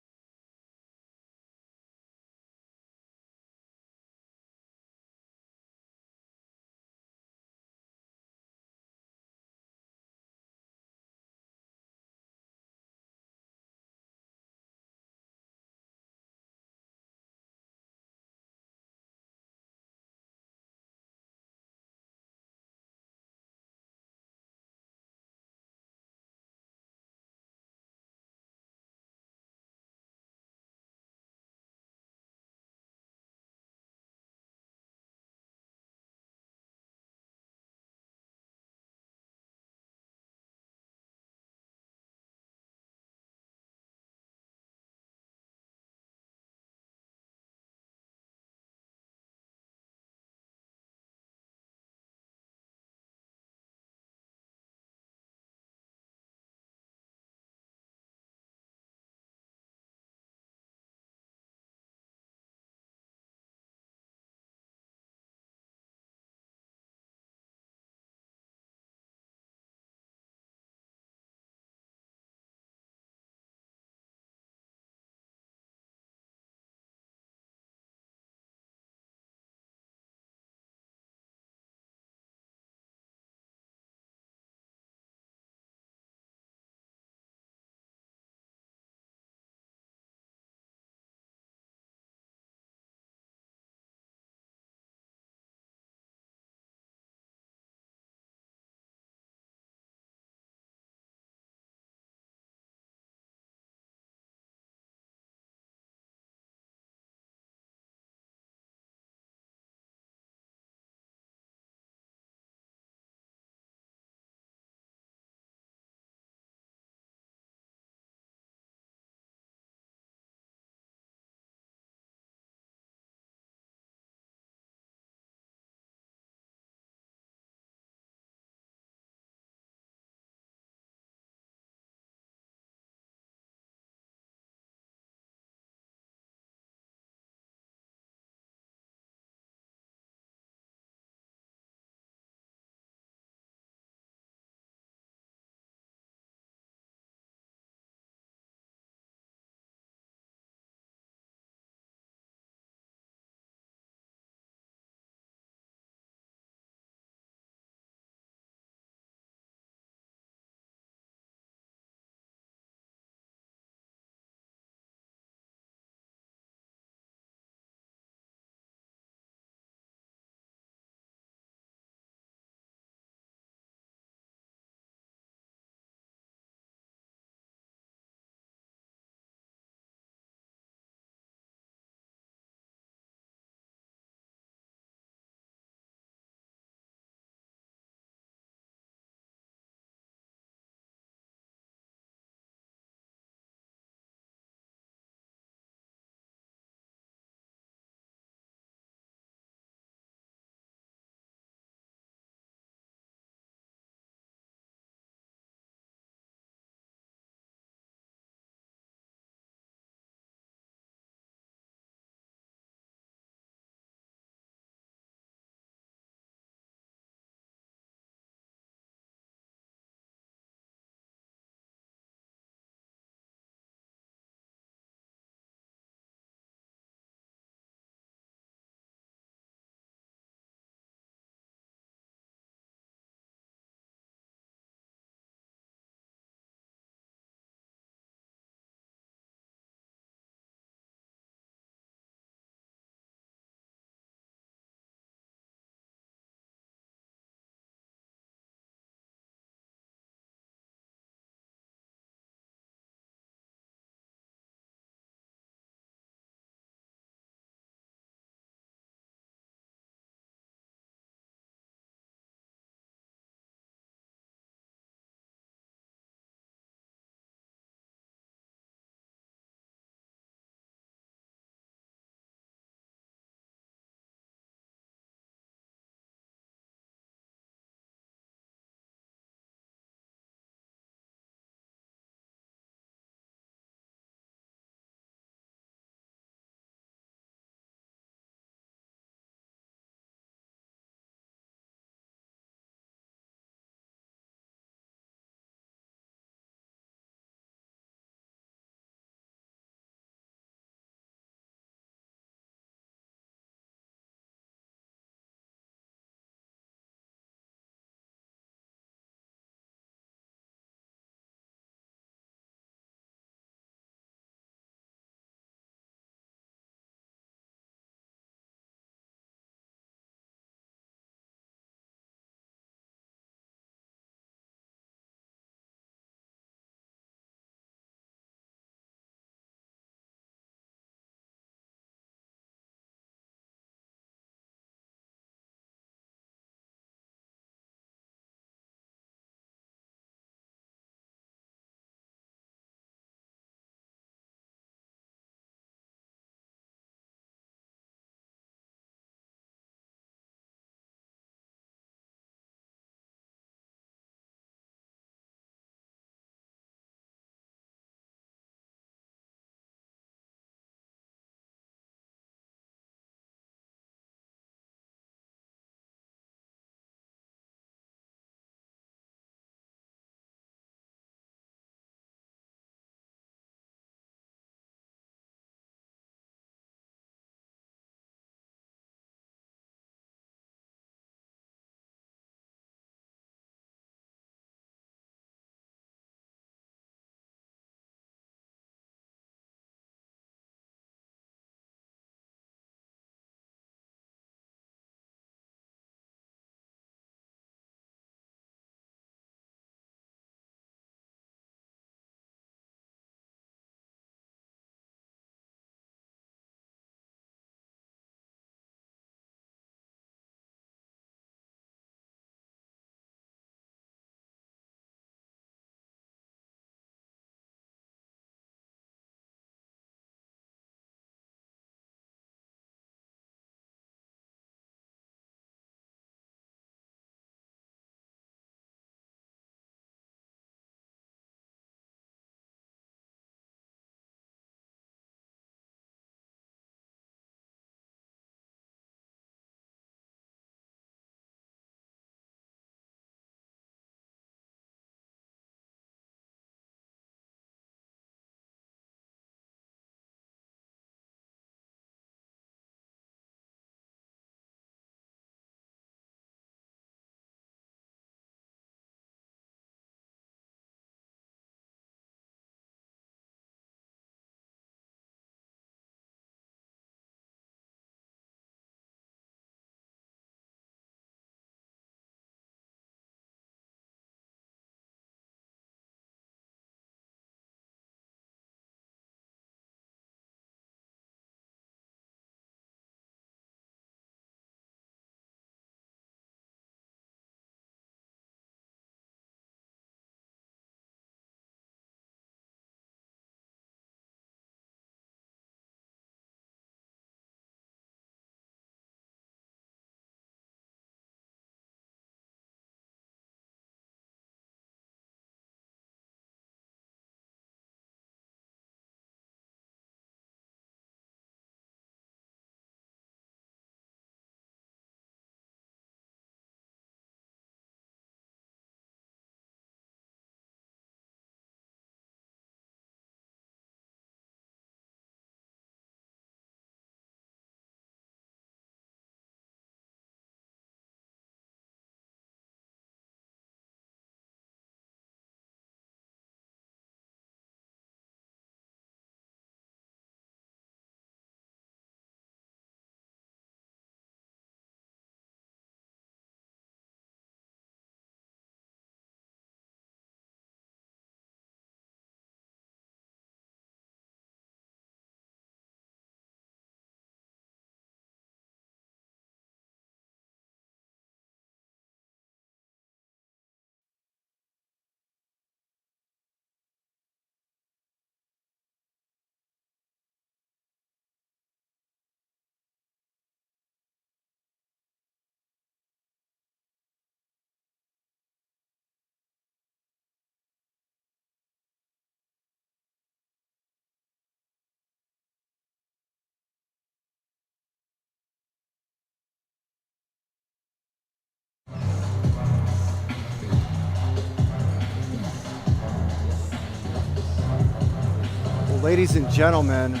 Ladies and gentlemen,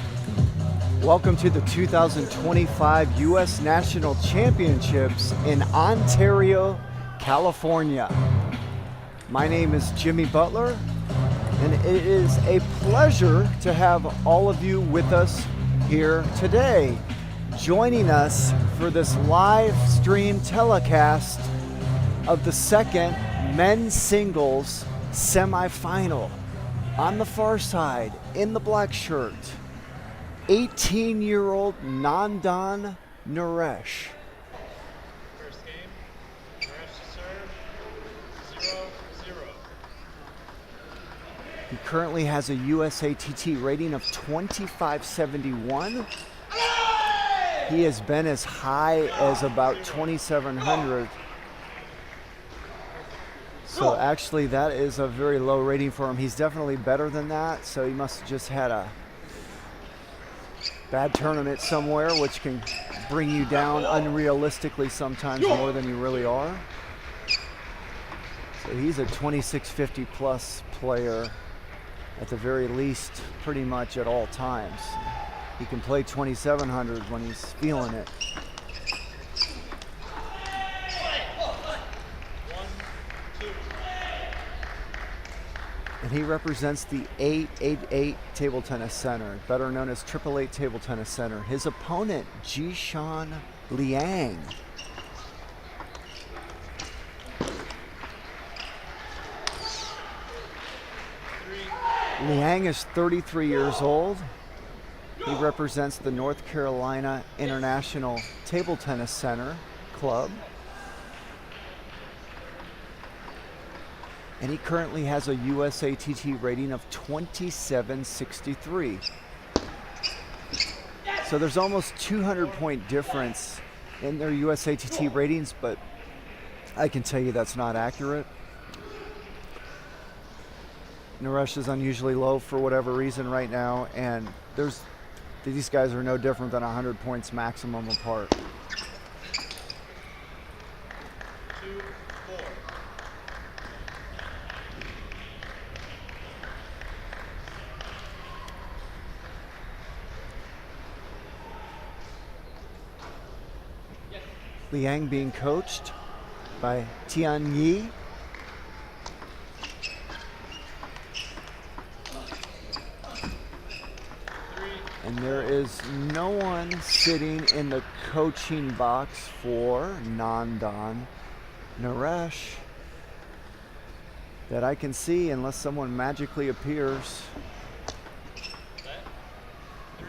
welcome to the 2025 U.S. National Championships in Ontario, California. My name is Jimmy Butler, and it is a pleasure to have all of you with us here today, joining us for this live stream telecast of the second men's singles semifinal. On the far side, in the black shirt, 18-year-old Nandan Naresh. First game, Naresh to serve, 0-0. He currently has a USATT rating of 2571. He has been as high as about 2700. So actually that is a very low rating for him. He's definitely better than that, so he must have just had a bad tournament somewhere, which can bring you down unrealistically sometimes more than you really are. So he's a 2650 plus player at the very least, pretty much at all times. He can play 2700 when he's feeling it. And he represents the 888 Table Tennis Center, better known as 888 Table Tennis Center. His opponent, Jishan Liang. Liang is 33 years old. He represents the North Carolina International Table Tennis Center Club. And he currently has a USATT rating of 2763. So there's almost 200-point difference in their USATT ratings, but I can tell you that's not accurate. Naresh is unusually low for whatever reason right now, and these guys are no different than 100 points maximum apart. 2-4. Liang being coached by Tian Yi. And there is no one sitting in the coaching box for Nandan Naresh that I can see unless someone magically appears. Set. 3-4.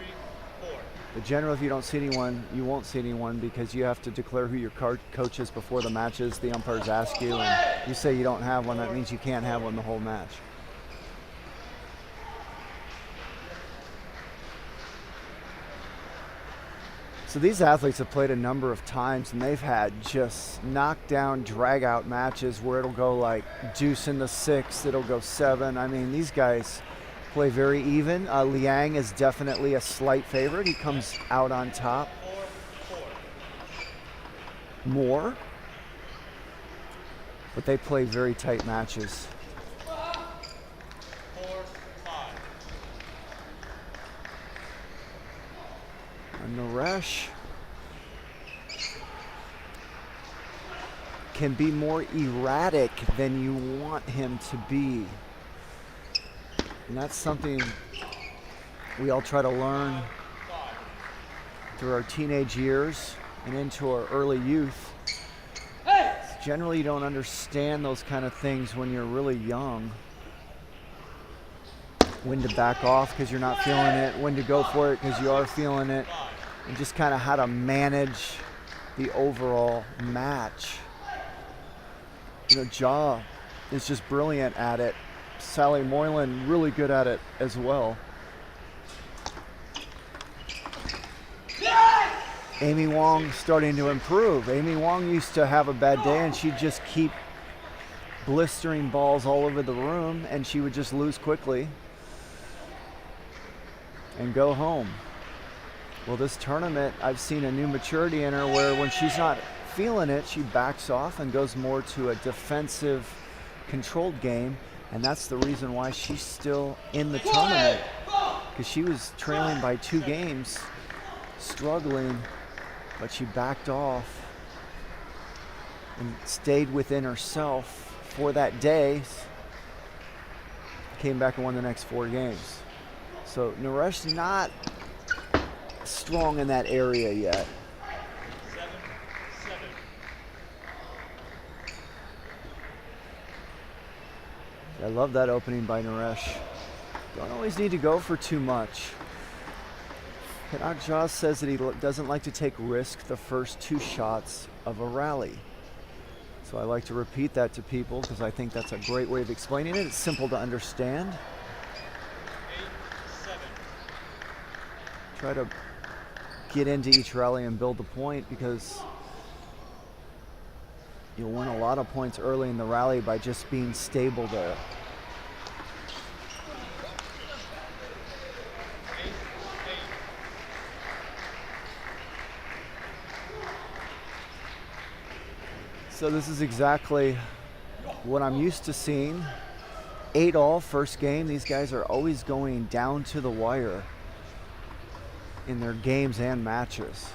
But generally, if you don't see anyone, you won't see anyone because you have to declare who your coach is before the matches. The umpires ask you, and you say you don't have one. That means you can't have one the whole match. So these athletes have played a number of times, and they've had just knockdown, drag-out matches where it'll go like deuce in the sixth, it'll go 7. I mean, these guys play very even. Liang is definitely a slight favorite. He comes out on top more, but they play very tight matches. 4-5. Naresh can be more erratic than you want him to be. And that's something we all try to learn through our teenage years and into our early youth. Generally, you don't understand those kind of things when you're really young. When to back off because you're not feeling it, when to go for it because you are feeling it, and just kind of how to manage the overall match. You know, Ja is just brilliant at it. Sally Moylan really good at it as well. Amy Wong starting to improve. Amy Wong used to have a bad day and she'd just keep blistering balls all over the room and she would just lose quickly and go home. Well, this tournament, I've seen a new maturity in her where when she's not feeling it, she backs off and goes more to a defensive, controlled game, and that's the reason why she's still in the tournament. because she was trailing by 2 games, struggling, but she backed off and stayed within herself for that day. Came back and won the next 4 games. So Naresh not strong in that area yet. 7-7. I love that opening by Naresh. Don't always need to go for too much. Kanak says that he doesn't like to take risk the first 2 shots of a rally. So I like to repeat that to people because I think that's a great way of explaining it. It's simple to understand. 8-7. Try to get into each rally and build the point, because you'll win a lot of points early in the rally by just being stable there. 8-8. So this is exactly what I'm used to seeing. 8-all first game. These guys are always going down to the wire in their games and matches.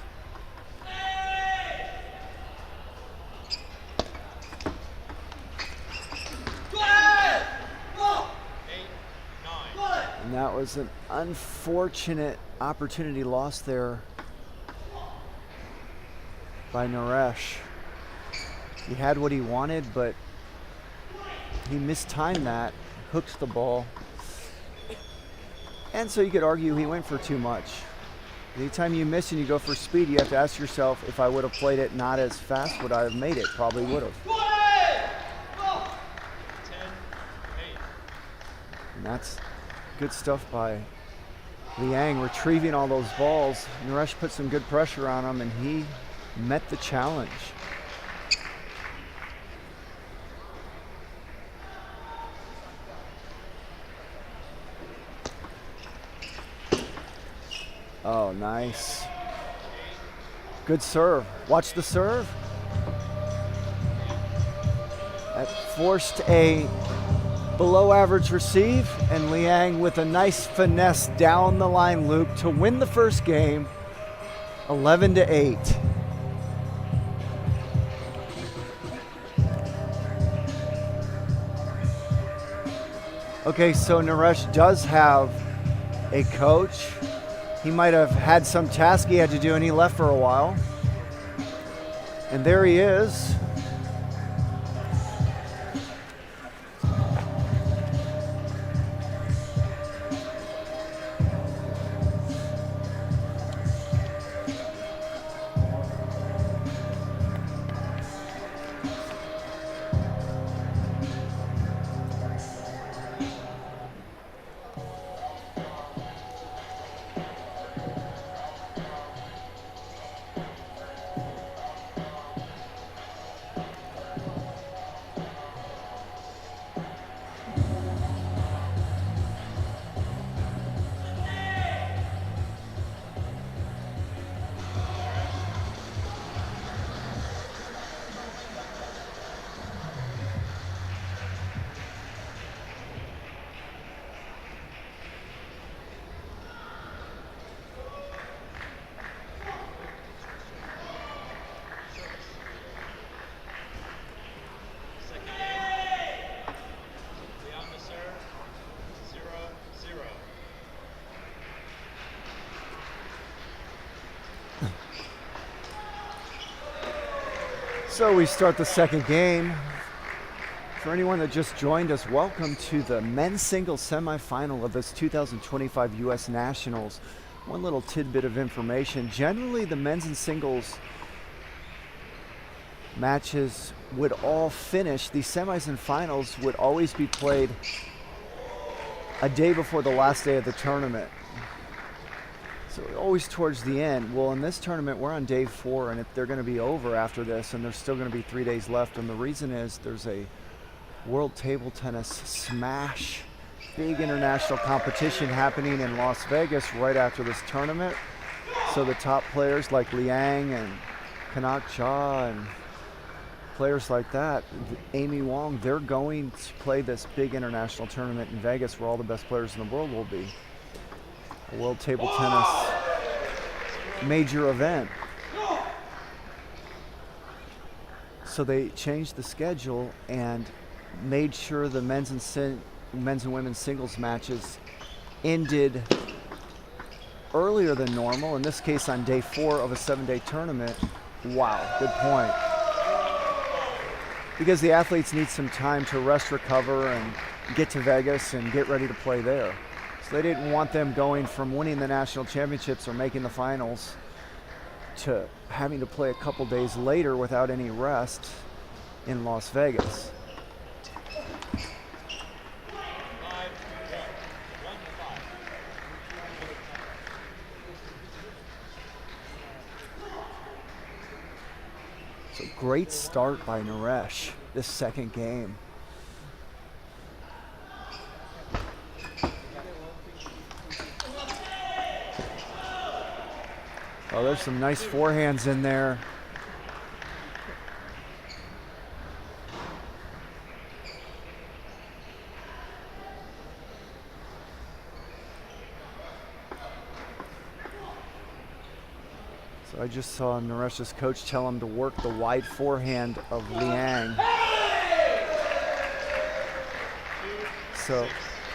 And that was an unfortunate opportunity lost there by Naresh. He had what he wanted, but he mistimed that, hooked the ball. And so you could argue he went for too much. Anytime you miss and you go for speed, you have to ask yourself, if I would have played it not as fast, would I have made it? Probably would have. 10-8. And that's good stuff by Liang, retrieving all those balls. Naresh put some good pressure on him, and he met the challenge. Oh, nice. Good serve. Watch the serve. That forced a below average receive, and Liang with a nice finesse down the line loop to win the first game, 11-8. Okay, so Naresh does have a coach. He might have had some task he had to do, and he left for a while. And there he is. Second game. Leon to serve. 0-0. So we start the second game. For anyone that just joined us, welcome to the men's singles semifinal of this 2025 U.S. Nationals. One little tidbit of information. Generally, the men's and singles matches would all finish. The semis and finals would always be played a day before the last day of the tournament. So always towards the end. Well, in this tournament, we're on day 4, and they're going to be over after this, and there's still going to be 3 days left. And the reason is there's a World Table Tennis Smash, big international competition happening in Las Vegas right after this tournament. So the top players like Liang and Kanak Cha and players like that, Amy Wong, they're going to play this big international tournament in Vegas where all the best players in the world will be. a World Table Tennis major event. So they changed the schedule and made sure the men's and women's singles matches ended earlier than normal, in this case on day 4 of a 7-day tournament. Wow, good point. Because the athletes need some time to rest, recover, and get to Vegas and get ready to play there. So they didn't want them going from winning the national championships or making the finals to having to play a couple days later without any rest in Las Vegas. So great start by Naresh this second game. Oh, there's some nice forehands in there. So I just saw Naresh's coach tell him to work the wide forehand of Liang. So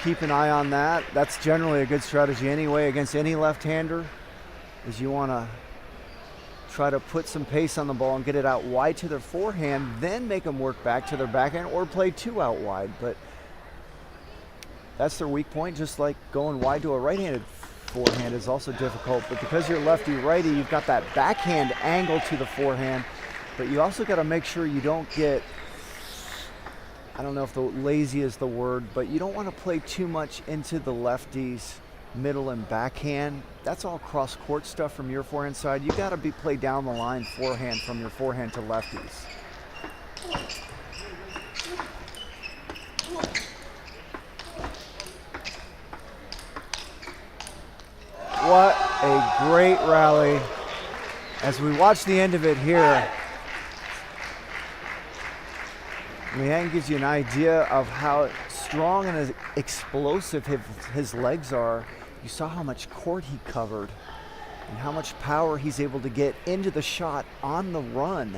keep an eye on that. That's generally a good strategy anyway against any left-hander, is you want to try to put some pace on the ball and get it out wide to their forehand, then make them work back to their backhand or play 2 out wide. But that's their weak point, just like going wide to a right-handed forehand is also difficult. But because you're lefty-righty, you've got that backhand angle to the forehand, but you also got to make sure you don't get, I don't know if the lazy is the word, but you don't want to play too much into the lefties' middle and backhand. That's all cross-court stuff from your forehand side. You got to be play down the line forehand from your forehand to lefties. What a great rally. As we watch the end of it here, Liang gives you an idea of how strong and explosive his legs are. You saw how much court he covered and how much power he's able to get into the shot on the run.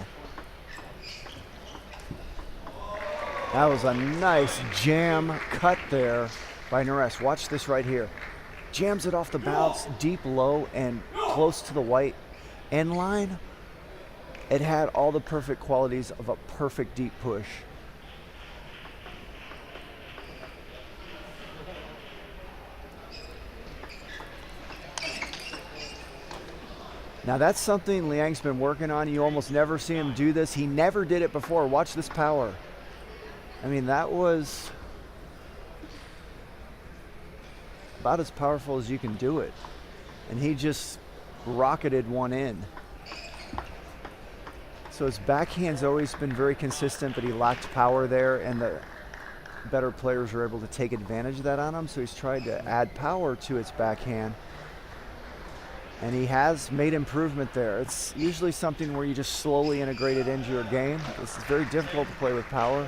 That was a nice jam cut there by Naresh. Watch this right here. Jams it off the bounce, deep low and close to the white end line. It had all the perfect qualities of a perfect deep push. Now that's something Liang's been working on. You almost never see him do this. He never did it before. Watch this power. I mean, that was about as powerful as you can do it. And he just rocketed one in. So his backhand's always been very consistent, but he lacked power there, and the better players were able to take advantage of that on him. So he's tried to add power to his backhand. And he has made improvement there. It's usually something where you just slowly integrate it into your game. This is very difficult to play with power.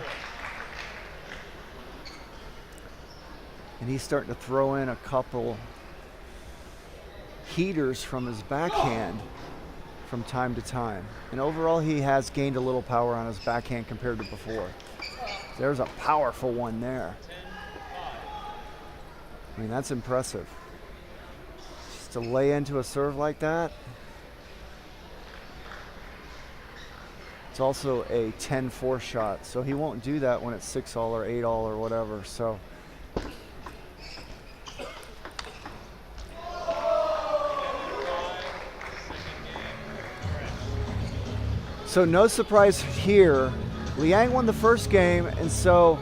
And he's starting to throw in a couple heaters from his backhand from time to time. And overall, he has gained a little power on his backhand compared to before. There's a powerful one there. I mean, that's impressive. To lay into a serve like that. It's also a 10-4 shot, so he won't do that when it's 6-all or 8-all or whatever. So no surprise here. Liang won the first game, and so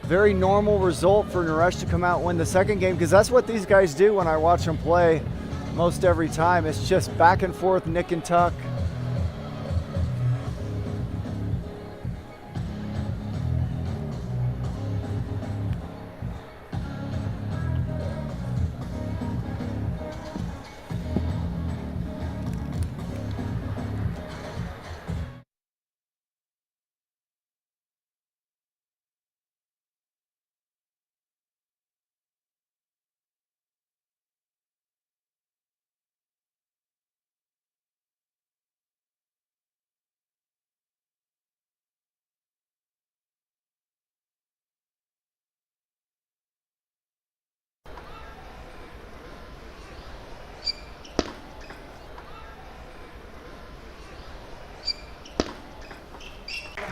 very normal result for Naresh to come out and win the second game, because that's what these guys do when I watch them play most every time. It's just back and forth, nick and tuck.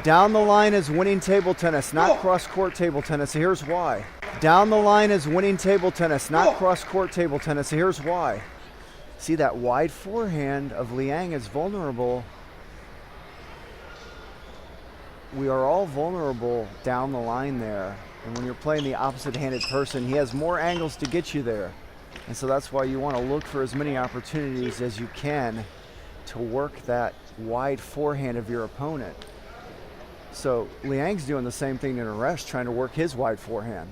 Down the line is winning table tennis, not cross-court table tennis. Here's why. Down the line is winning table tennis, not cross-court table tennis. Here's why. See, that wide forehand of Liang is vulnerable. We are all vulnerable down the line there. And when you're playing the opposite-handed person, he has more angles to get you there. And so that's why you want to look for as many opportunities as you can to work that wide forehand of your opponent. So Liang's doing the same thing to Naresh, trying to work his wide forehand.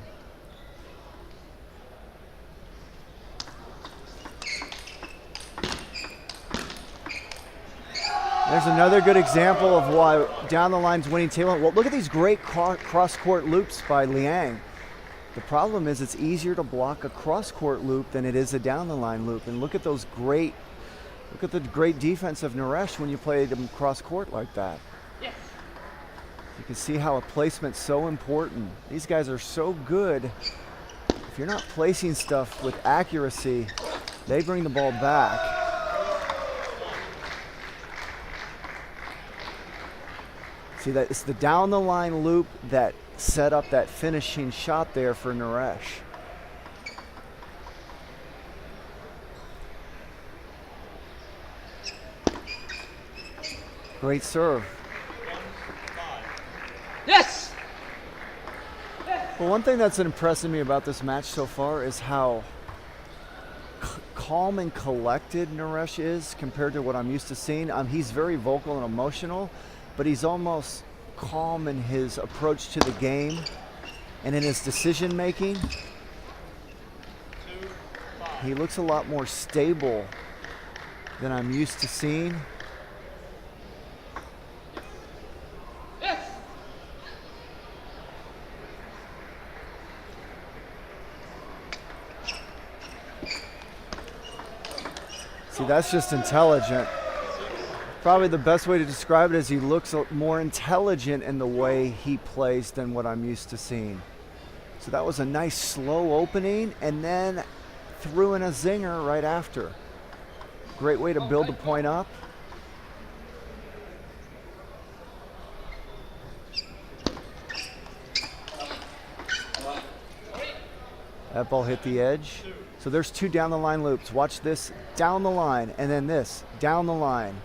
There's another good example of why down the line's winning table. Well, look at these great cross-court loops by Liang. The problem is it's easier to block a cross-court loop than it is a down the line loop. And look at the great defense of Naresh when you play them cross-court like that. You can see how a placement's so important. These guys are so good. If you're not placing stuff with accuracy, they bring the ball back. See, that it's the down the line loop that set up that finishing shot there for Naresh. Great serve. Yes! Well, one thing that's impressing me about this match so far is how calm and collected Naresh is compared to what I'm used to seeing. He's very vocal and emotional, but he's almost calm in his approach to the game and in his decision making. He looks a lot more stable than I'm used to seeing. See, that's just intelligent. Probably the best way to describe it is he looks more intelligent in the way he plays than what I'm used to seeing. So that was a nice slow opening and then threw in a zinger right after. Great way to build the point up. That ball hit the edge. So there's two down the line loops. Watch this, down the line, and then this, down the line.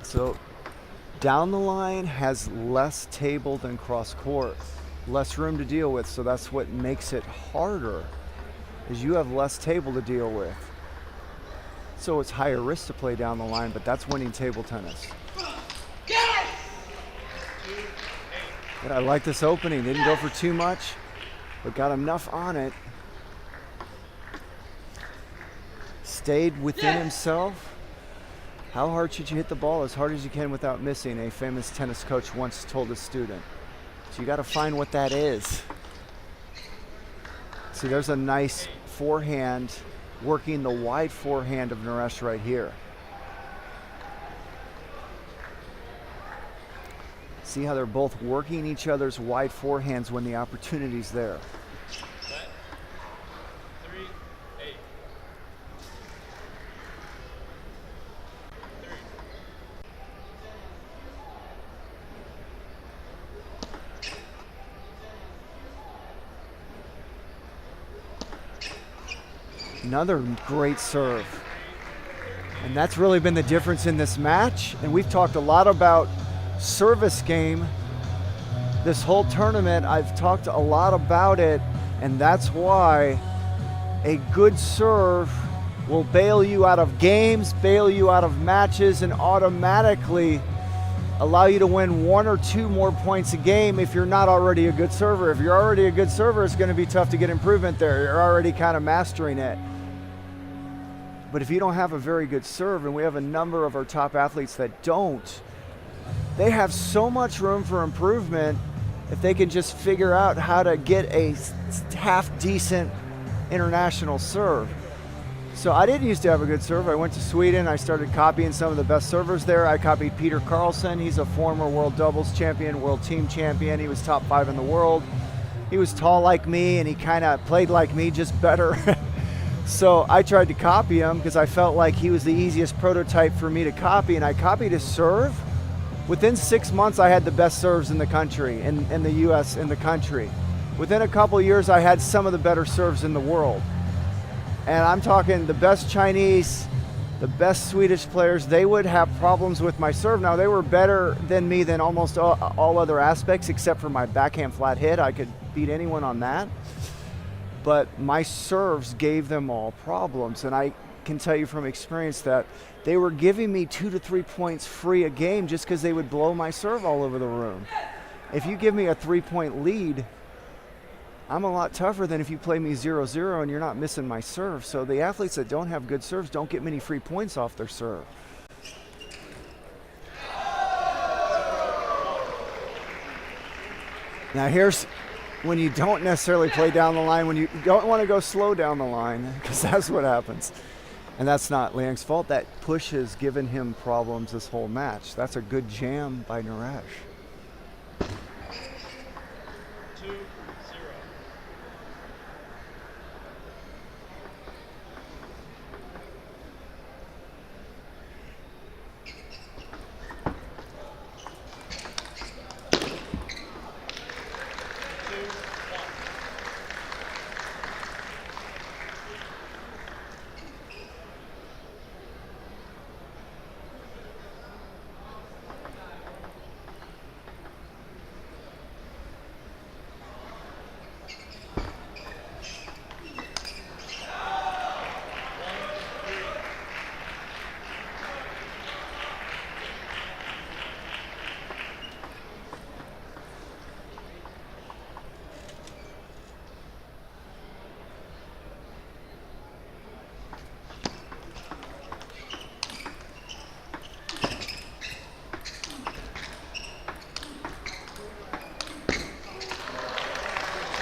So down the line has less table than cross court, less room to deal with. So that's what makes it harder, is you have less table to deal with. So it's higher risk to play down the line, but that's winning table tennis. But I like this opening. Didn't go for too much, but got enough on it. Stayed within himself. How hard should you hit the ball? As hard as you can without missing, a famous tennis coach once told a student. So you got to find what that is. See, there's a nice forehand, working the wide forehand of Naresh right here. See how they're both working each other's wide forehands when the opportunity's there. Set. 3-8. 3. Another great serve. And that's really been the difference in this match. And we've talked a lot about service game this whole tournament. I've talked a lot about it, and that's why a good serve will bail you out of games, bail you out of matches, and automatically allow you to win 1 or 2 more points a game if you're not already a good server. If you're already a good server, it's going to be tough to get improvement there. You're already kind of mastering it. But if you don't have a very good serve, and we have a number of our top athletes that don't, they have so much room for improvement if they can just figure out how to get a half-decent international serve. So I didn't used to have a good serve. I went to Sweden. I started copying some of the best servers there. I copied Peter Carlson. He's a former world doubles champion, world team champion. He was top 5 in the world. He was tall like me, and he kind of played like me, just better. So I tried to copy him because I felt like he was the easiest prototype for me to copy, and I copied his serve. Within 6 months, I had the best serves in the country, in the U.S., in the country. Within a couple years, I had some of the better serves in the world. And I'm talking the best Chinese, the best Swedish players, they would have problems with my serve. Now, they were better than me than almost all other aspects, except for my backhand flat hit. I could beat anyone on that. But my serves gave them all problems. And I can tell you from experience that they were giving me 2 to 3 points free a game just because they would blow my serve all over the room. If you give me a 3-point lead, I'm a lot tougher than if you play me 0-0 and you're not missing my serve. So the athletes that don't have good serves don't get many free points off their serve. Now here's when you don't necessarily play down the line, when you don't want to go slow down the line, because that's what happens. And that's not Liang's fault. That push has given him problems this whole match. That's a good jam by Naresh. 2-0.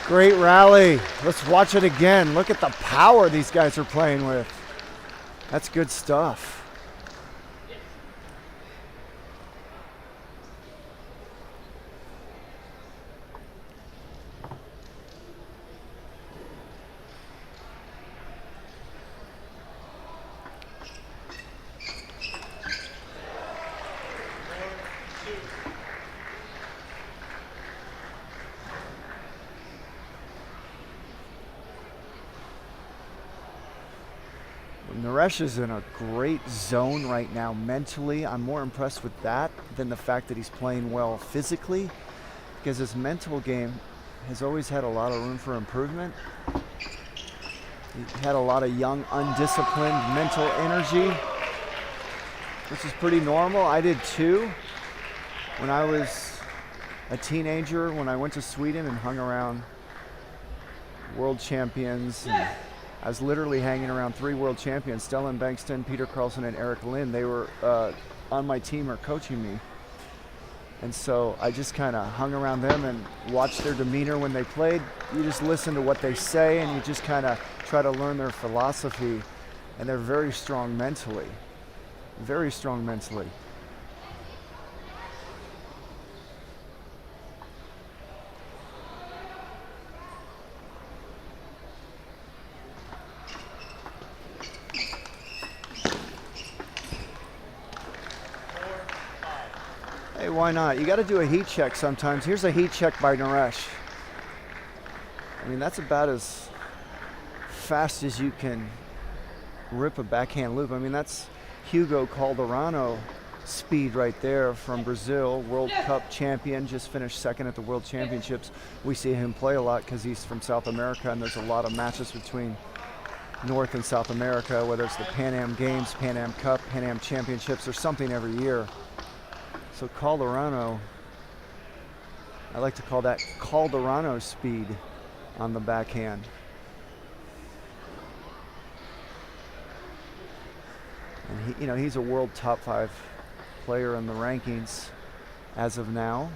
Great rally. Let's watch it again. Look at the power these guys are playing with. That's good stuff. Naresh is in a great zone right now mentally. I'm more impressed with that than the fact that he's playing well physically, because his mental game has always had a lot of room for improvement. He had a lot of young, undisciplined mental energy, which is pretty normal. I did too when I was a teenager, when I went to Sweden and hung around world champions. And I was literally hanging around 3 world champions, Stellan Bankston, Peter Carlson, and Eric Lind. They were on my team or coaching me. And so I just kind of hung around them and watched their demeanor when they played. You just listen to what they say and you just kind of try to learn their philosophy. And they're very strong mentally. Very strong mentally. Hey, why not? You got to do a heat check sometimes. Here's a heat check by Naresh. I mean, that's about as fast as you can rip a backhand loop. I mean, that's Hugo Calderano speed right there from Brazil, World Cup champion, just finished second at the World Championships. We see him play a lot because he's from South America, and there's a lot of matches between North and South America, whether it's the Pan Am Games, Pan Am Cup, Pan Am Championships, or something every year. So Calderano, I like to call that Calderano speed on the backhand. And he, you know, he's a world top 5 player in the rankings as of now.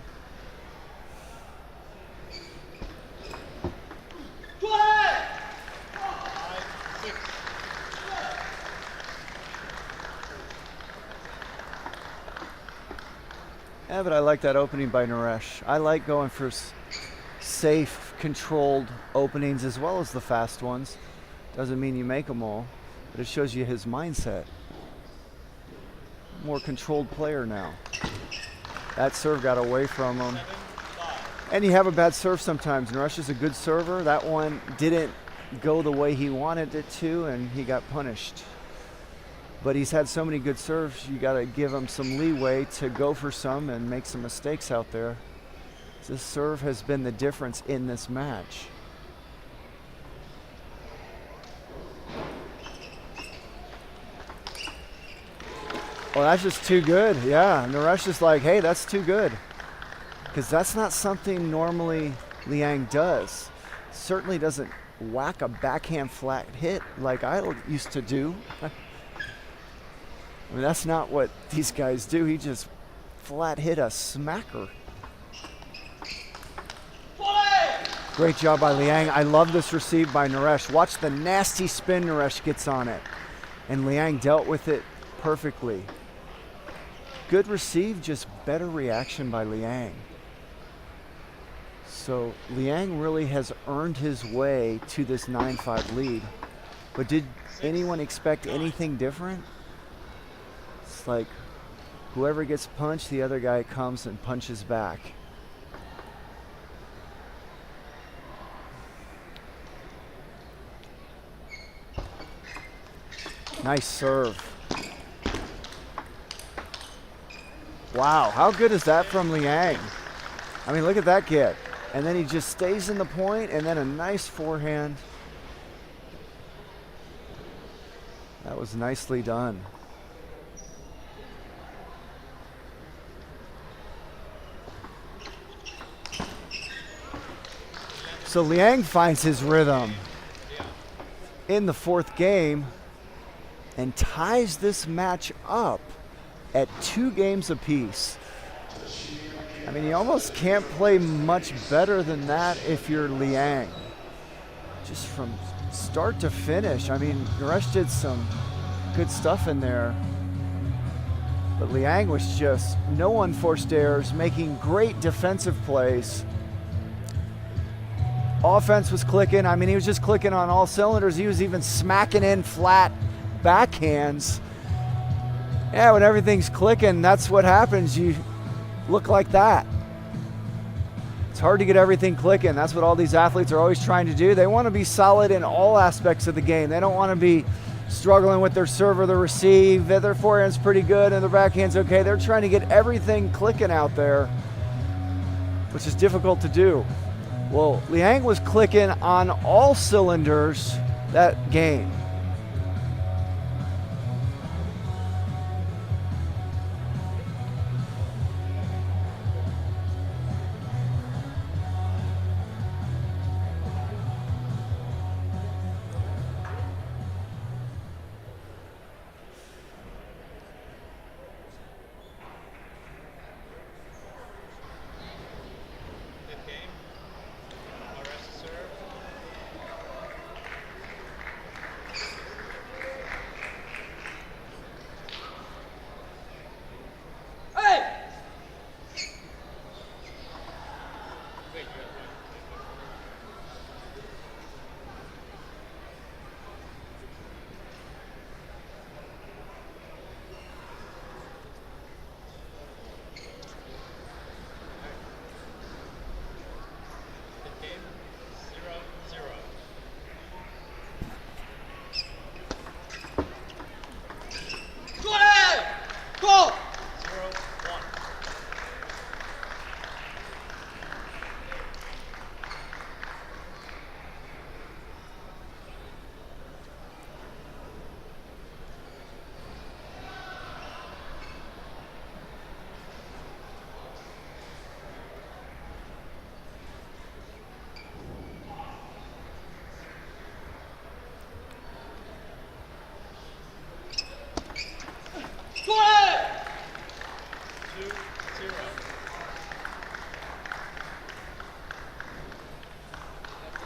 Yeah, but I like that opening by Naresh. I like going for safe, controlled openings as well as the fast ones. Doesn't mean you make them all, but it shows you his mindset. More controlled player now. That serve got away from him. And you have a bad serve sometimes. Naresh is a good server. That one didn't go the way he wanted it to, and he got punished. But he's had so many good serves, you got to give him some leeway to go for some and make some mistakes out there. This serve has been the difference in this match. Oh, that's just too good. Yeah, Naresh is like, hey, that's too good. Because that's not something normally Liang does. Certainly doesn't whack a backhand flat hit like I used to do. I mean, that's not what these guys do. He just flat hit a smacker. Great job by Liang. I love this receive by Naresh. Watch the nasty spin Naresh gets on it. And Liang dealt with it perfectly. Good receive, just better reaction by Liang. So Liang really has earned his way to this 9-5 lead. But did anyone expect anything different? It's like whoever gets punched, the other guy comes and punches back. Nice serve. Wow, how good is that from Liang? I mean, look at that get. And then he just stays in the point, and then a nice forehand. That was nicely done. So Liang finds his rhythm in the fourth game and ties this match up at 2 games apiece. I mean, you almost can't play much better than that if you're Liang. Just from start to finish. I mean, Naresh did some good stuff in there. But Liang was just no unforced errors, making great defensive plays. Offense was clicking. I mean, he was just clicking on all cylinders. He was even smacking in flat backhands. Yeah, when everything's clicking, that's what happens. You look like that. It's hard to get everything clicking. That's what all these athletes are always trying to do. They want to be solid in all aspects of the game. They don't want to be struggling with their serve or their receive. Their forehand's pretty good and their backhand's okay. They're trying to get everything clicking out there, which is difficult to do. Well, Liang was clicking on all cylinders that game.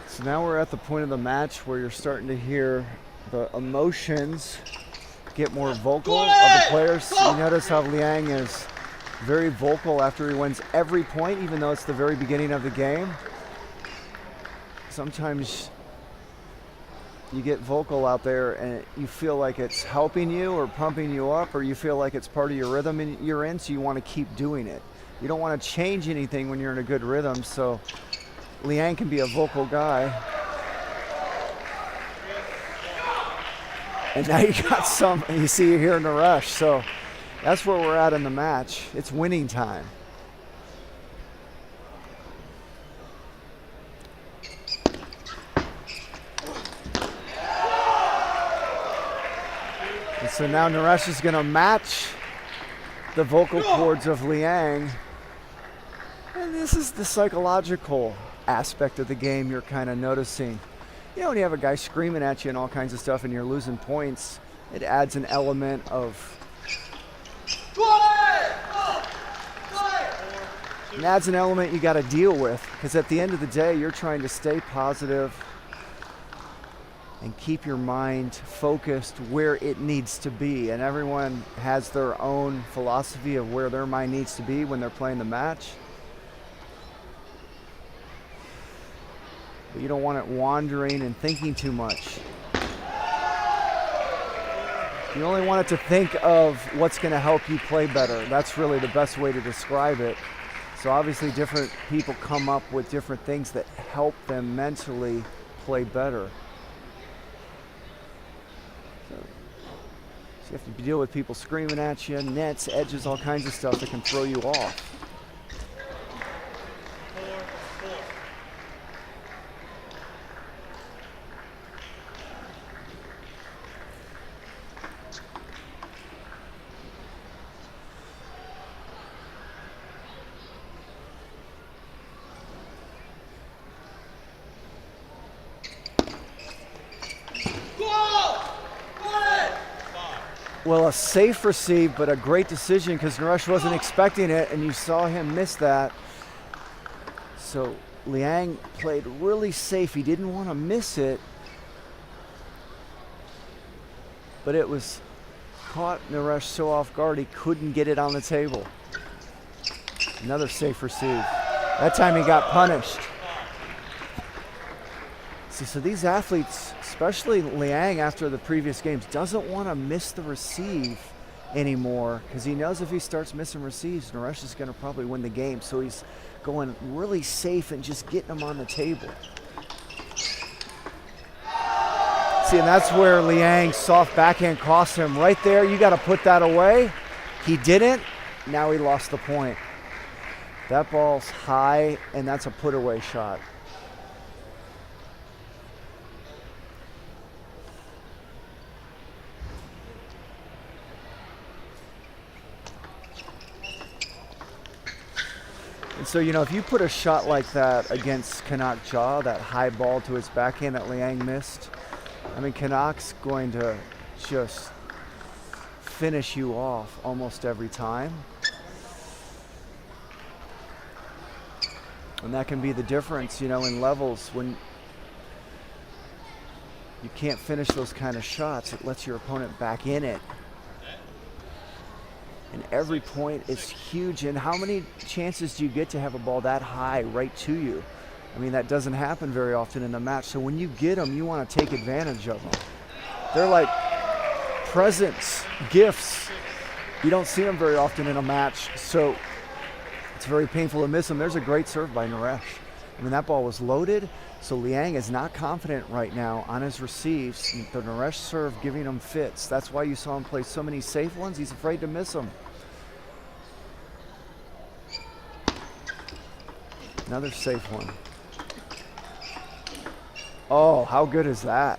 So now we're at the point of the match where you're starting to hear the emotions get more vocal of the players. You notice how Liang is very vocal after he wins every point, even though it's the very beginning of the game. Sometimes you get vocal out there and you feel like it's helping you or pumping you up, or you feel like it's part of your rhythm and you're in, so you want to keep doing it. You don't want to change anything when you're in a good rhythm, so Liang can be a vocal guy. And now you got some, you see here in the rush, so that's where we're at in the match. It's winning time. And so now Naresh is going to match the vocal cords of Liang. And this is the psychological aspect of the game you're kind of noticing. You know, when you have a guy screaming at you and all kinds of stuff and you're losing points, it adds an element of... It adds an element you got to deal with, because at the end of the day, you're trying to stay positive and keep your mind focused where it needs to be. And everyone has their own philosophy of where their mind needs to be when they're playing the match. But you don't want it wandering and thinking too much. You only want it to think of what's going to help you play better. That's really the best way to describe it. So obviously different people come up with different things that help them mentally play better. So you have to deal with people screaming at you, nets, edges, all kinds of stuff that can throw you off. Well, a safe receive, but a great decision because Naresh wasn't expecting it, and you saw him miss that. So Liang played really safe. He didn't want to miss it, but it was caught Naresh so off guard he couldn't get it on the table. Another safe receive. That time he got punished. See, so these athletes, especially Liang after the previous games, doesn't want to miss the receive anymore because he knows if he starts missing receives, Naresh is going to probably win the game. So he's going really safe and just getting them on the table. See, and that's where Liang's soft backhand cost him. Right there, you got to put that away. He didn't. Now he lost the point. That ball's high, and that's a put away shot. And so, you know, if you put a shot like that against Kanak Jaw, that high ball to his backhand that Liang missed, I mean, Kanak's going to just finish you off almost every time. And that can be the difference, you know, in levels. When you can't finish those kind of shots, it lets your opponent back in it. And every point is huge. And how many chances do you get to have a ball that high right to you? I mean, that doesn't happen very often in a match. So when you get them, you want to take advantage of them. They're like presents, gifts. You don't see them very often in a match. So it's very painful to miss them. There's a great serve by Naresh. I mean, that ball was loaded. So Liang is not confident right now on his receives. The Naresh serve giving him fits. That's why you saw him play so many safe ones. He's afraid to miss them. Another safe one. Oh, how good is that?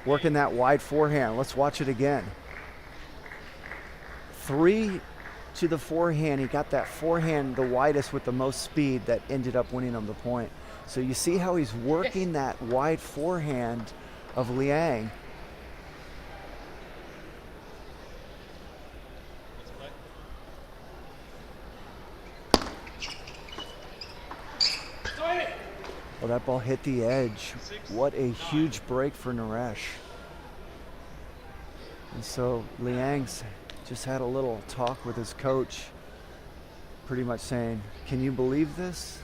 Working that wide forehand. Let's watch it again. 3 to the forehand. He got that forehand the widest with the most speed that ended up winning him the point. So you see how he's working that wide forehand of Liang. Well, that ball hit the edge. What a huge break for Naresh. And so Liang's just had a little talk with his coach, pretty much saying, can you believe this?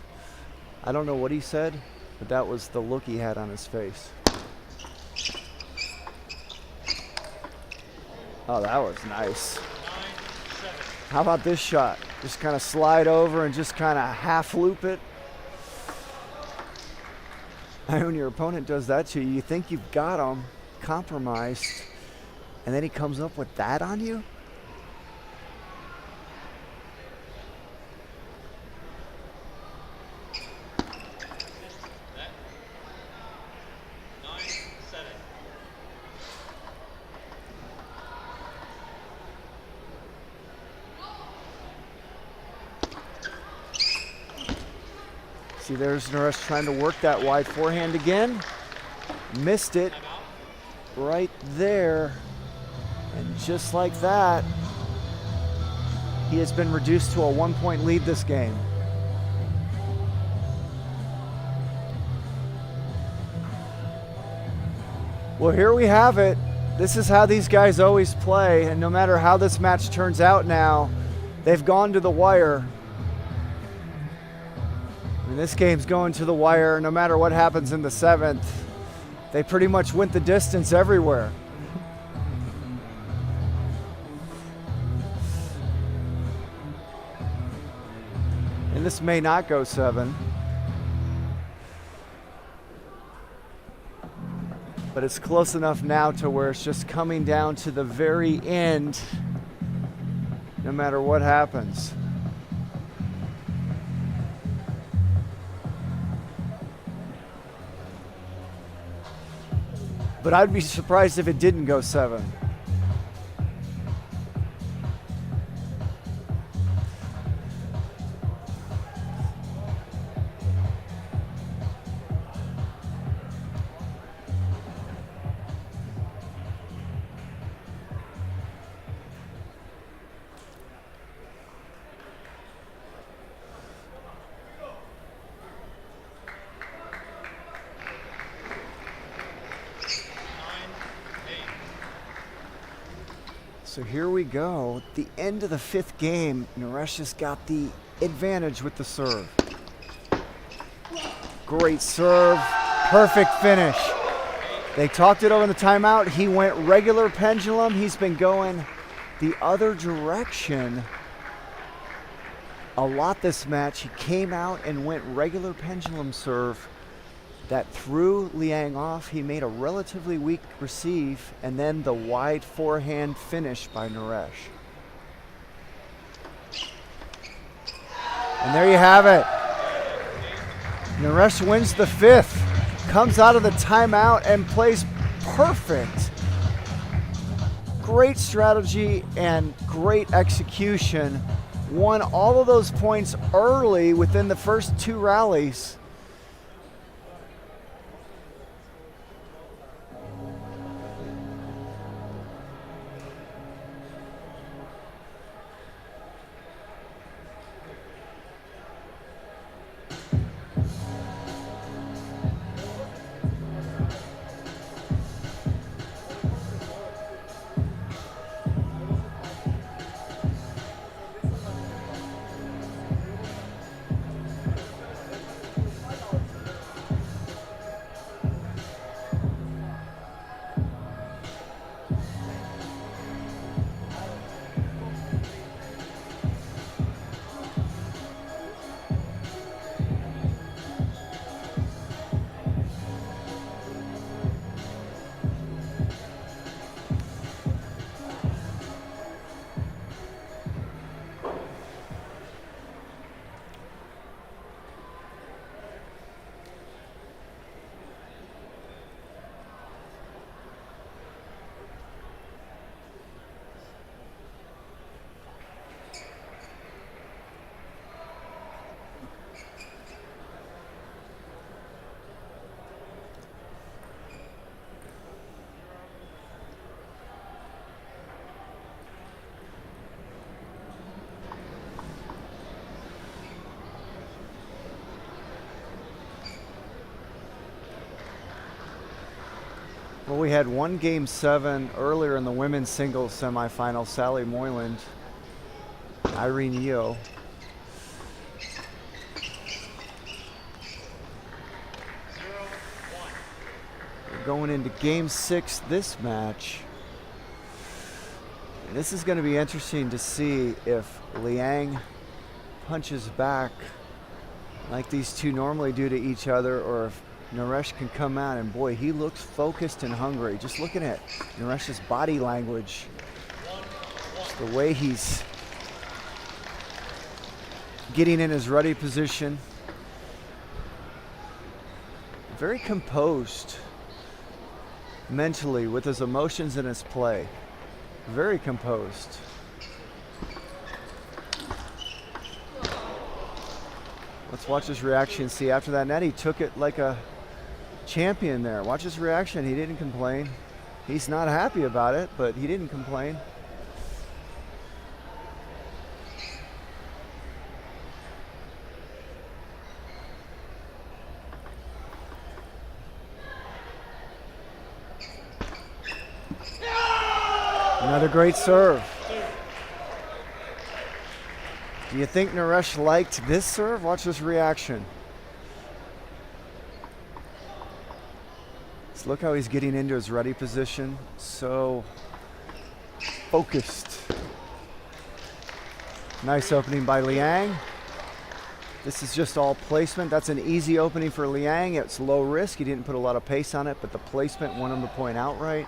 I don't know what he said, but that was the look he had on his face. Oh, that was nice. How about this shot? Just kind of slide over and just kind of half loop it. And when your opponent does that to you, you think you've got him compromised, and then he comes up with that on you? That. 9-7. See, there's Naresh trying to work that wide forehand again. Missed it right there. And just like that, he has been reduced to a 1-point lead this game. Well, here we have it. This is how these guys always play, and no matter how this match turns out now, they've gone to the wire. And this game's going to the wire no matter what happens in the 7th. They pretty much went the distance everywhere. And this may not go 7. But it's close enough now to where it's just coming down to the very end, no matter what happens. But I'd be surprised if it didn't go 7. So here we go. At the end of the 5th game, Naresh has got the advantage with the serve. Great serve, perfect finish. They talked it over in the timeout. He went regular pendulum. He's been going the other direction a lot this match. He came out and went regular pendulum serve. That threw Liang off. He made a relatively weak receive, and then the wide forehand finish by Naresh. And there you have it. Naresh wins the 5th, comes out of the timeout and plays perfect. Great strategy and great execution. Won all of those points early within the first 2 rallies. Well, we had one game 7 earlier in the women's singles semifinal. Sally Moyland, Irene Yeo. We're going into game 6 this match. And this is going to be interesting to see if Liang punches back like these two normally do to each other, or if Naresh can come out, and boy, he looks focused and hungry. Just looking at Naresh's body language, just the way he's getting in his ready position. Very composed mentally with his emotions and his play. Very composed. Let's watch his reaction. See, after that net, he took it like a champion there. Watch his reaction. He didn't complain. He's not happy about it, but he didn't complain. Another great serve. Do you think Naresh liked this serve? Watch this reaction. Just look how he's getting into his ready position. So focused. Nice opening by Liang. This is just all placement. That's an easy opening for Liang. It's low risk. He didn't put a lot of pace on it, but the placement won him the point outright.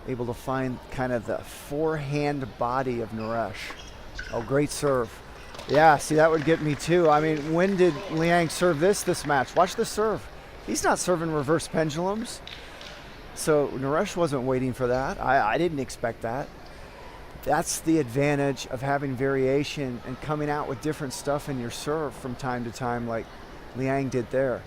Able to find kind of the forehand body of Naresh. Oh, great serve. Yeah, see, that would get me too. I mean, when did Liang serve this match? Watch the serve. He's not serving reverse pendulums. So Naresh wasn't waiting for that. I didn't expect that. That's the advantage of having variation and coming out with different stuff in your serve from time to time, like Liang did there.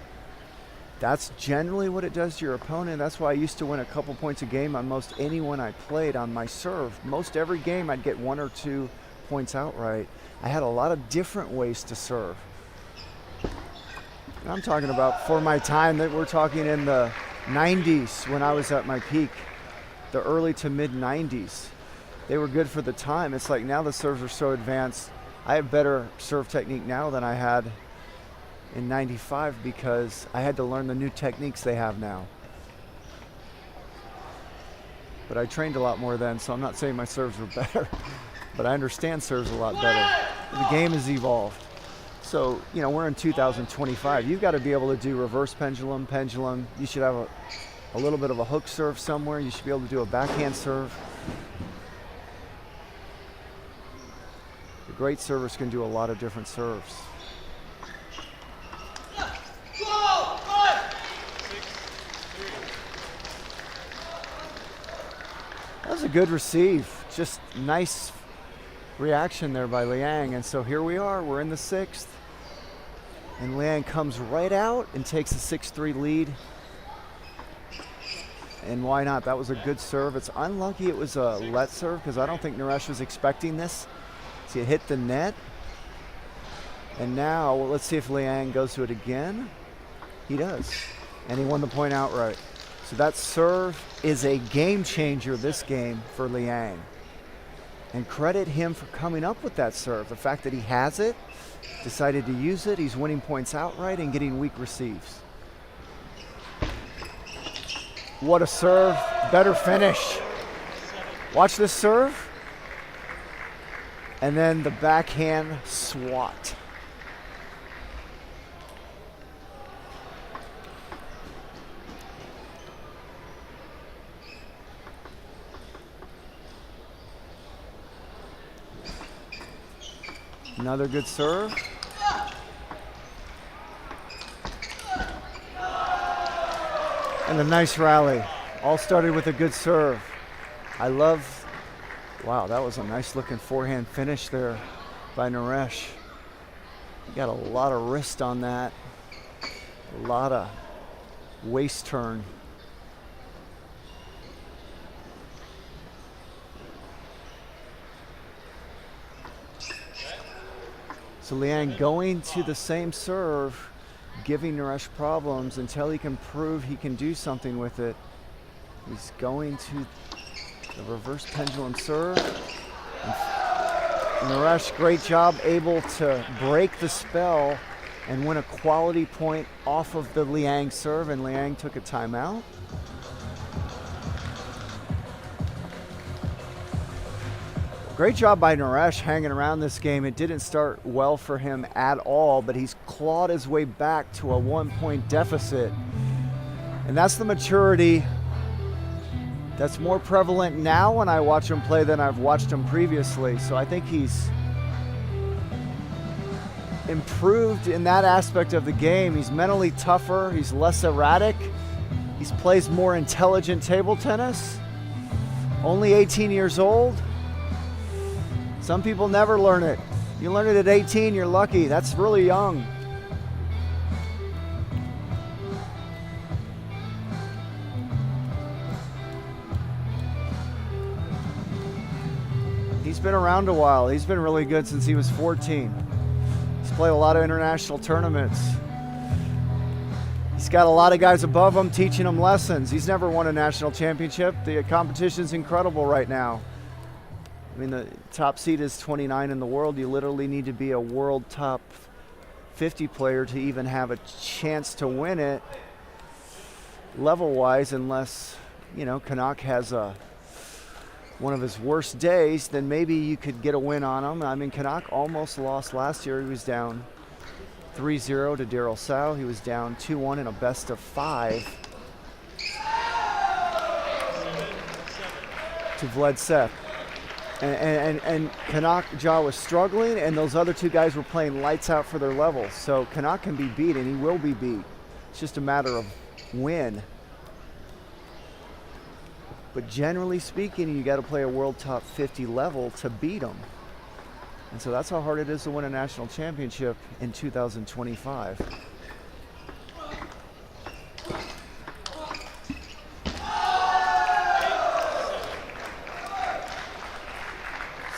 That's generally what it does to your opponent. That's why I used to win a couple points a game on most anyone I played on my serve. Most every game I'd get 1 or 2 points outright. I had a lot of different ways to serve. And I'm talking about for my time, that we're talking in the 90s when I was at my peak, the early to mid 90s. They were good for the time. It's like now the serves are so advanced. I have better serve technique now than I had in 95 because I had to learn the new techniques they have now. But I trained a lot more then, so I'm not saying my serves were better, but I understand serves a lot better. The game has evolved. So, you know, we're in 2025. You've got to be able to do reverse pendulum. You should have a little bit of a hook serve somewhere. You should be able to do a backhand serve. The great servers can do a lot of different serves. That was a good receive. Just nice reaction there by Liang. And so here we are, we're in the 6th. And Liang comes right out and takes a 6-3 lead. And why not? That was a good serve. It's unlucky it was a let serve because I don't think Naresh was expecting this. See, it hit the net. And now, well, let's see if Liang goes to it again. He does. And he won the point outright. So that serve is a game changer this game for Liang. And credit him for coming up with that serve. The fact that he has it, decided to use it, he's winning points outright and getting weak receives. What a serve, better finish. Watch this serve. And then the backhand swat. Another good serve. And a nice rally. All started with a good serve. I love, wow, that was a nice looking forehand finish there by Naresh. He got a lot of wrist on that. A lot of waist turn. So Liang going to the same serve, giving Naresh problems until he can prove he can do something with it. He's going to the reverse pendulum serve. And Naresh, great job, able to break the spell and win a quality point off of the Liang serve, and Liang took a timeout. Great job by Naresh hanging around this game. It didn't start well for him at all, but he's clawed his way back to a 1-point deficit. And that's the maturity that's more prevalent now when I watch him play than I've watched him previously. So I think he's improved in that aspect of the game. He's mentally tougher, he's less erratic, he plays more intelligent table tennis. Only 18 years old. Some people never learn it. You learn it at 18, you're lucky. That's really young. He's been around a while. He's been really good since he was 14. He's played a lot of international tournaments. He's got a lot of guys above him teaching him lessons. He's never won a national championship. The competition's incredible right now. I mean, the top seed is 29 in the world. You literally need to be a world top 50 player to even have a chance to win it level-wise, unless, you know, Kanak has one of his worst days, then maybe you could get a win on him. I mean, Kanak almost lost last year. He was down 3-0 to Daryl Sow. He was down 2-1 in a best of 5 to Vlad Seth. And Kanak Jaw was struggling, and those other two guys were playing lights out for their levels. So Kanak can be beat, and he will be beat. It's just a matter of when. But generally speaking, you got to play a world top 50 level to beat him. And so that's how hard it is to win a national championship in 2025.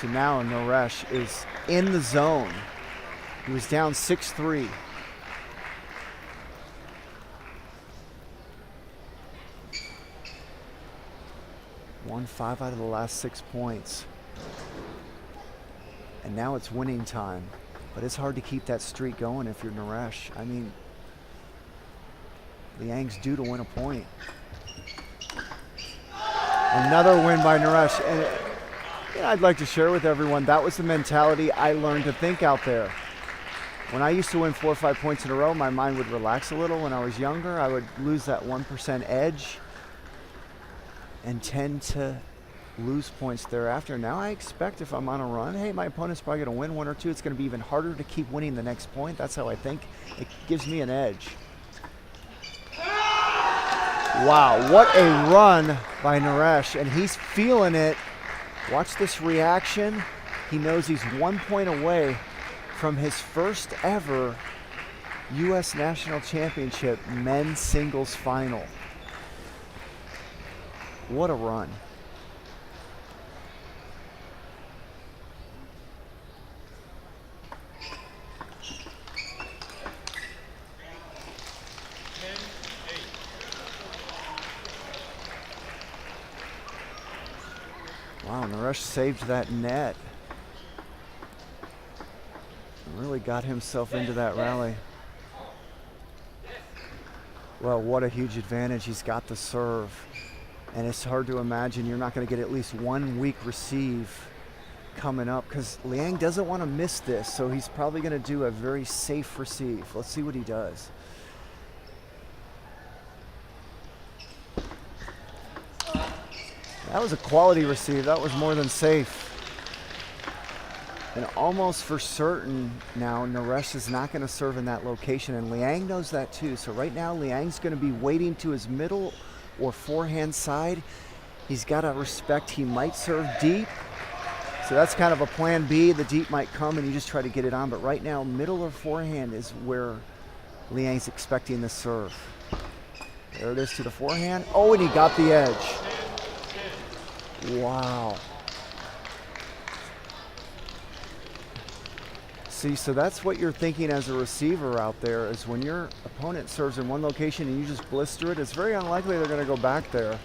So now Naresh is in the zone. He was down 6-3. Won 5 out of the last 6 points. And now it's winning time. But it's hard to keep that streak going if you're Naresh. I mean, Liang's due to win a point. Another win by Naresh. And I'd like to share with everyone, that was the mentality I learned to think out there. When I used to win 4 or 5 points in a row, my mind would relax a little. When I was younger, I would lose that 1% edge and tend to lose points thereafter. Now I expect if I'm on a run, hey, my opponent's probably going to win 1 or 2. It's going to be even harder to keep winning the next point. That's how I think. It gives me an edge. Wow, what a run by Naresh, and he's feeling it. Watch this reaction. He knows he's 1 point away from his first ever U.S. National Championship men's singles final. What a run. Wow, Naresh saved that net. Really got himself into that rally. Well, what a huge advantage. He's got the serve. And it's hard to imagine you're not going to get at least 1 week receive coming up, because Liang doesn't want to miss this, so he's probably going to do a very safe receive. Let's see what he does. That was a quality receive. That was more than safe. And almost for certain now, Naresh is not going to serve in that location, and Liang knows that too. So right now, Liang's going to be waiting to his middle or forehand side. He's got to respect he might serve deep. So that's kind of a plan B. The deep might come and you just try to get it on. But right now, middle or forehand is where Liang's expecting the serve. There it is to the forehand. Oh, and he got the edge. Wow. See, so that's what you're thinking as a receiver out there, is when your opponent serves in one location and you just blister it, it's very unlikely they're going to go back there.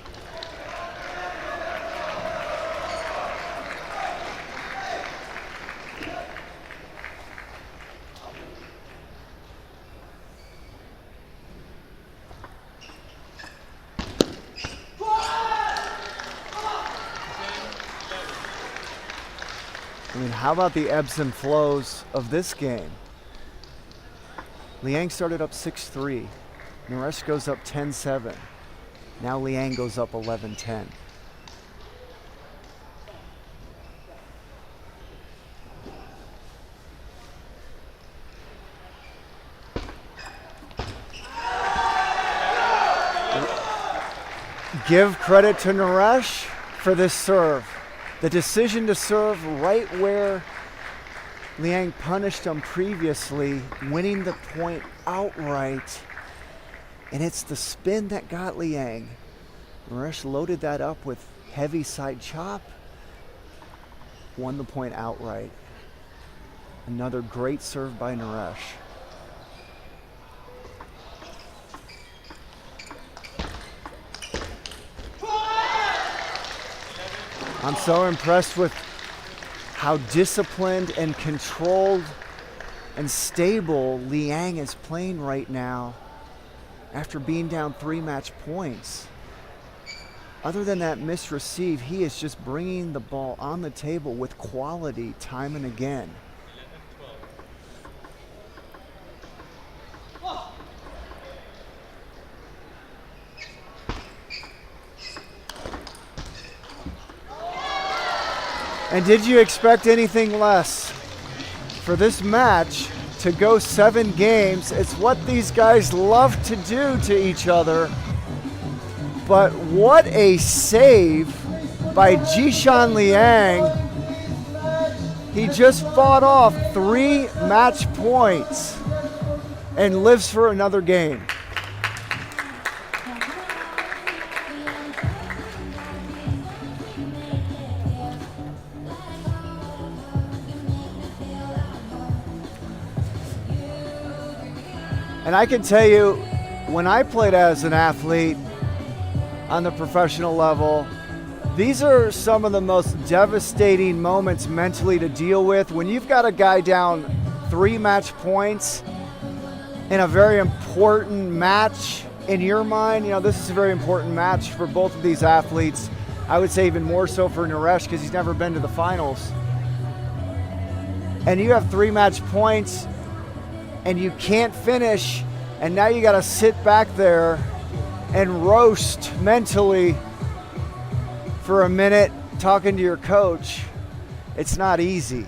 how about the ebbs and flows of this game? Liang started up 6-3. Naresh goes up 10-7. Now Liang goes up 11-10. Give credit to Naresh for this serve. The decision to serve right where Liang punished him previously, winning the point outright. And it's the spin that got Liang. Naresh loaded that up with heavy side chop, won the point outright. Another great serve by Naresh. I'm so impressed with how disciplined and controlled and stable Liang is playing right now after being down 3 match points. Other than that missed receive, he is just bringing the ball on the table with quality time and again. 11-12. And did you expect anything less? For this match to go 7 games, it's what these guys love to do to each other. But what a save by Jishan Liang. He just fought off 3 match points and lives for another game. And I can tell you, when I played as an athlete on the professional level, these are some of the most devastating moments mentally to deal with. When you've got a guy down 3 match points in a very important match in your mind, you know, this is a very important match for both of these athletes. I would say even more so for Naresh because he's never been to the finals. And you have 3 match points and you can't finish, and now you got to sit back there and roast mentally for a minute talking to your coach. It's not easy.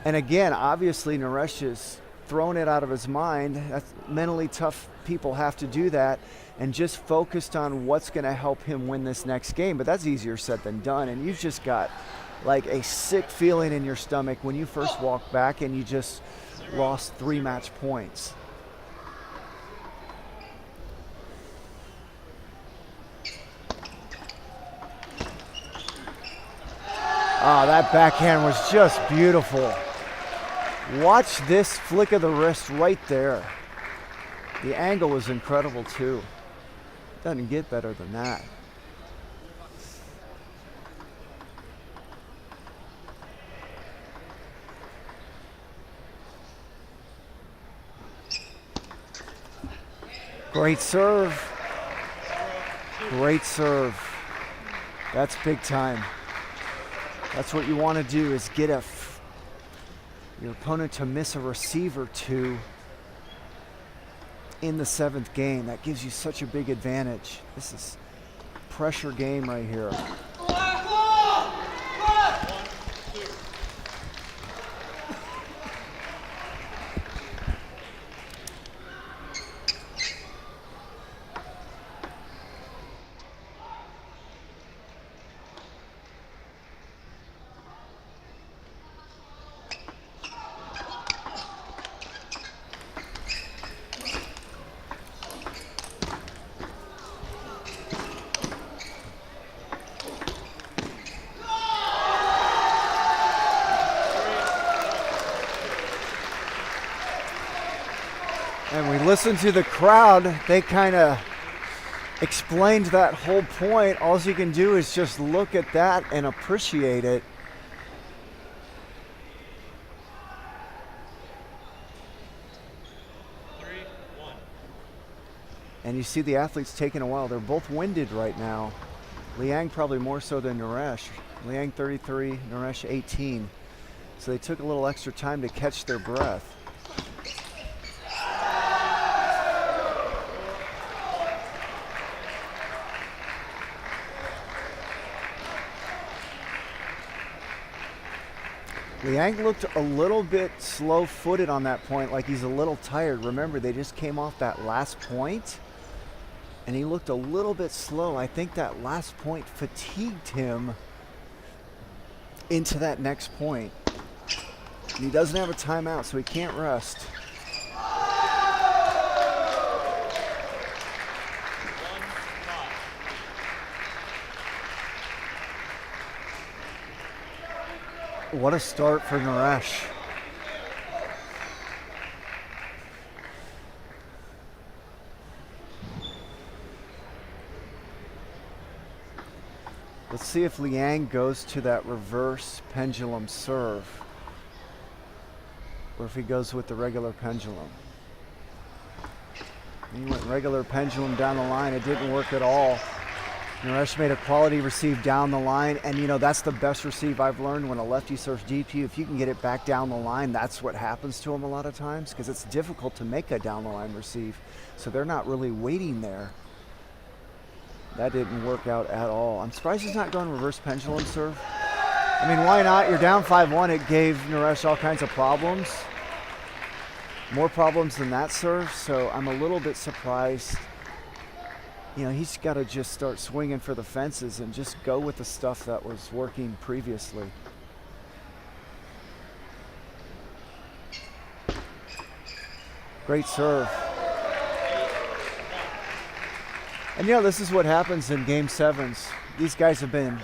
And again, obviously Naresh is throwing it out of his mind. That's mentally tough people have to do that, and just focused on what's going to help him win this next game. But that's easier said than done, and you've just got like a sick feeling in your stomach when you first walk back and you just lost 3 match points. Oh, that backhand was just beautiful. Watch this flick of the wrist right there. The angle was incredible too. Doesn't get better than that. Great serve. Great serve. That's big time. That's what you want to do, is get your opponent to miss a receive or 2 in the 7th game. That gives you such a big advantage. This is pressure game right here. And we listened to the crowd. They kind of explained that whole point. All you can do is just look at that and appreciate it. And you see the athletes taking a while. They're both winded right now. Liang probably more so than Naresh. Liang 33, Naresh 18. So they took a little extra time to catch their breath. Liang looked a little bit slow-footed on that point, like he's a little tired. Remember, they just came off that last point, and he looked a little bit slow. I think that last point fatigued him into that next point. And he doesn't have a timeout, so he can't rest. What a start for Naresh. Let's see if Liang goes to that reverse pendulum serve, or if he goes with the regular pendulum. He went regular pendulum down the line. It didn't work at all. Naresh made a quality receive down the line, and you know, that's the best receive I've learned when a lefty serves deep. If you can get it back down the line, that's what happens to him a lot of times, because it's difficult to make a down the line receive. So they're not really waiting there. That didn't work out at all. I'm surprised he's not going reverse pendulum serve. I mean, why not? You're down 5-1. It gave Naresh all kinds of problems. More problems than that serve, so I'm a little bit surprised. You know, he's got to just start swinging for the fences and just go with the stuff that was working previously. Great serve. And you know, this is what happens in game sevens. These guys have been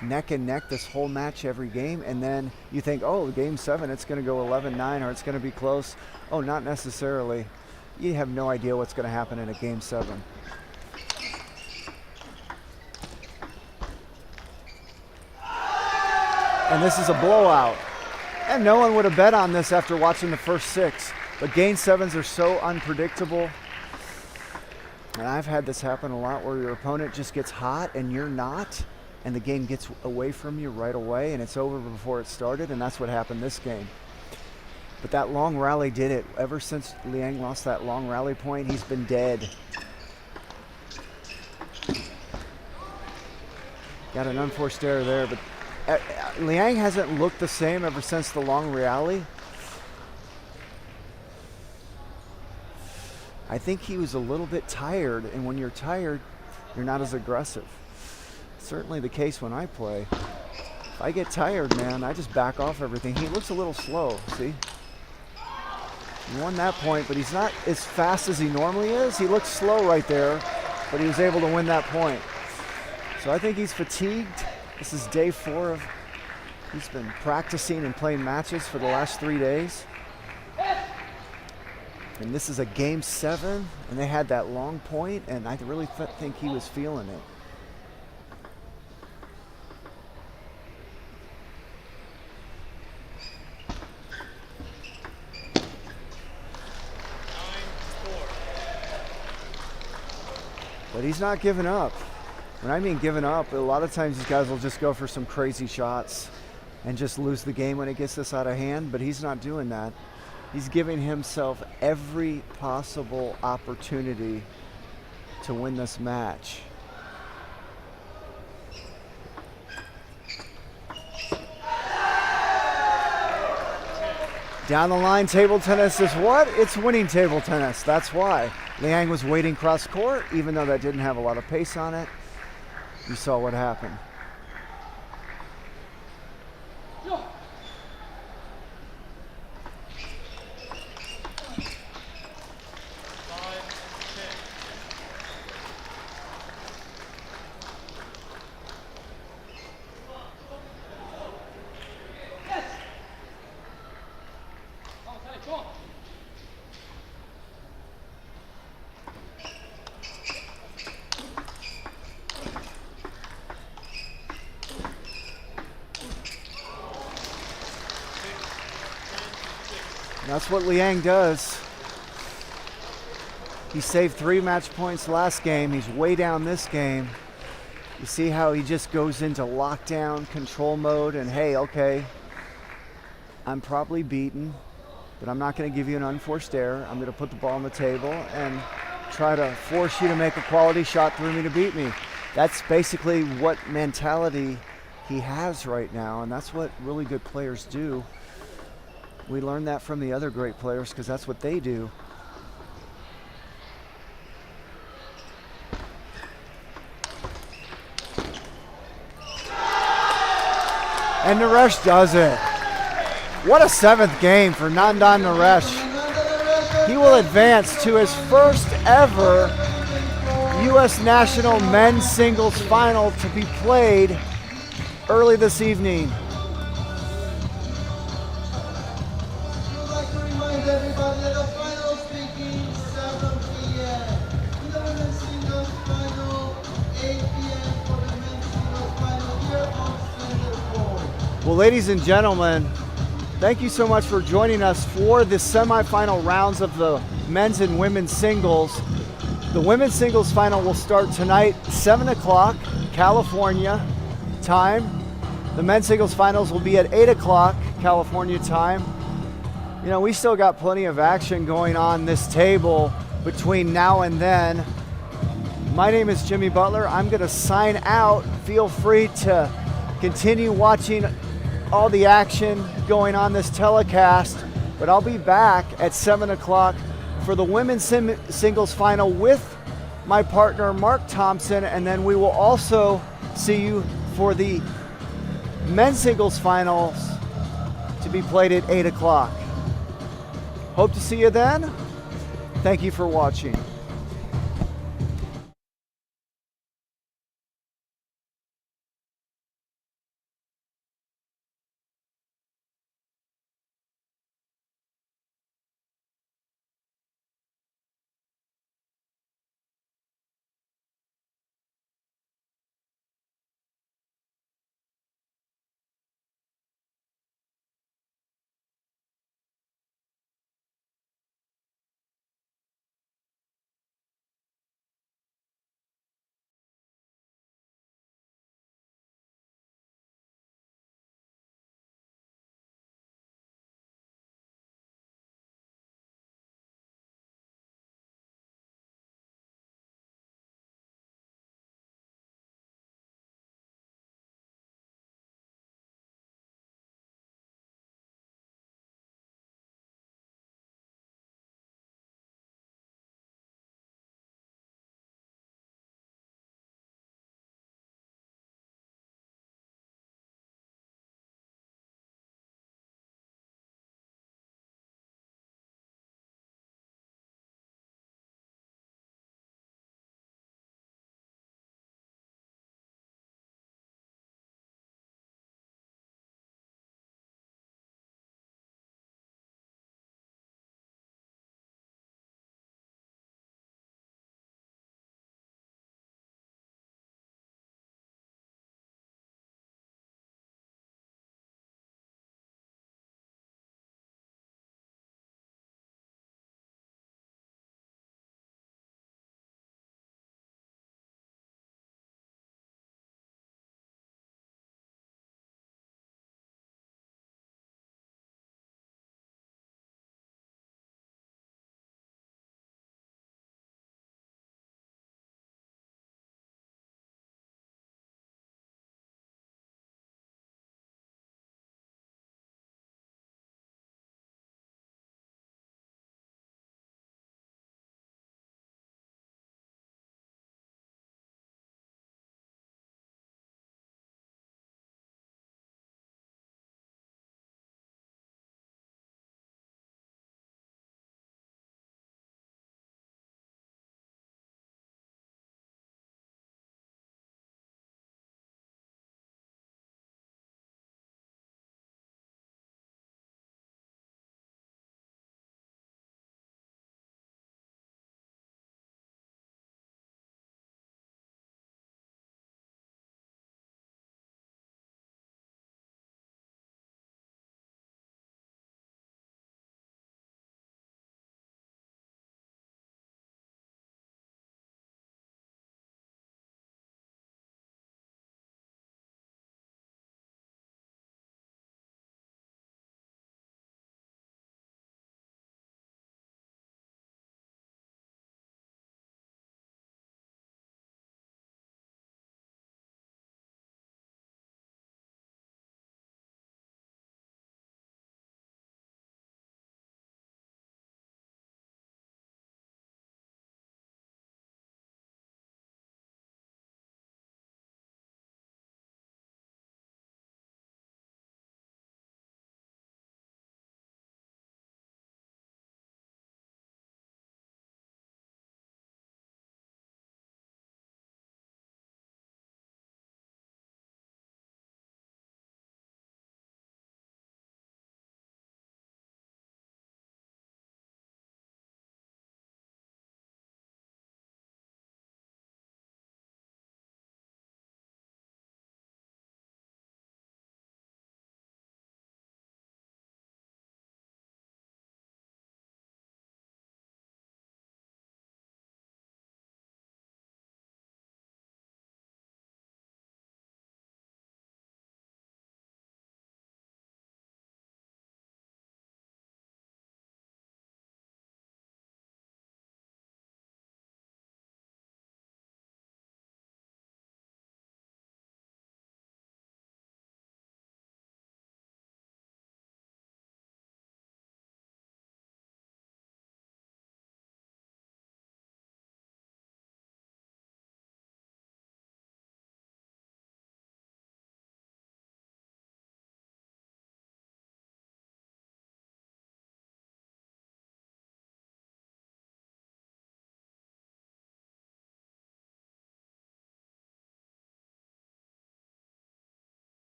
neck and neck this whole match every game, and then you think, oh, game 7, it's going to go 11-9 or it's going to be close. Oh, not necessarily. You have no idea what's going to happen in a game 7. And this is a blowout. And no one would have bet on this after watching the first 6. But game 7s are so unpredictable. And I've had this happen a lot, where your opponent just gets hot and you're not, and the game gets away from you right away and it's over before it started, and that's what happened this game. But that long rally did it. Ever since Liang lost that long rally point, he's been dead. Got an unforced error there, but Liang hasn't looked the same ever since the long rally. I think he was a little bit tired, and when you're tired, you're not as aggressive. Certainly the case when I play. If I get tired, man, I just back off everything. He looks a little slow, see? He won that point, but he's not as fast as he normally is. He looks slow right there, but he was able to win that point. So I think he's fatigued. This is day 4 of, he's been practicing and playing matches for the last 3 days. And this is a game 7, and they had that long point, and I really think he was feeling it. But he's not giving up. When I mean giving up, a lot of times these guys will just go for some crazy shots and just lose the game when it gets this out of hand, but he's not doing that. He's giving himself every possible opportunity to win this match. Down the line, table tennis is what? It's winning table tennis. That's why. Liang was waiting cross court, even though that didn't have a lot of pace on it. You saw what happened. That's what Liang does. He saved 3 match points last game. He's way down this game. You see how he just goes into lockdown control mode and, hey, okay, I'm probably beaten, but I'm not going to give you an unforced error. I'm going to put the ball on the table and try to force you to make a quality shot through me to beat me. That's basically what mentality he has right now, and that's what really good players do. We learned that from the other great players because that's what they do. And Naresh does it. What a 7th game for Nandan Naresh. He will advance to his first ever U.S. National Men's Singles Final to be played early this evening. We would like to remind everybody that the finals begin 7 p.m. In the women's singles final, 8 p.m. for the men's singles final here on Center Court. Well, ladies and gentlemen, thank you so much for joining us for the semifinal rounds of the men's and women's singles. The women's singles final will start tonight, 7 o'clock, California time. The men's singles finals will be at 8 o'clock, California time. You know, we still got plenty of action going on this table between now and then. My name is Jimmy Butler. I'm going to sign out. Feel free to continue watching all the action going on this telecast, but I'll be back at 7 o'clock for the women's singles final with my partner Mark Thompson, and then we will also see you for the men's singles finals to be played at 8 o'clock. Hope to see you then. Thank you for watching.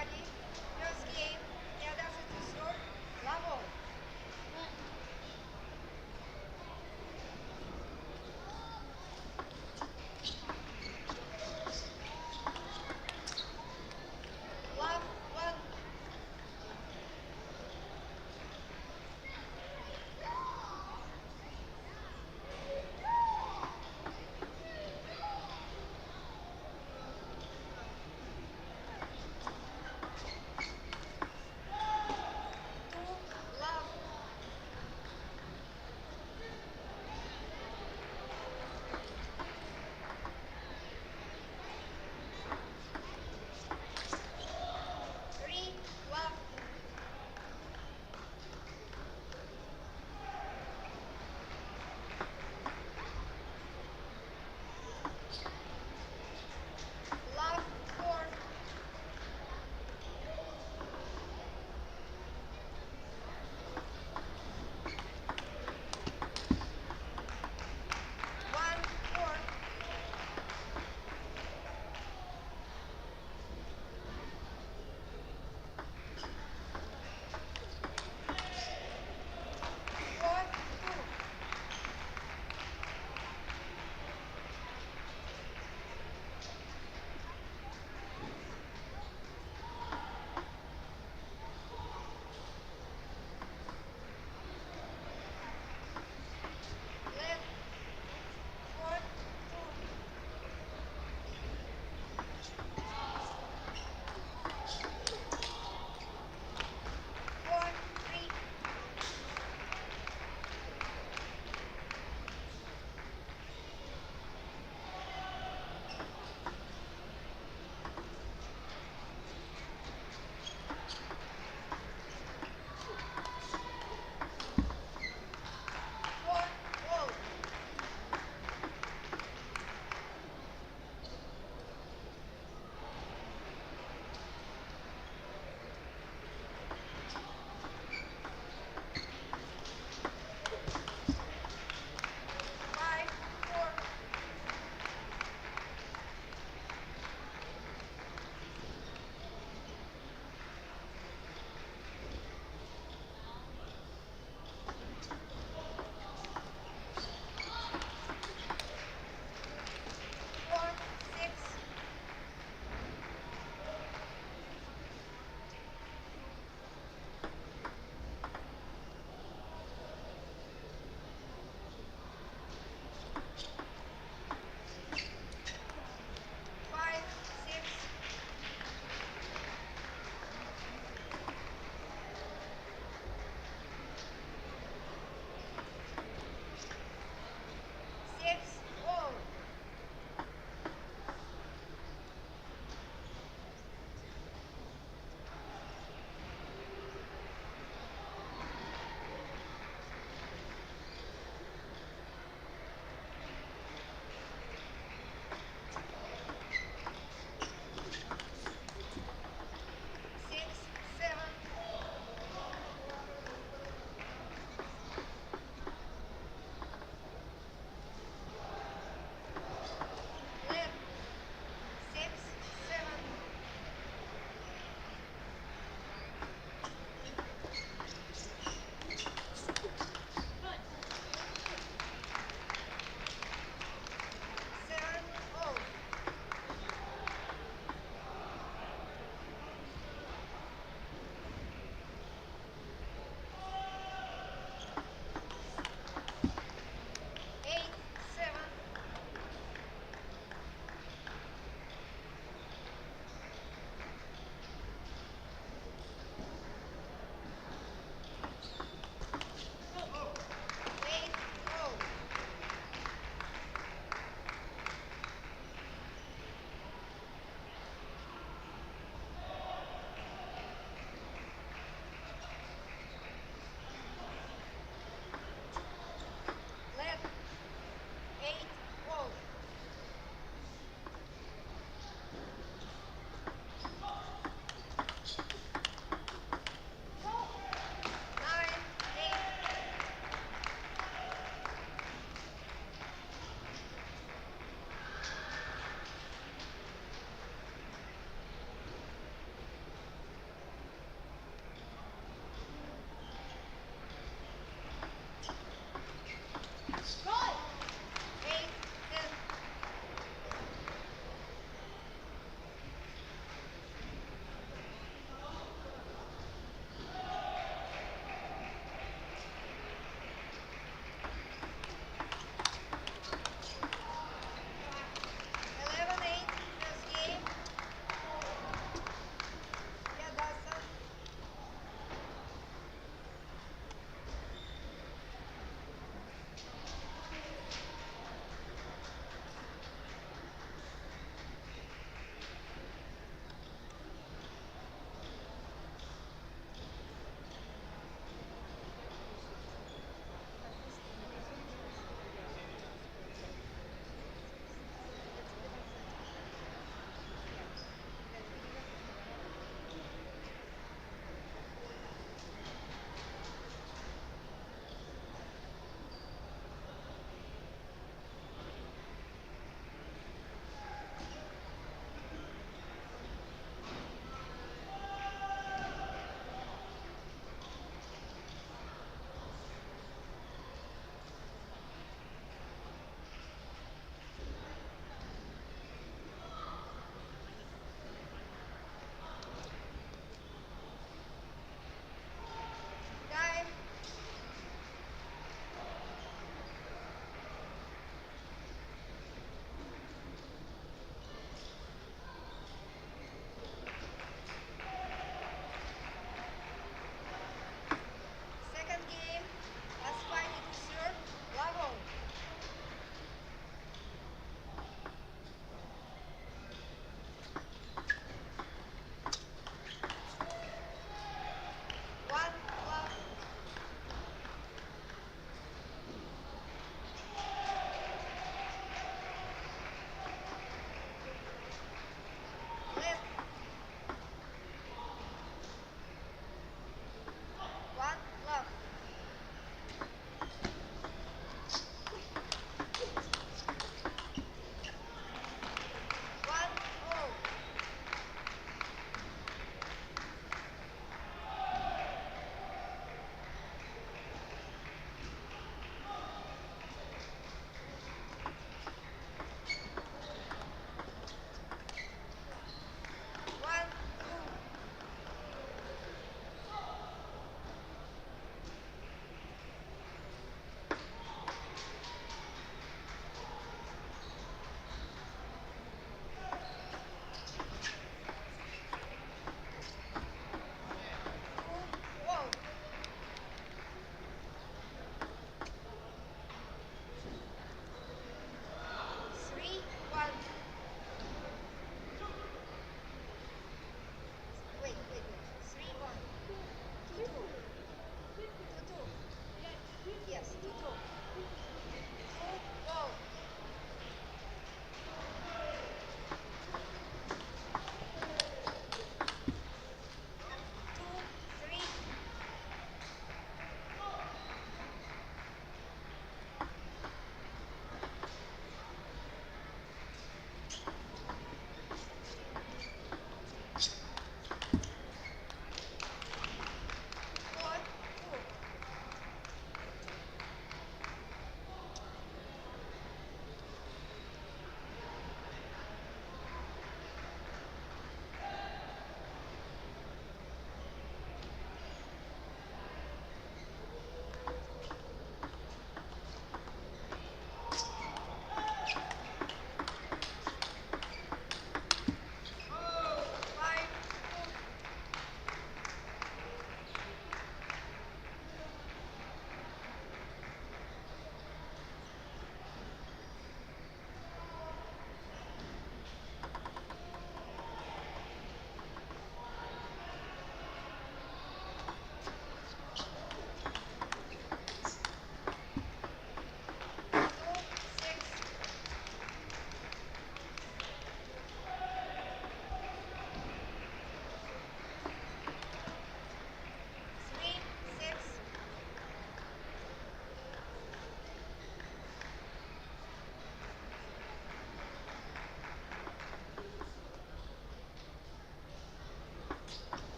everybody. First game, Nelda Sotosur, Bravo. Love, one.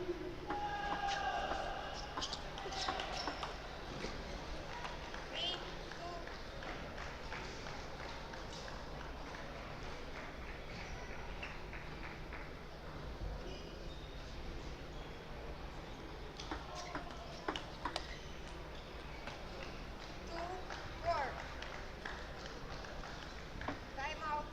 3, 2, two, 4. Time out.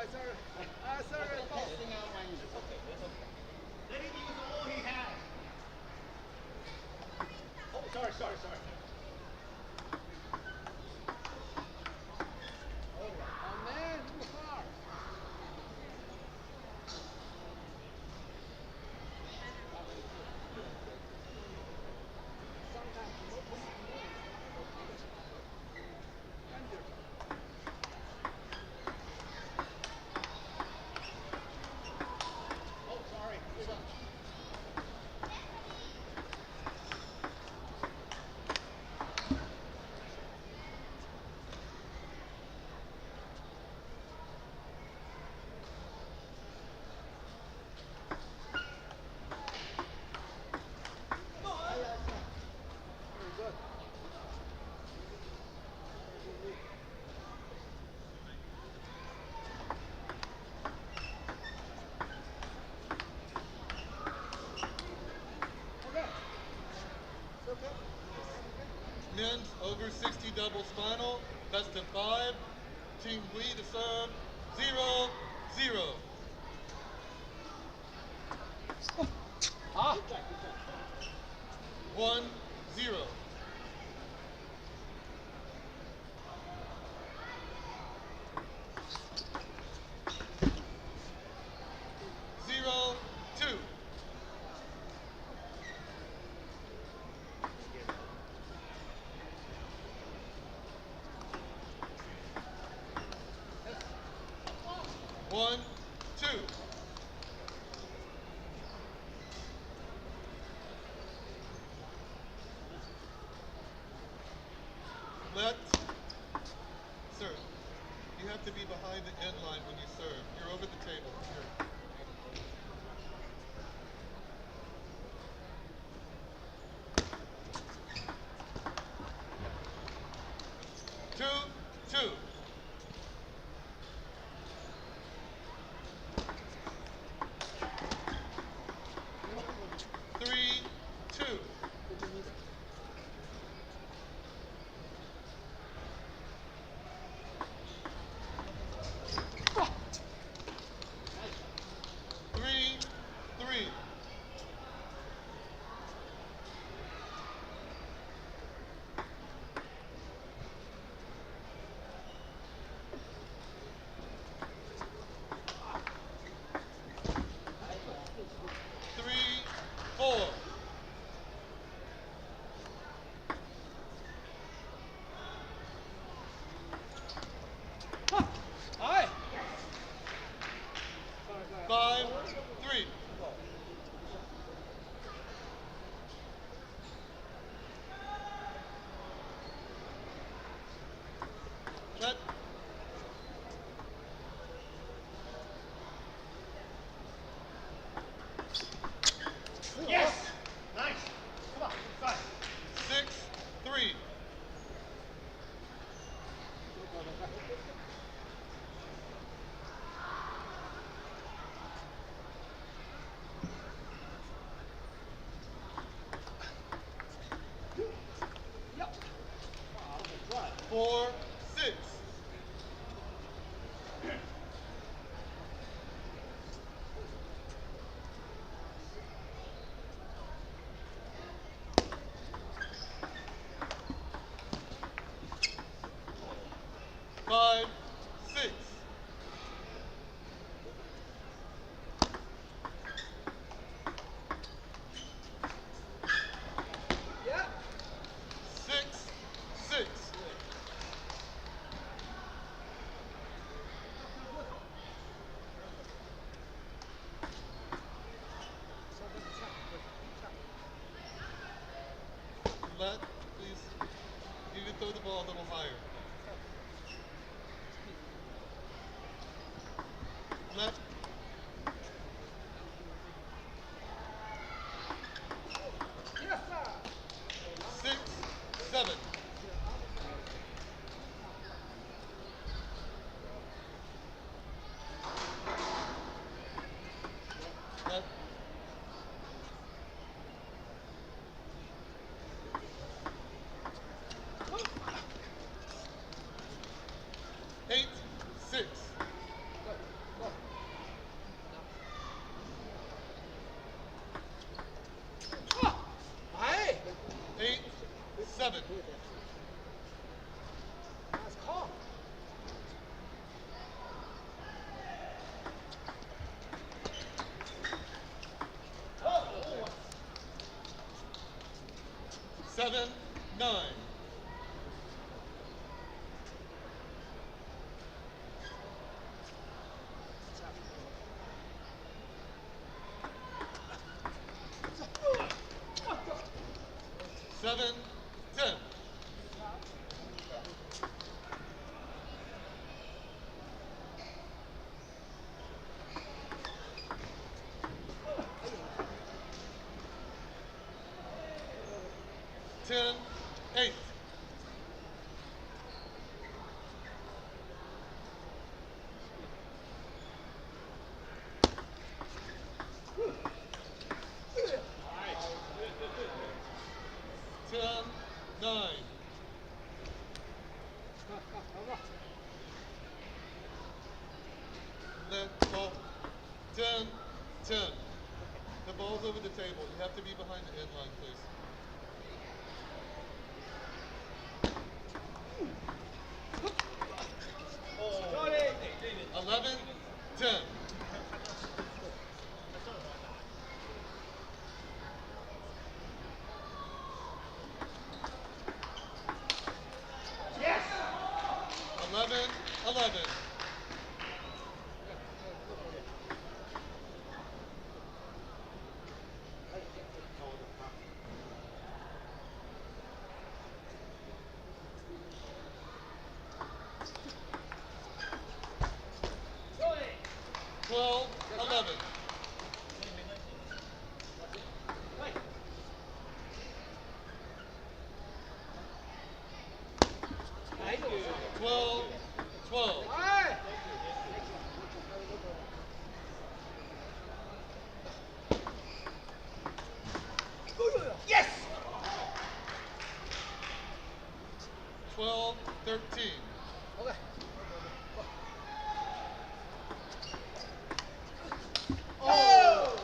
Let him use all he has. Oh, sorry. Men's over 60 doubles final, best of 5. Team Lee to serve, 0-0. Ah. 1-0. Zero, 2. One, 2. Let serve. You have to be behind the end line when you serve. You're over the table. Here. Two, 2. 3-2. 7-9. Seven, 10. Ten, 8. Ten, 9. Then ball. 10, 10. The ball's over the table. You have to be behind the end line, please. Oh. 11, 10. Yes! 11. 12, 11. Thank you. 12, 12. Yes! 12, 13. Okay.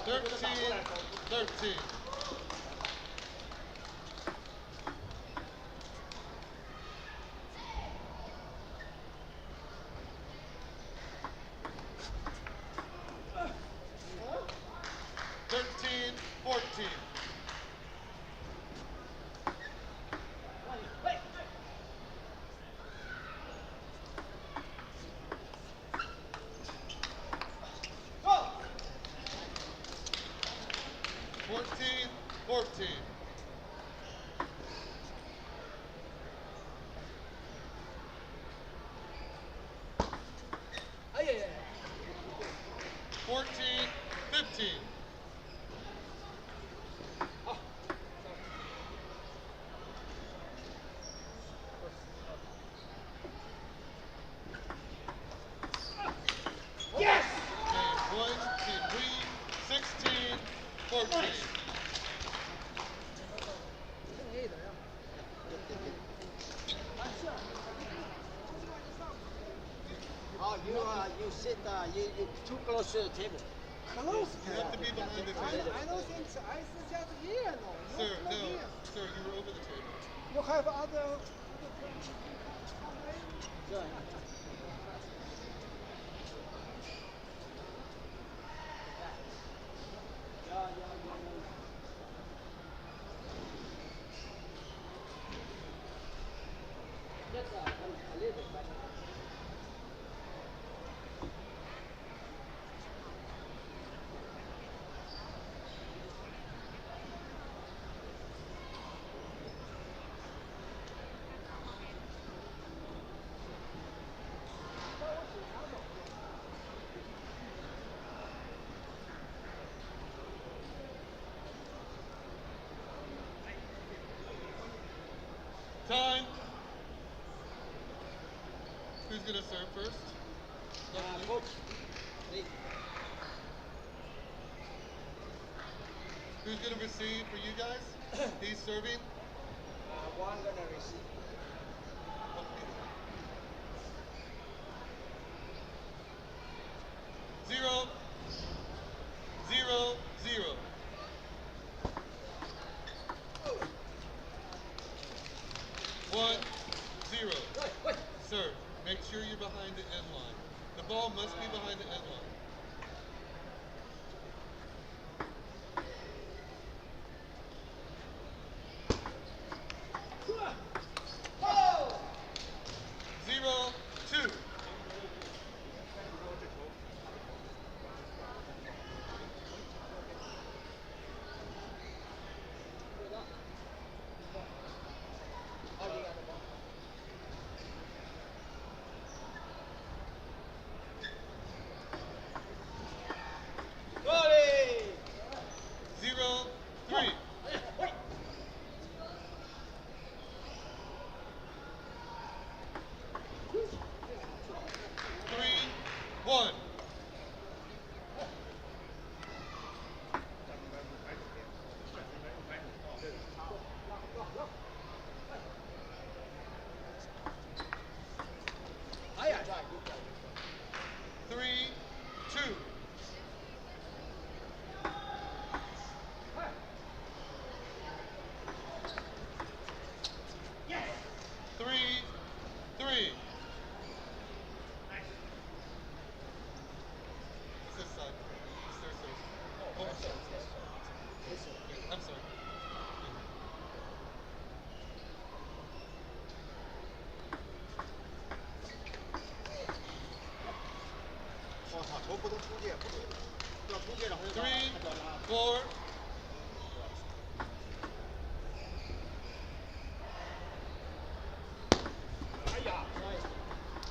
13, 13. Thirteen, 14. Go! 14, 14. Ay, ay, ay. 14, 15. Yes! Game 1, Team Lee, 16, 14. Oh, you sit, you too close to the table. Close. You have to be behind the I table. don't think so. I sit just here. No, Sir, not no. here. Sir, you were over the table. You have other. So, just a little bit, but Time. Who's going to serve first? coach, please. Who's going to receive for you guys? He's serving. One gonna receive. Zero, 0, 0. One, 0. Sir, make sure you're behind the end line. The ball must be behind the end line. 1. Three, 2. Three, 3. It's this side. It's their side. Oh, I'm sorry. Yeah, I'm sorry. Three, 4.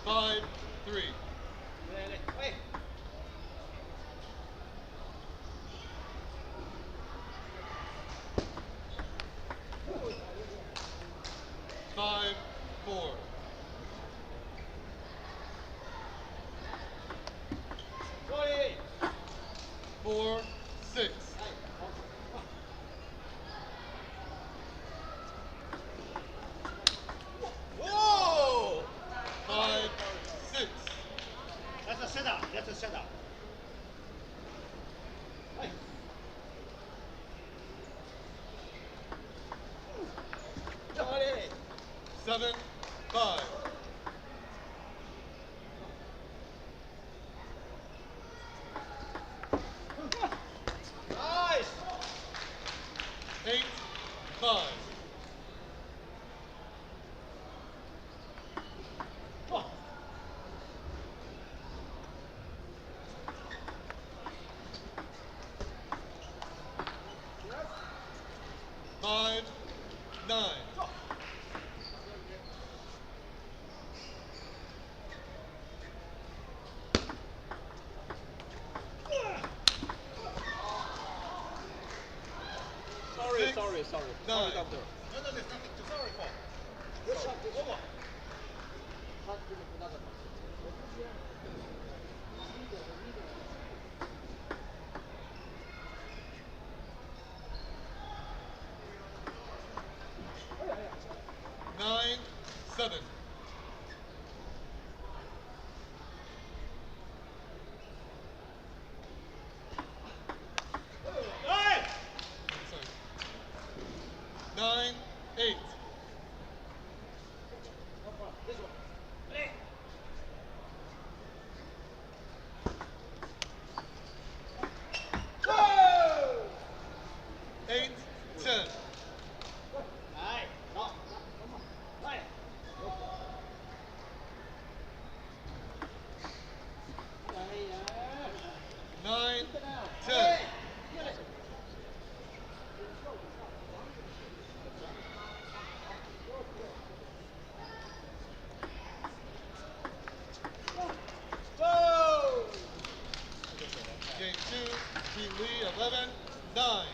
5, 3. 5, 4. 4, 6. 5, 6. That's a setup. That's a setup. 7, 5. Nice. 8, 5. Oh. 5, 9. 6, Sorry, 9. doctor. No, there's nothing to sorry for. Good shot, good shot. Nine, 7. Hey! Sorry. 9, 8. This one. Hey! 8, 10. Hey! No. Hey! 9, 10. Hey! Whoa! Game 2, Team Lee, 11, 9.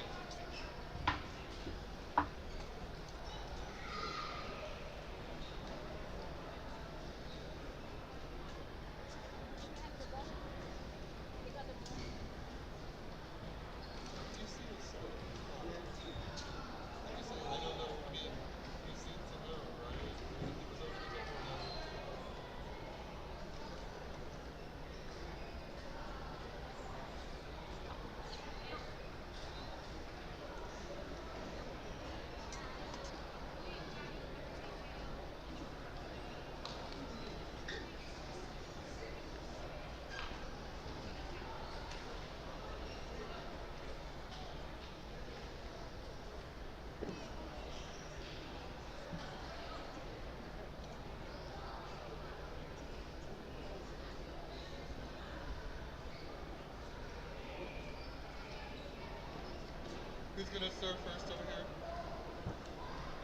Who's going to serve first over here?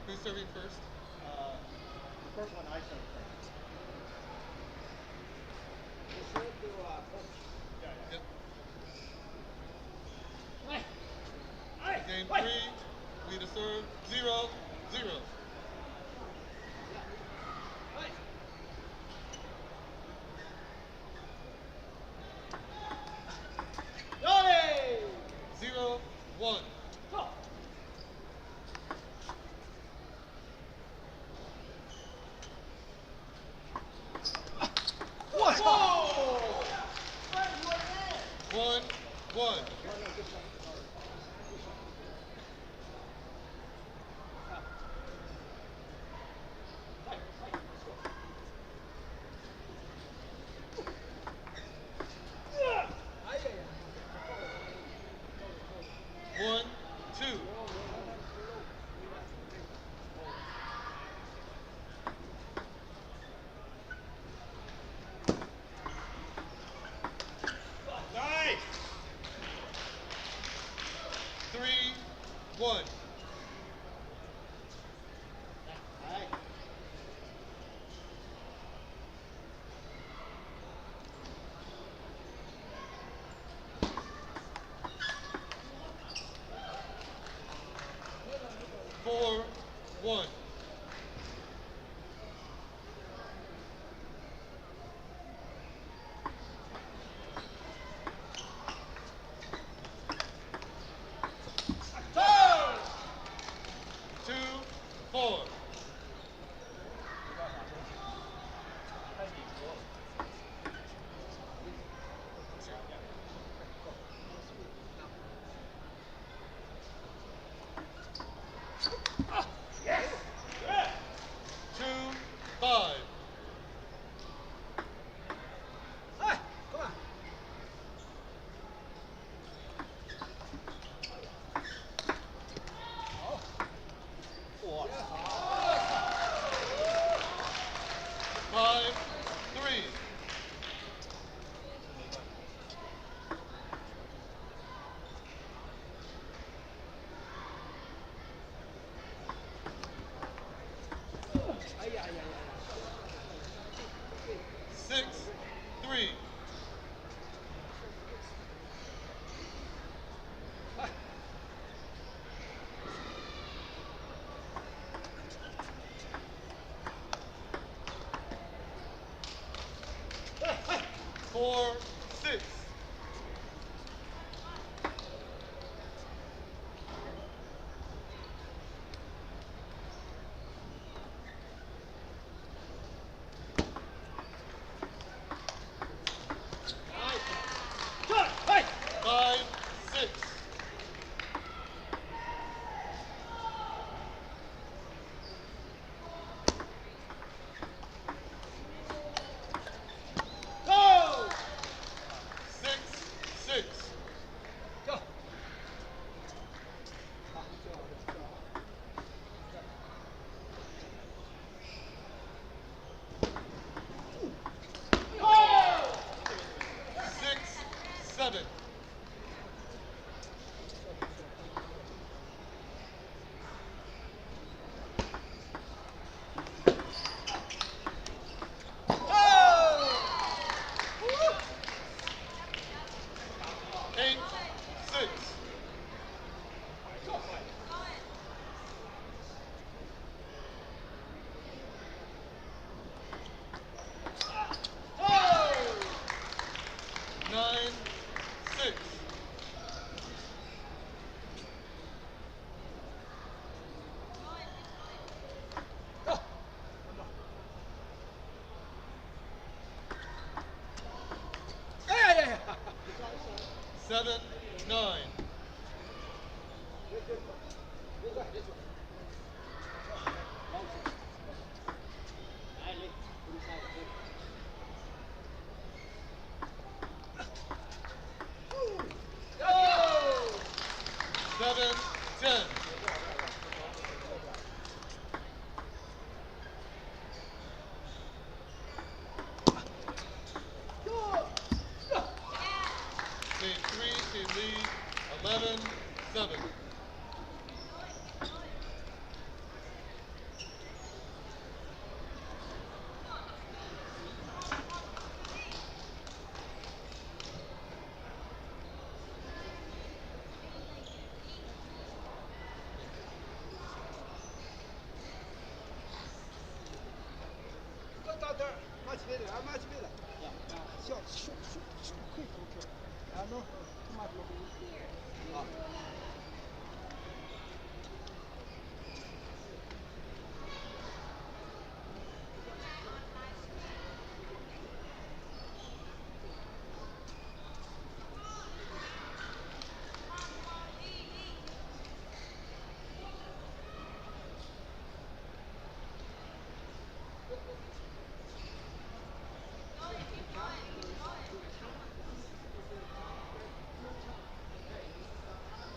Who's serving first? The first one I served first. You serve to coach. Yep. Hey! Hey! Game Hey! 3, lead to serve, 0, 0. Hey! 1-1. One, two. Nice. 3-1. Four, one. Two, four. Two, five. Hey, come on. 5-3. Ay, ay, ay, ay. 6-3. Four, six. Good. Hey. 5-6. Go. 6-6. Go. Go. 6-7. Go. 8-6. Go. 9-6. Ay, ay, ay. 7-9. Go. 7-10. Team 3, team lead, 11-7. Much better, much better. Short, quick. No, too much.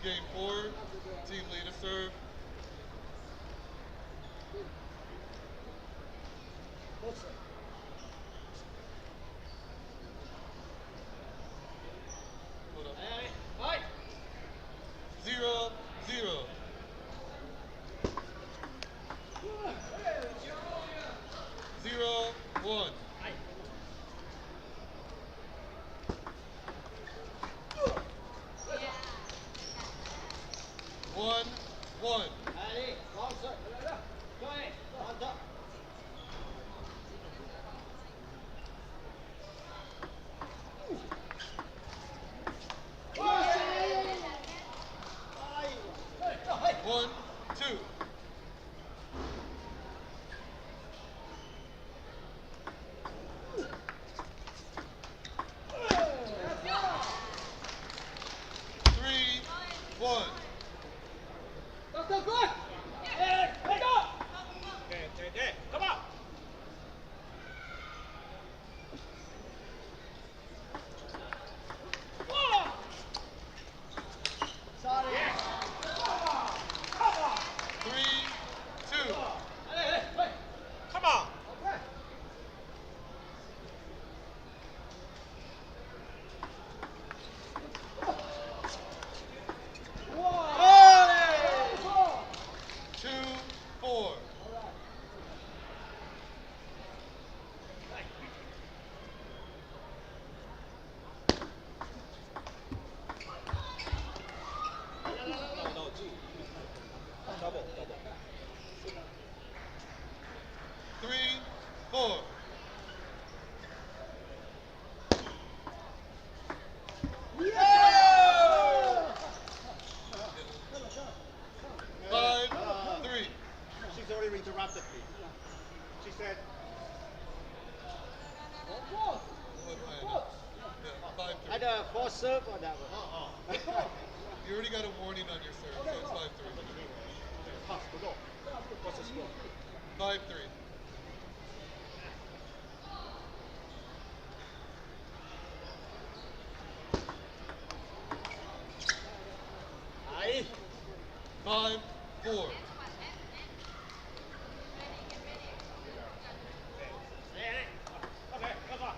Game 4, team lead to serve. Hold up. 0-0. 0-1. 1-1. 哎，老师，对，好的。1, 2. 3-1. That's so good. Hey, go. Okay, come on. Sorry. 3-2. Come on. Whoa! 2-4. Three, 4. Yeah! 5-3. She's already interrupted me. She said, Yeah, 5-3. Either force serve or that one. You already got a warning on your serve, so it's 5-3. pass, go. What's the score? 5-3. Aye. 5-4. Okay, come on.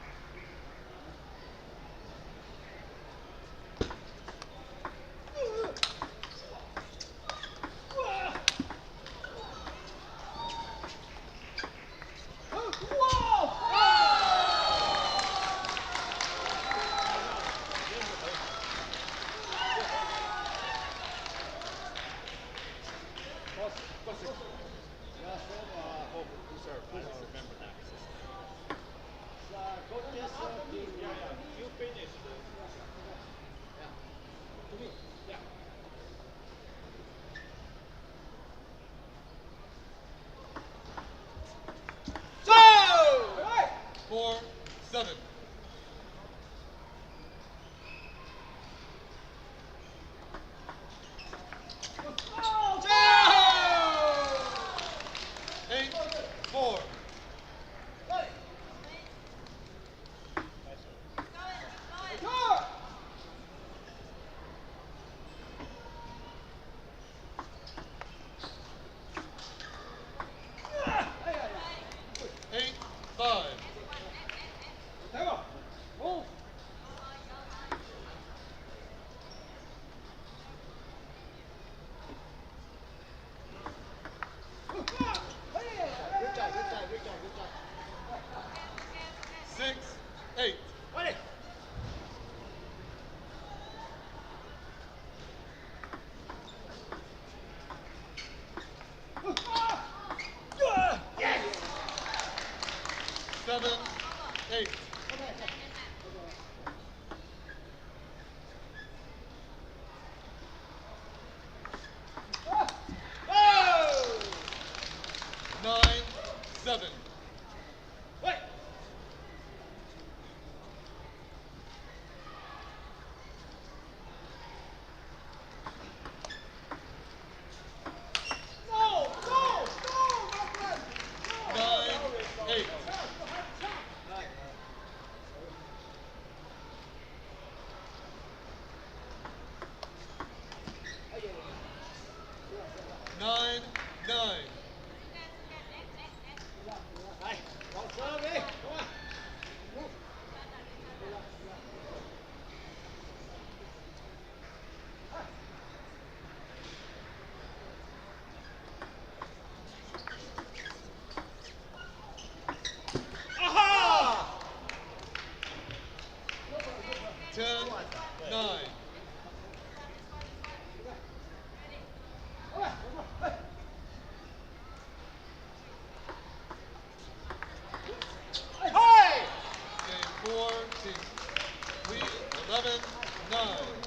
10-9. Game 4, team lead 11-9.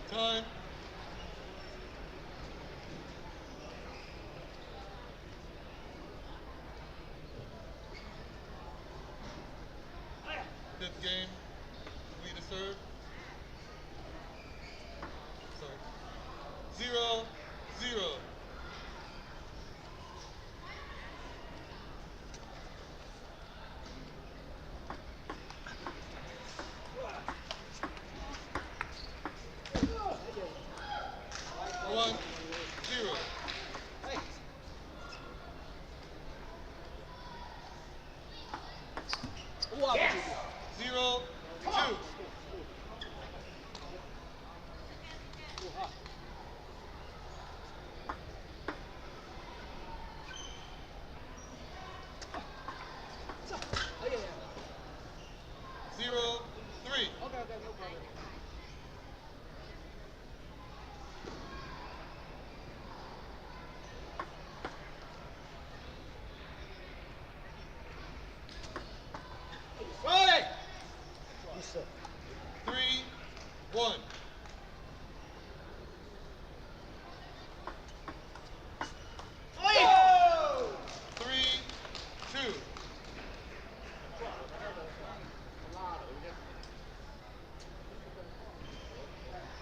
Time. Fifth game, lead to serve. Sorry. 0-0. One, zero. Zero, two. Zero, three. Three, one. Three, two.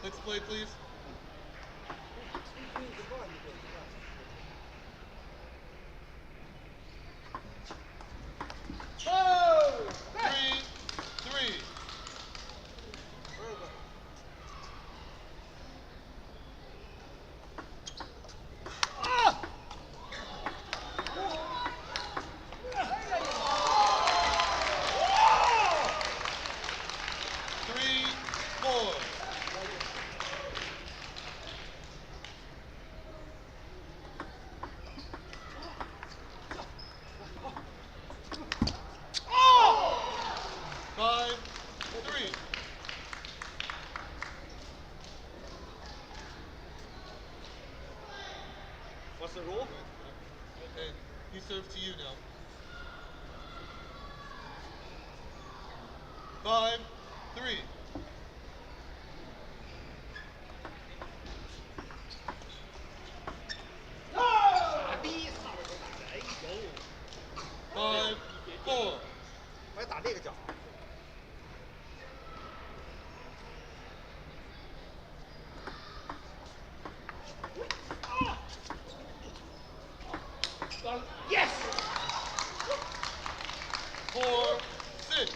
Let's play, please. Three, three. Three, four. Five, three. What's the rule? And he serves to you now. Five, three. Five, four. 我要打这个脚。Yes! 4-6.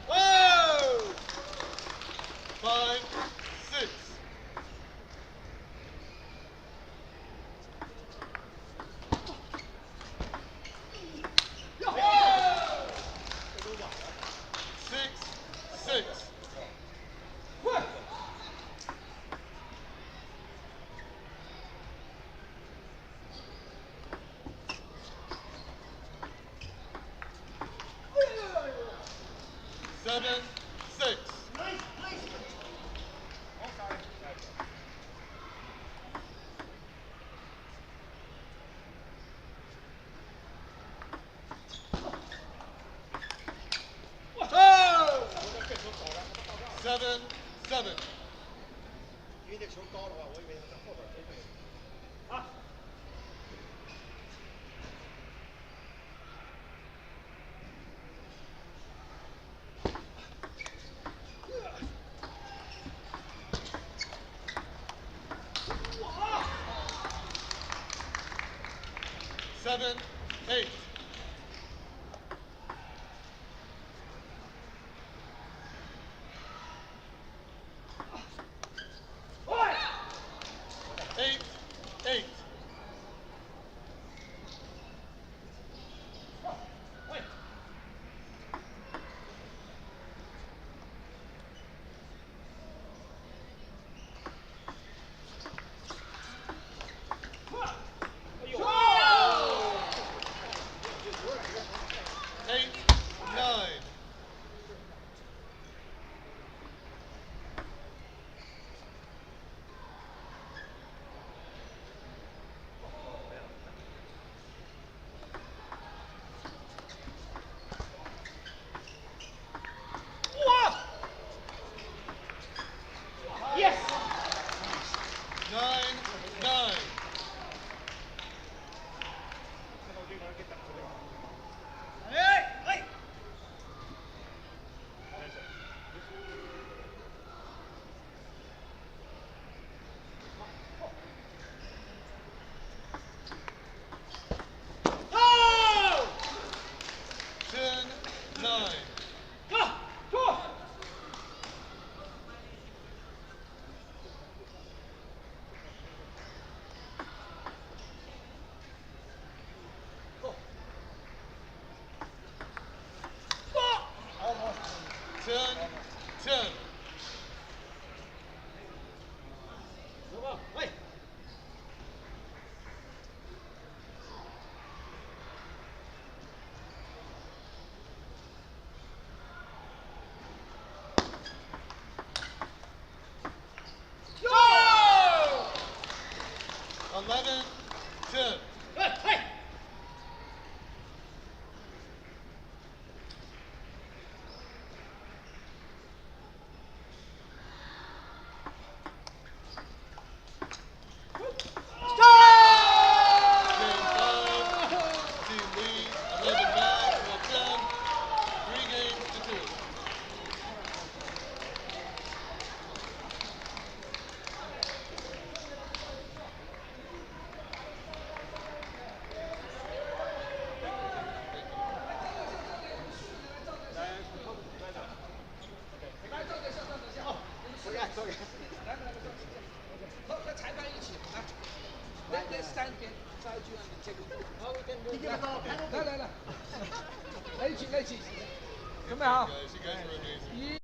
Whoa! 5-6. Six. 7-6. 7. 因为那球高的话，我以为他在后边追这个。啊。7, 8. Eight, 8. 8, 9. 9, 9. 10, 9. 10, 10. 11, 10. Guys, you guys were amazing.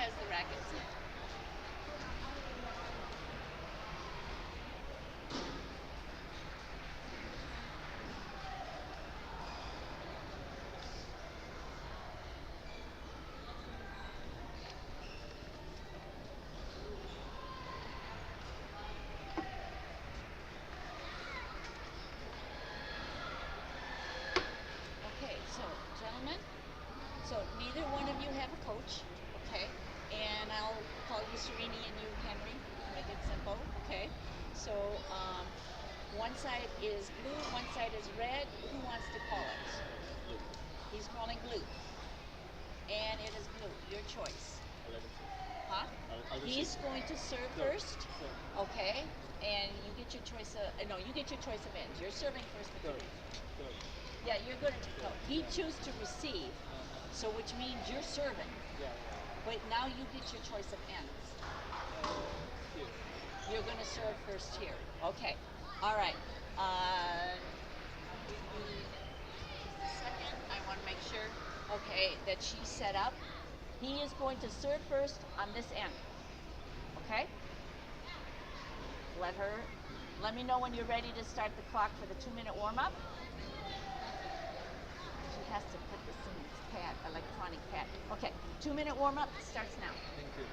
has the rackets. Okay, so gentlemen, so neither one of you have a coach, okay? And I'll call you Serini and you Henry, to make it simple, okay? So one side is blue, one side is red. Who wants to call it? Blue. He's calling blue. And it is blue, your choice. Huh? He's going to serve first, okay? And you get your choice of, no, you get your choice of ends. You're serving first, but yeah, you're going to go. He choose to receive, so which means you're serving. But now you get your choice of ends. You're going to serve first here. Okay. All right. Just a second. I want to make sure, okay, that she's set up. He is going to serve first on this end. Okay? Let me know when you're ready to start the clock for the 2-minute warm-up. She has to put this in this pad, electronic pad. Okay, 2-minute warm-up starts now. Thank you.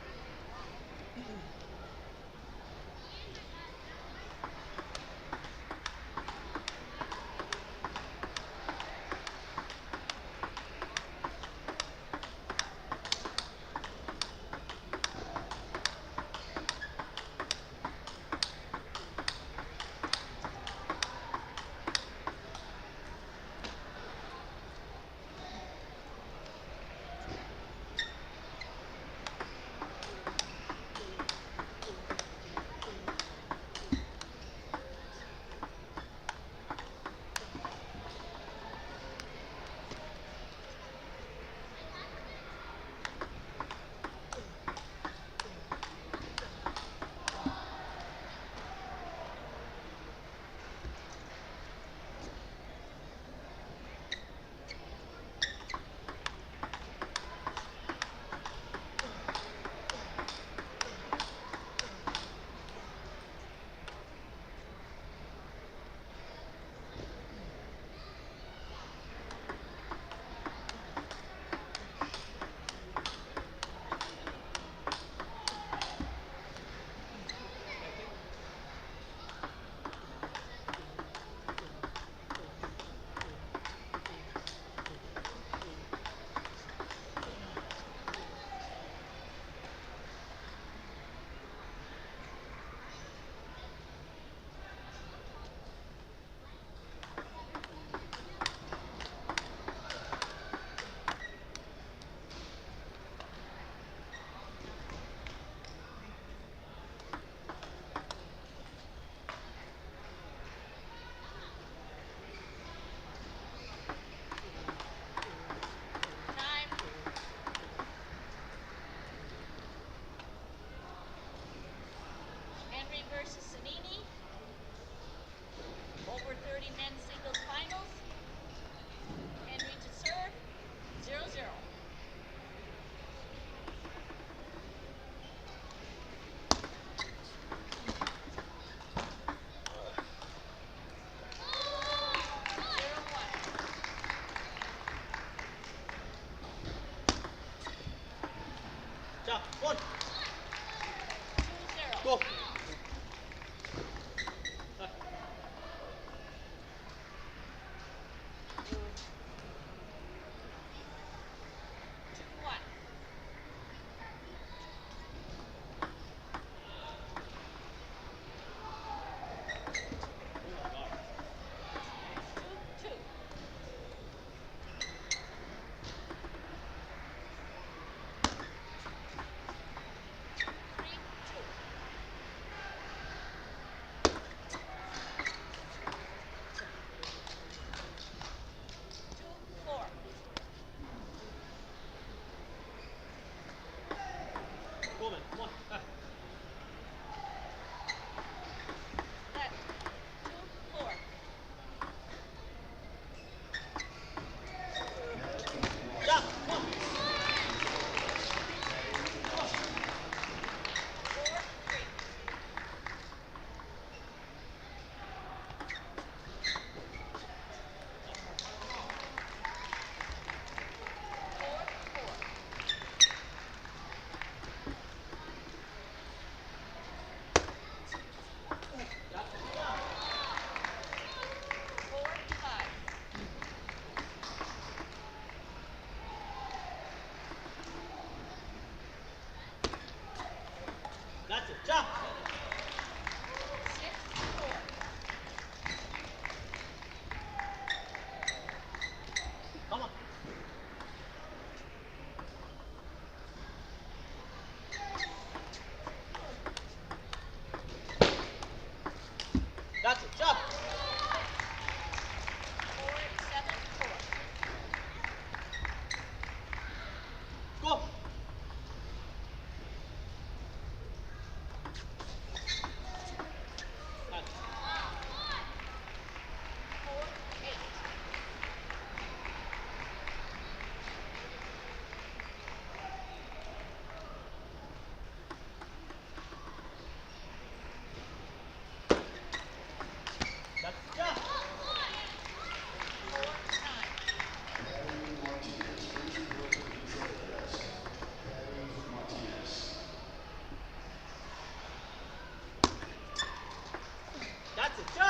10-4.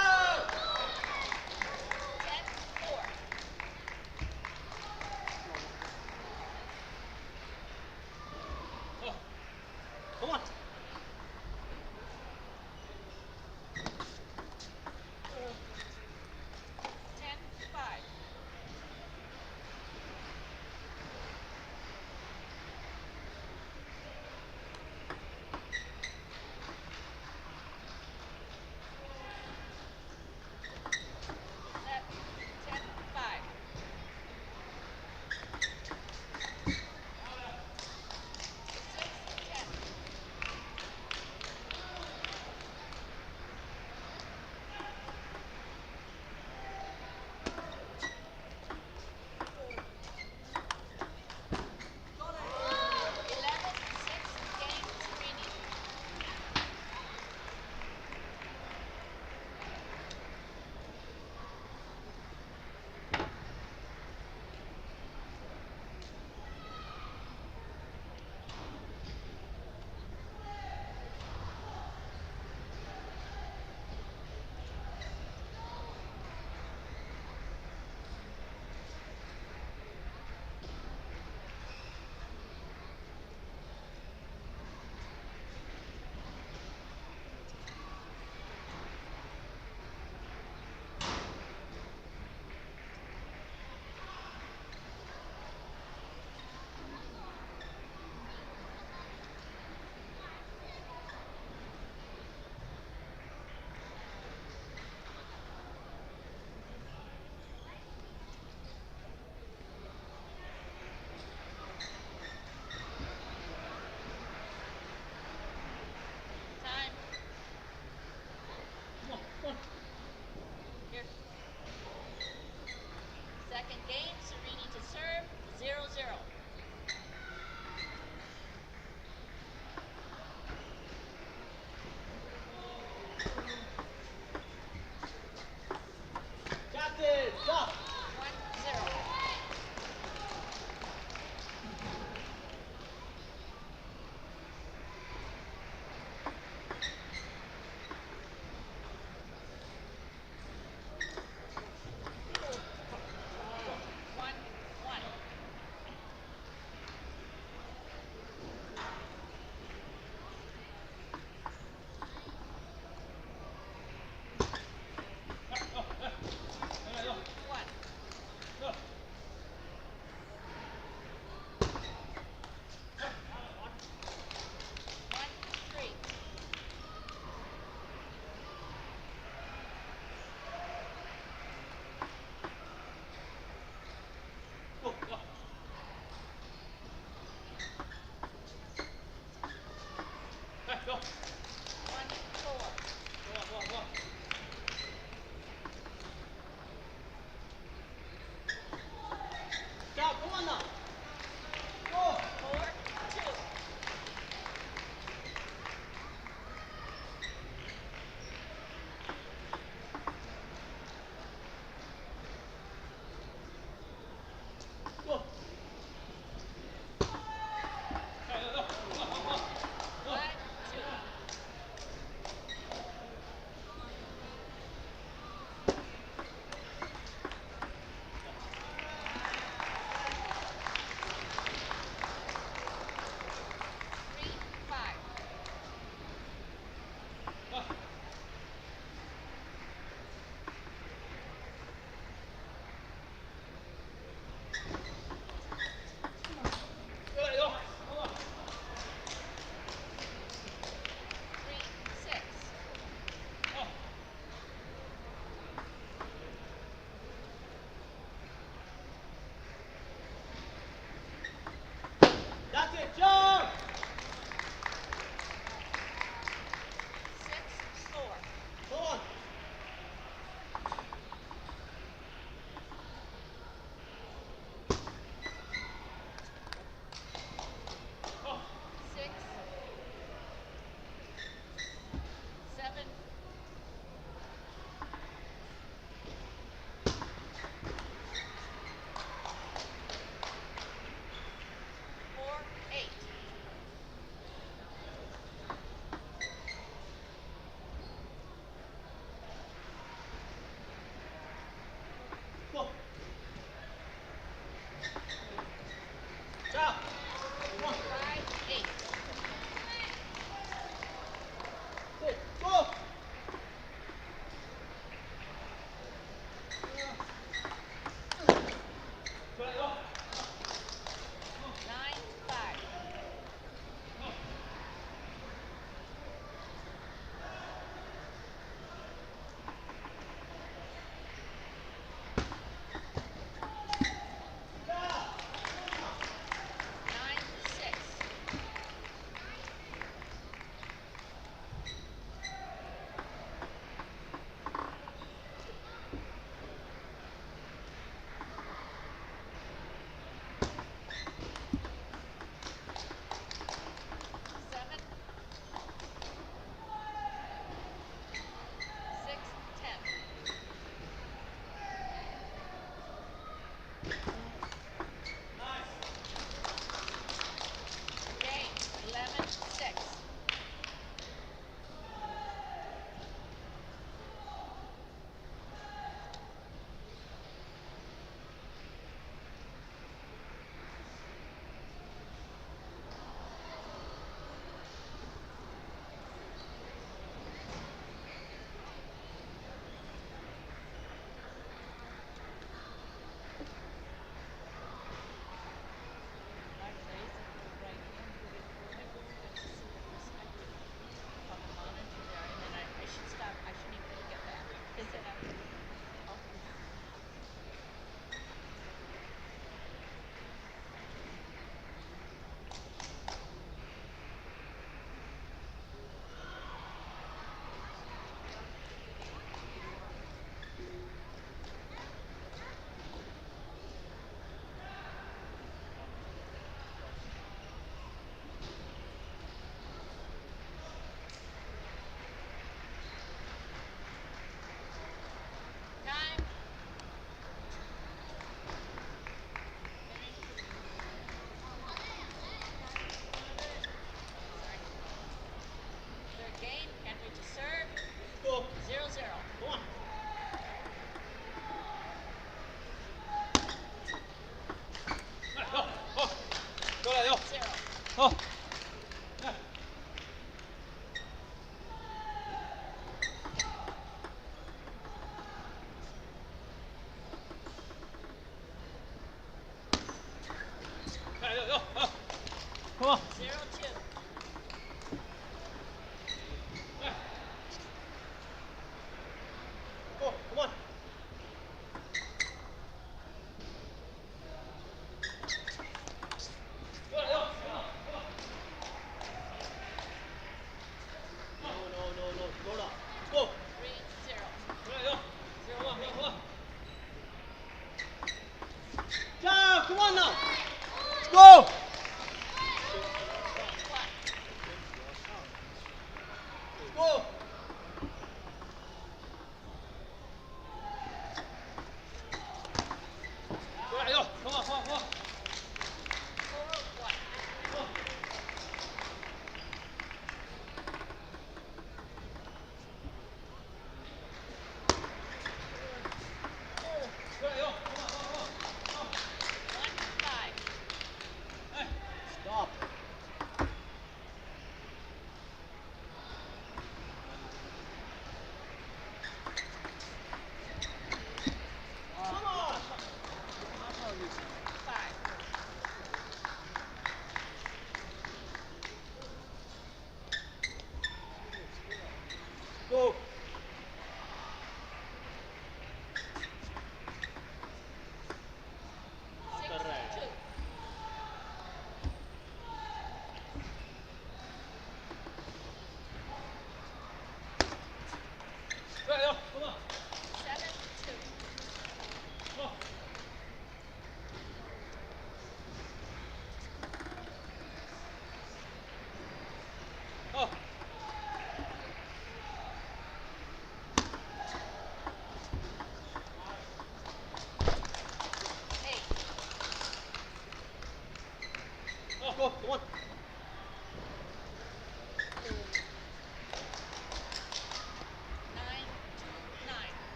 Come on. 10-5.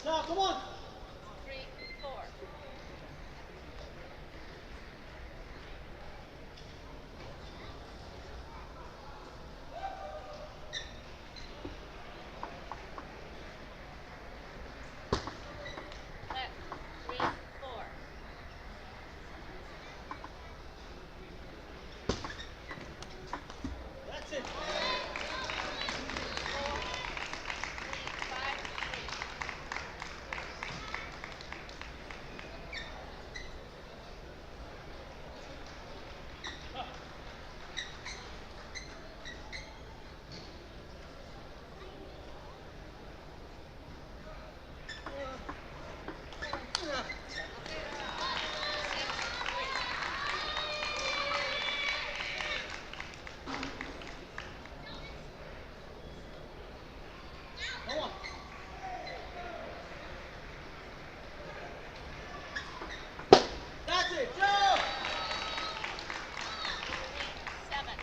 Sal, come on. 3, 4. Left, 3, 4. That's it. 4, 3, 5, 3. Come on. That's it. Joe. 7.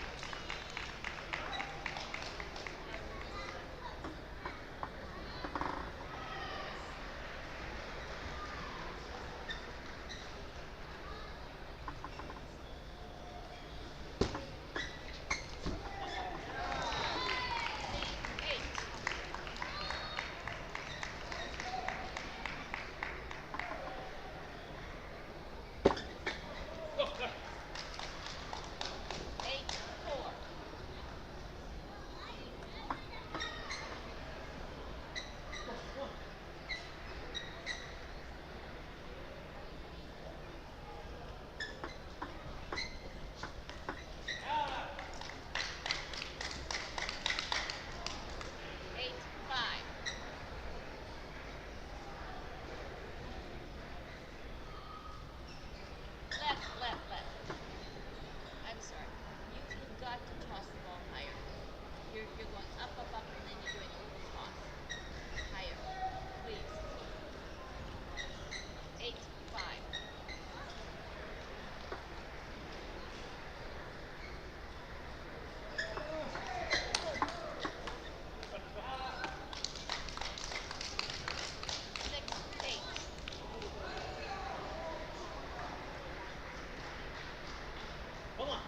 8. 8, 4. Eight, 5. Left, left, left. I'm sorry. You've got to toss the ball higher. You're going up, up, up, and then you're doing a little toss. Higher. Please. 8, 5. Six, 8. Come on.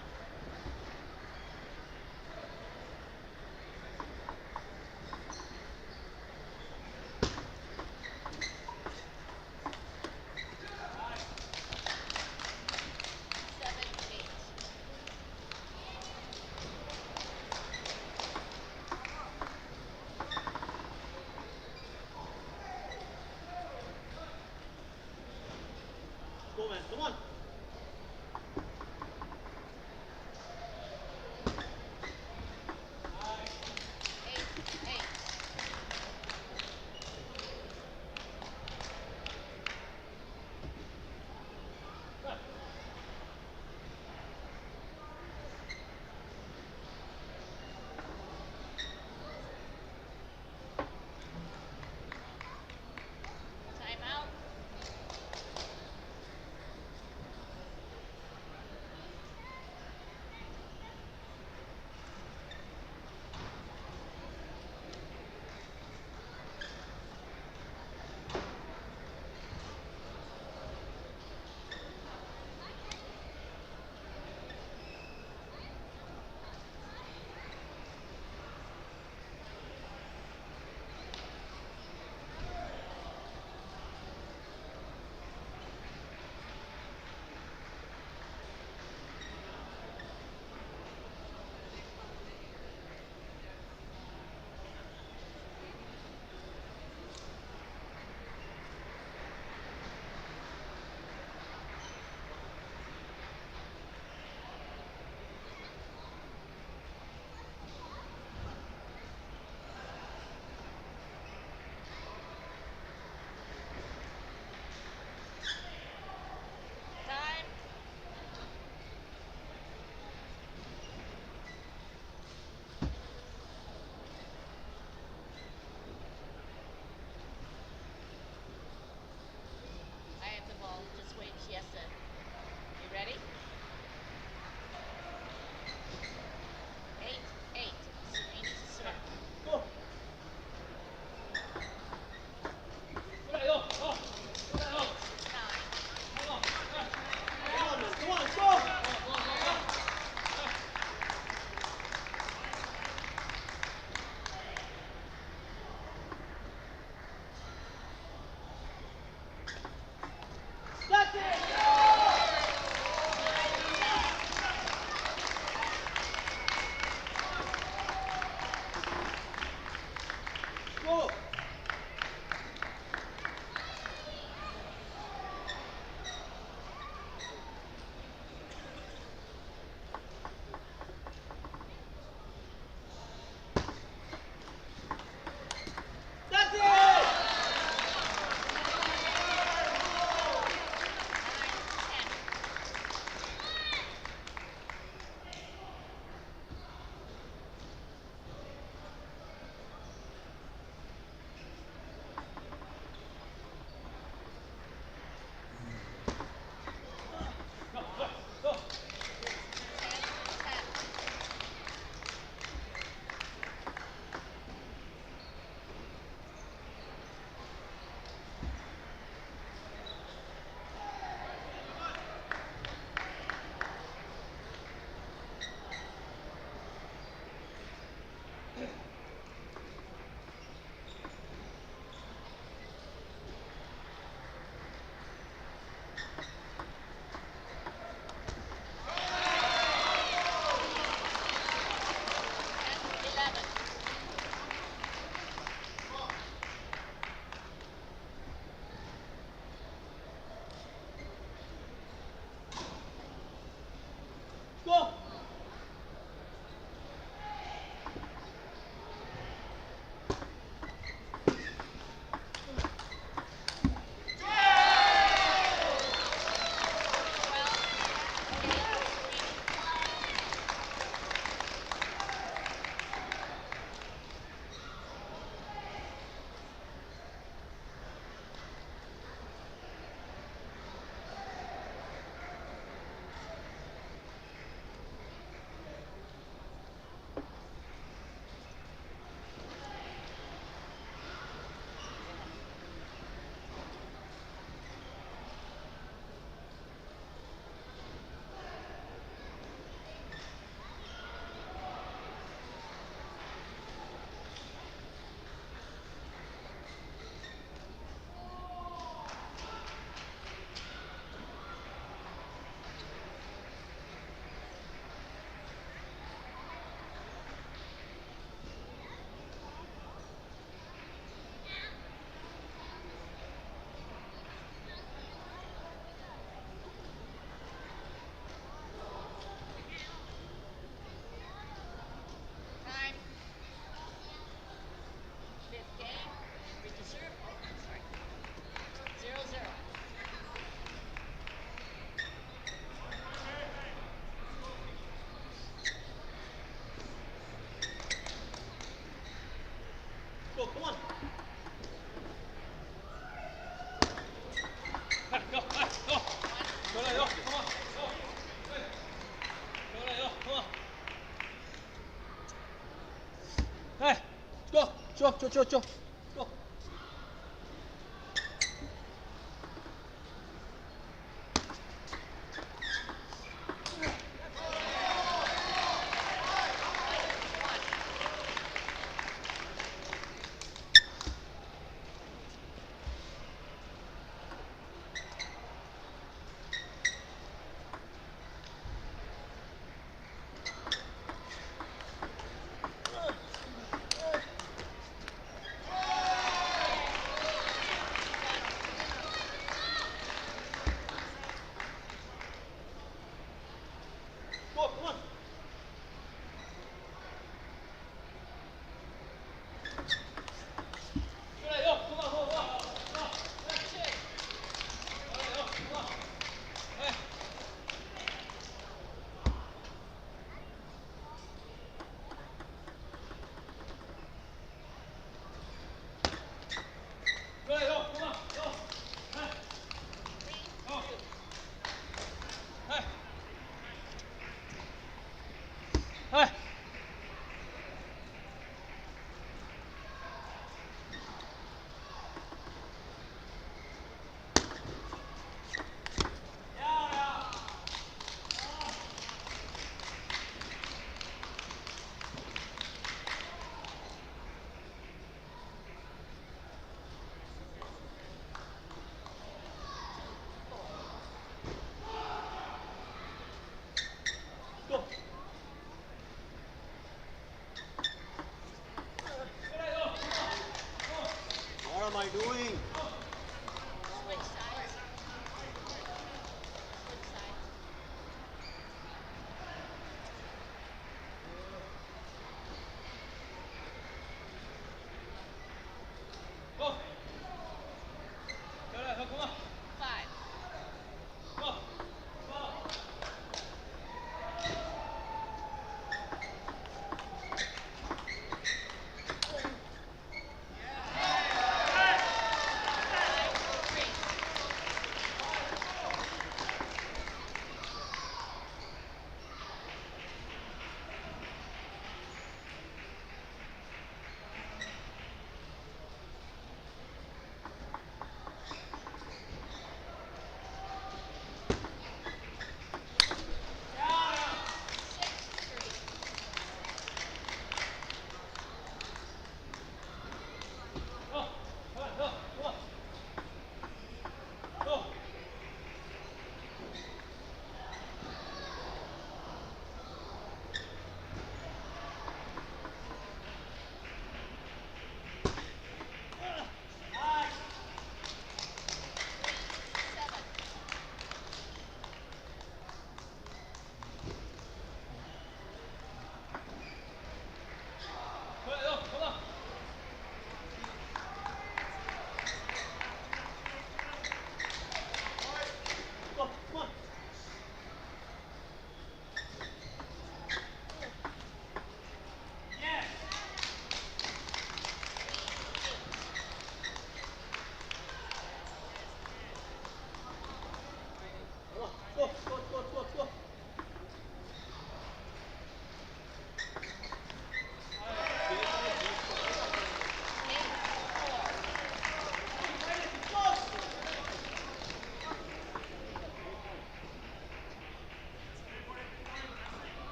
줘.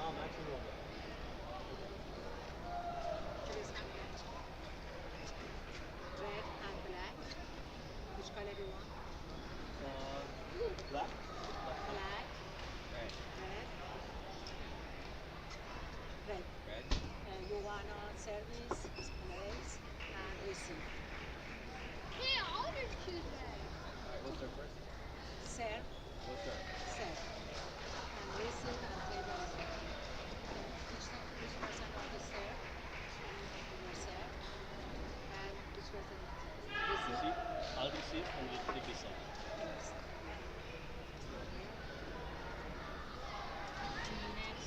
Choose hand match. Red and black. Which color do you want? Black? Black, Right. red, red. Red? You wanna service, place, and receive. Yeah, I'll just choose red. Alright, what's our first? Serve, What's our? serve. And receive and play the receive. Okay. Each person on the serve, your serve, and each person receive. Receive? I'll receive and you take this off. Yes. Okay. 2 minutes.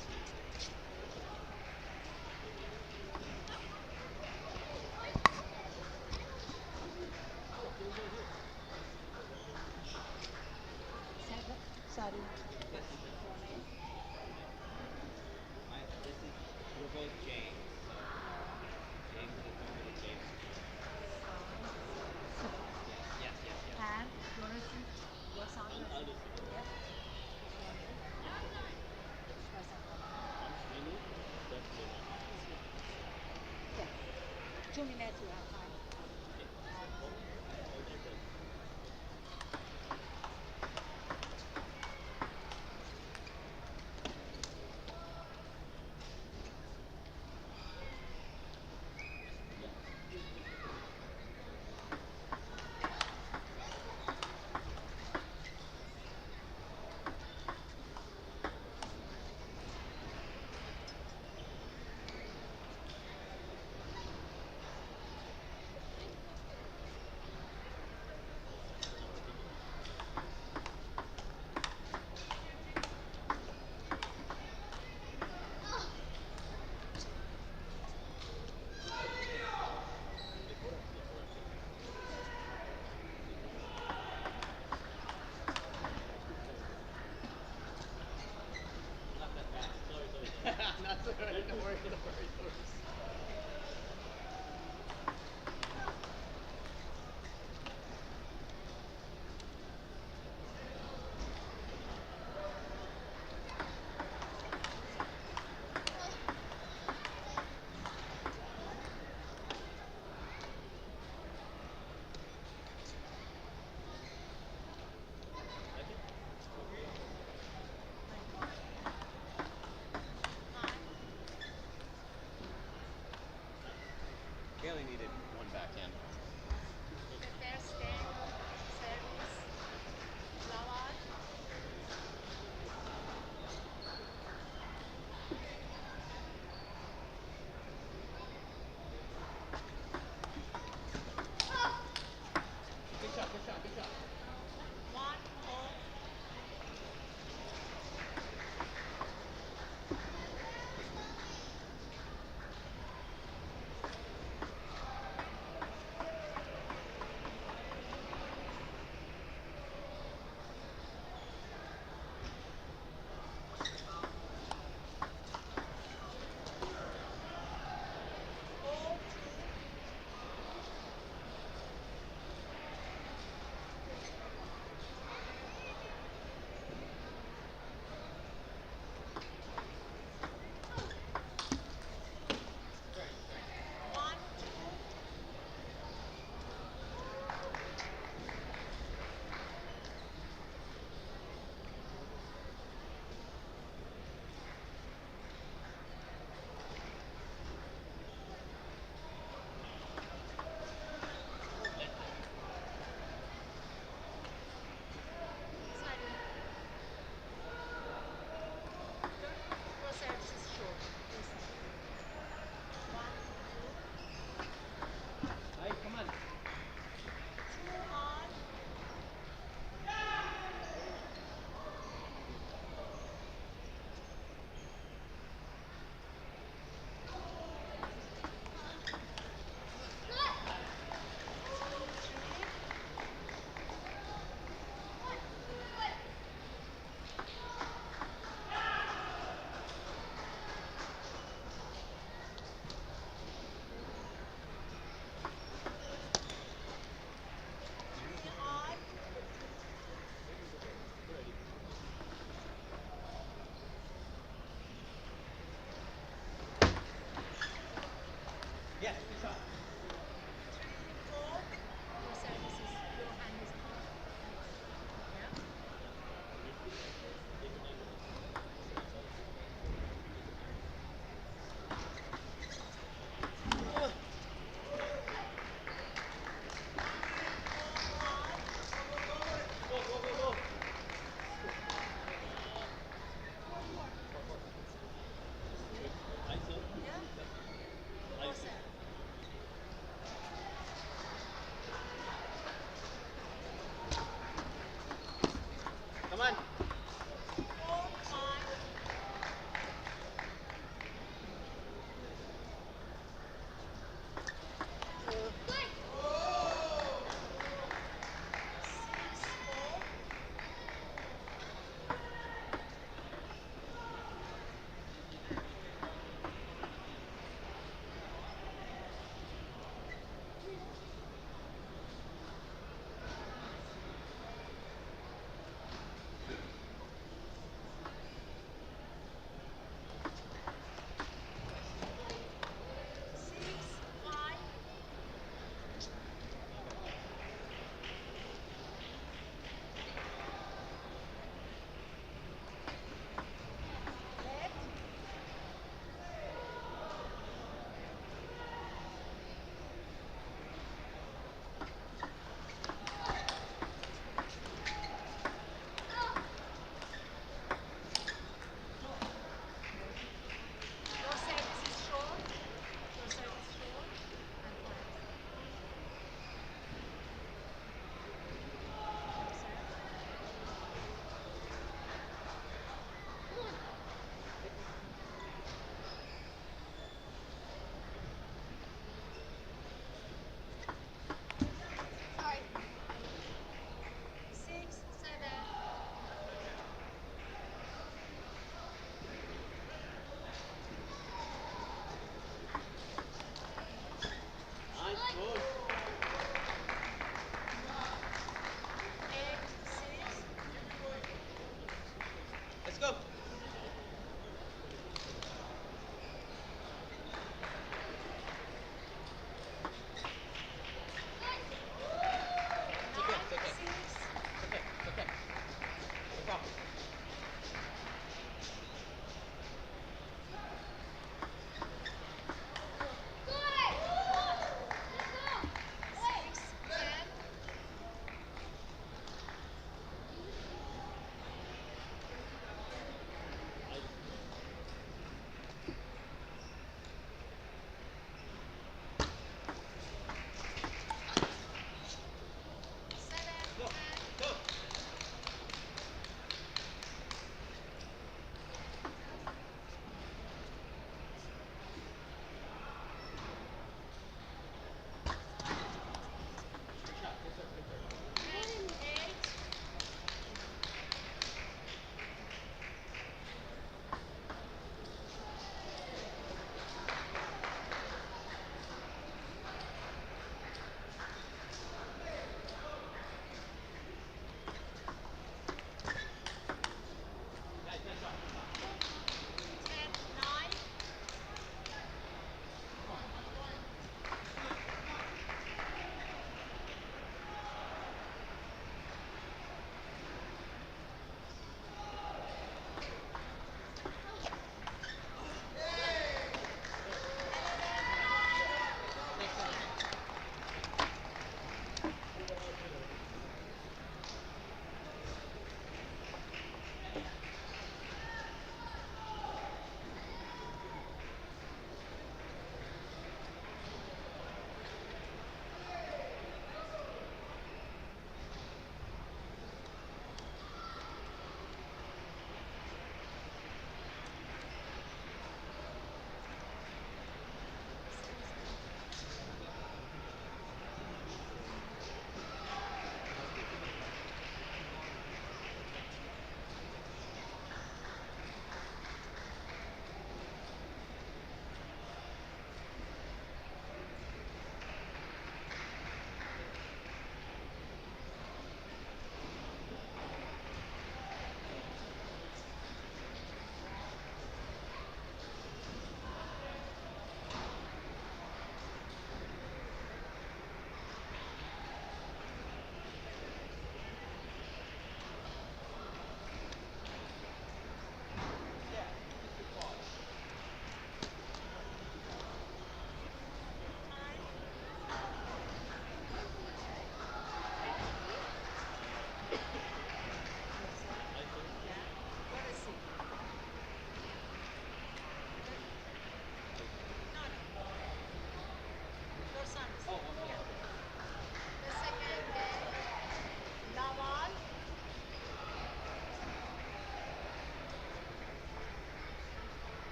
Sorry. This is we're both James, so James is going to James. Yes. And you want to see what sound you I'll receive. Yep. Which person? Really? That's good. Okay. 2 minutes you have time. That's alright, don't worry.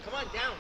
Come on, down.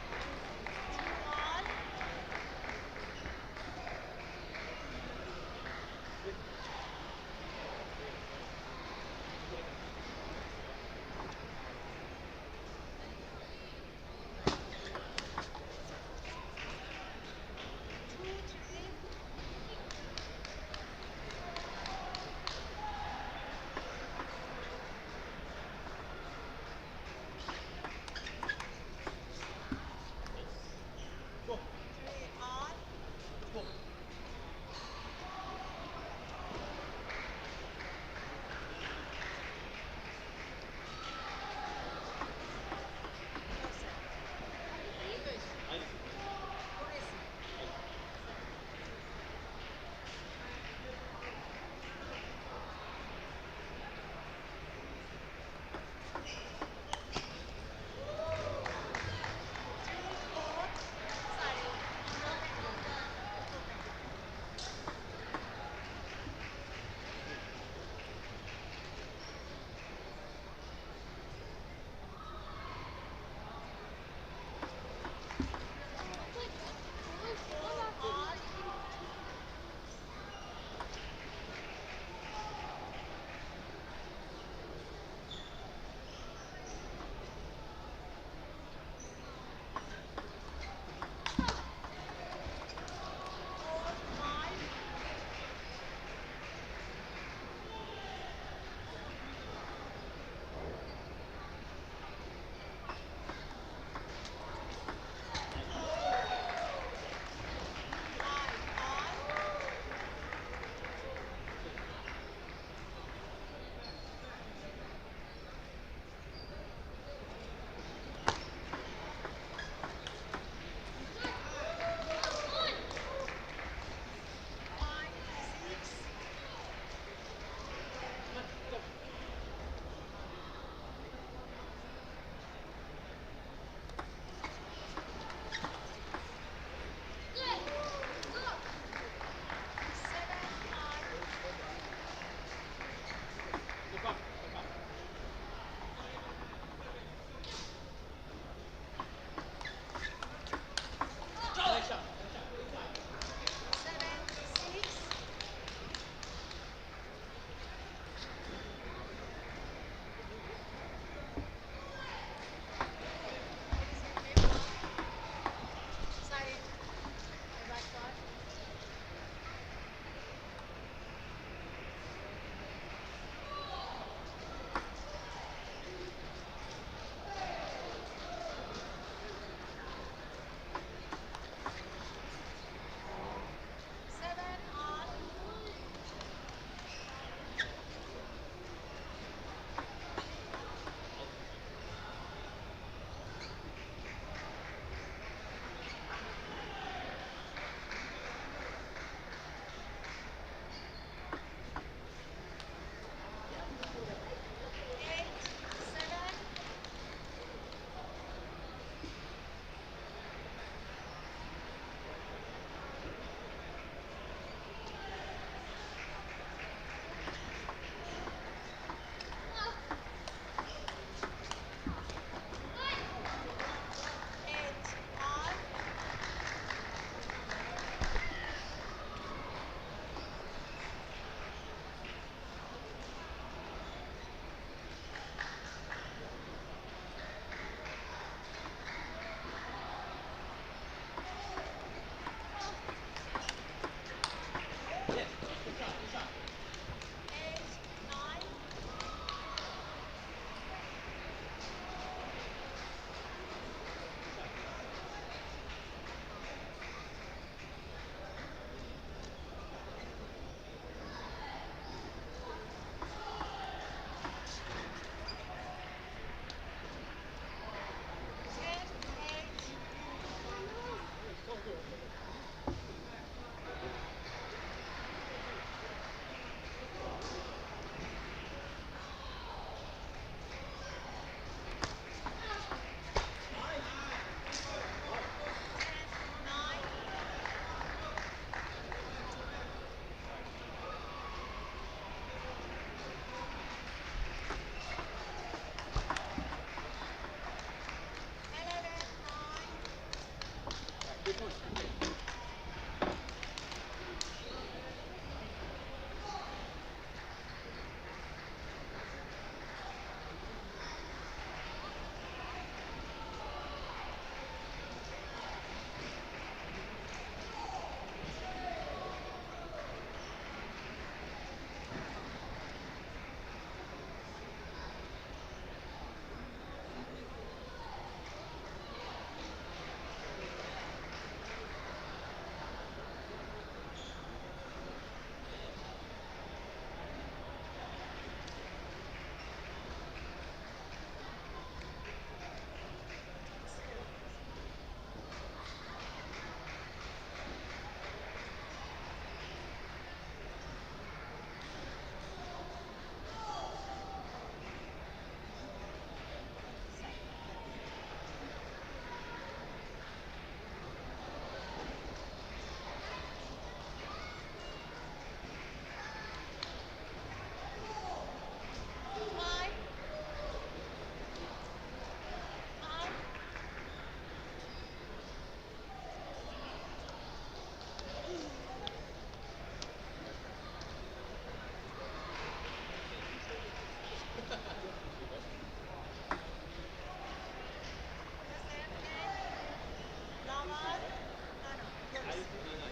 No,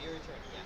your turn. Yeah.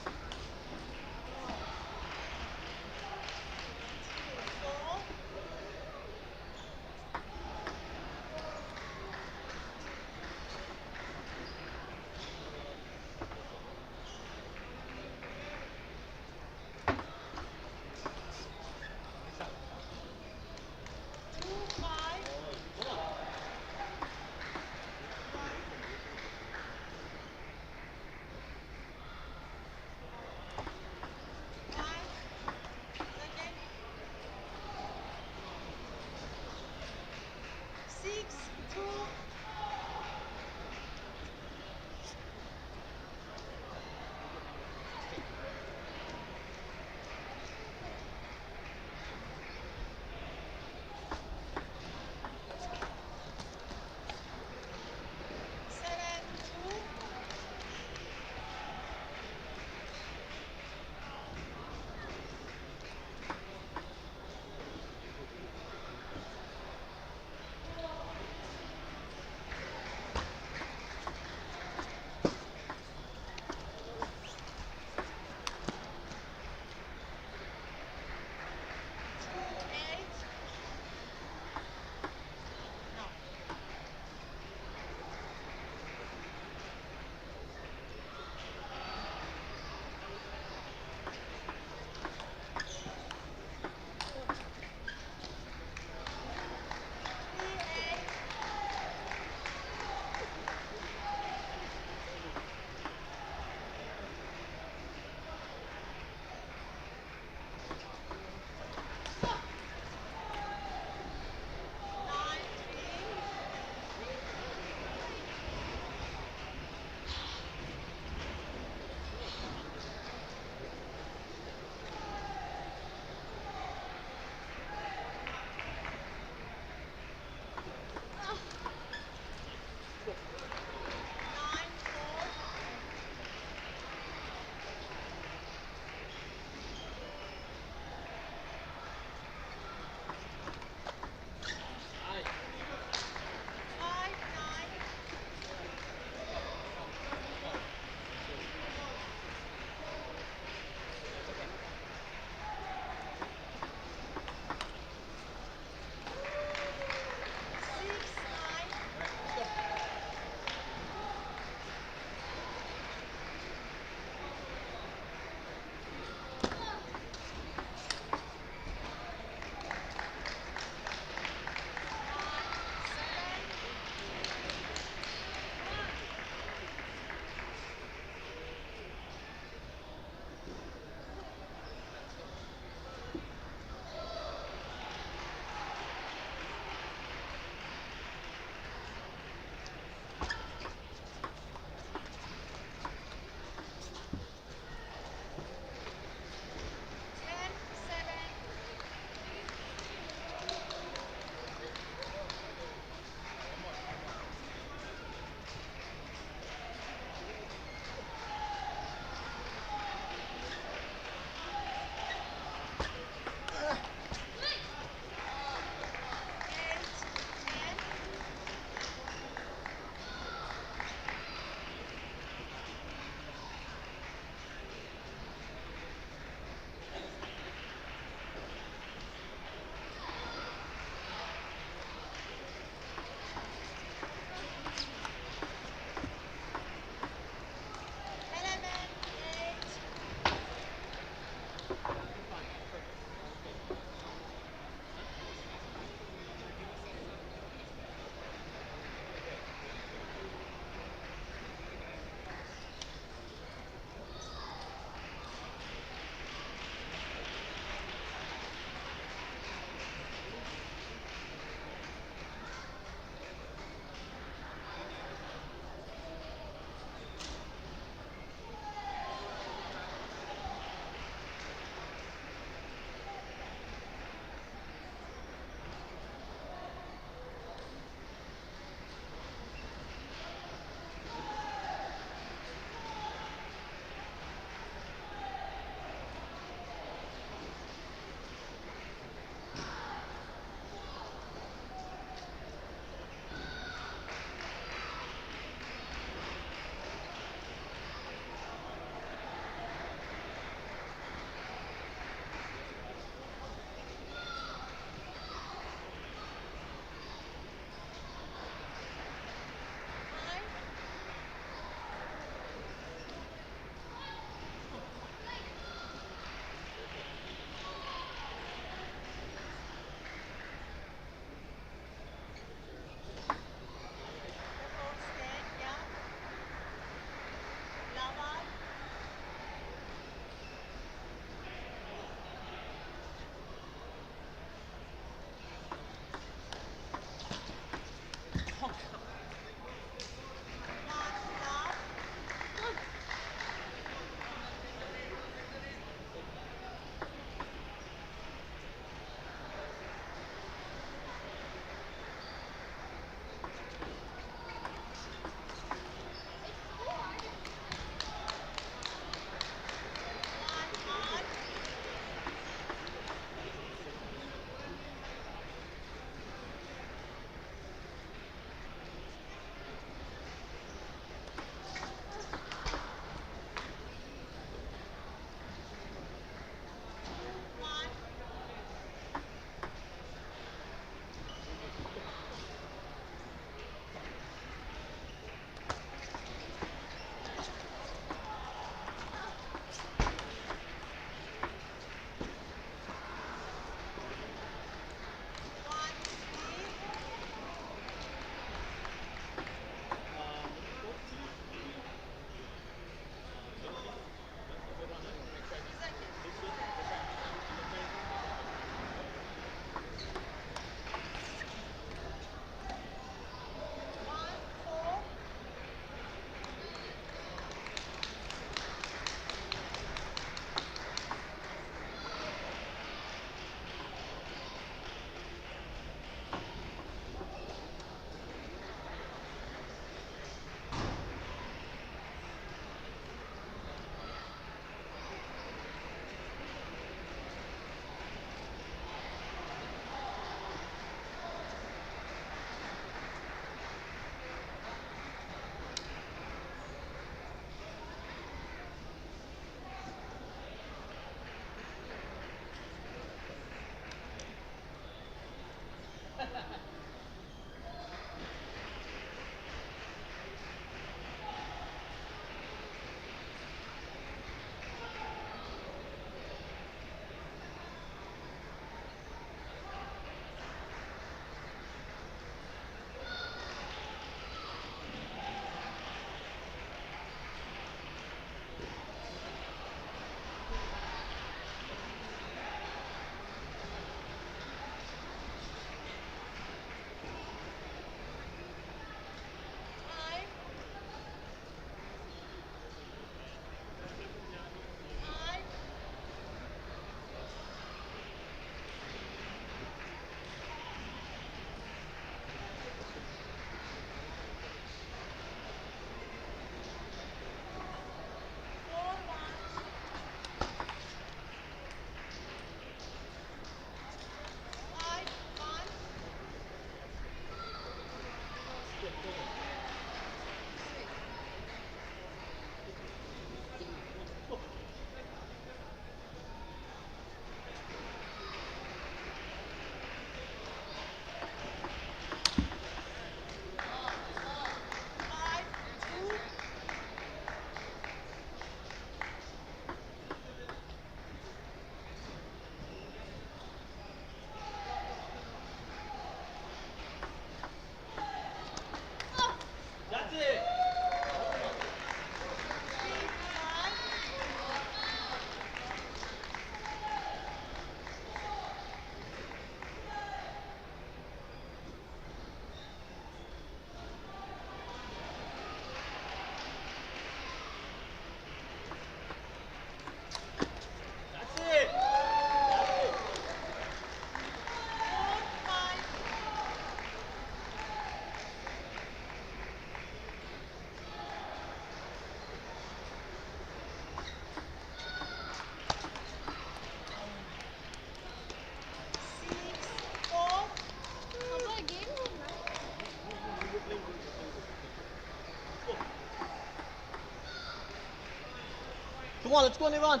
on, let's go on, Iran.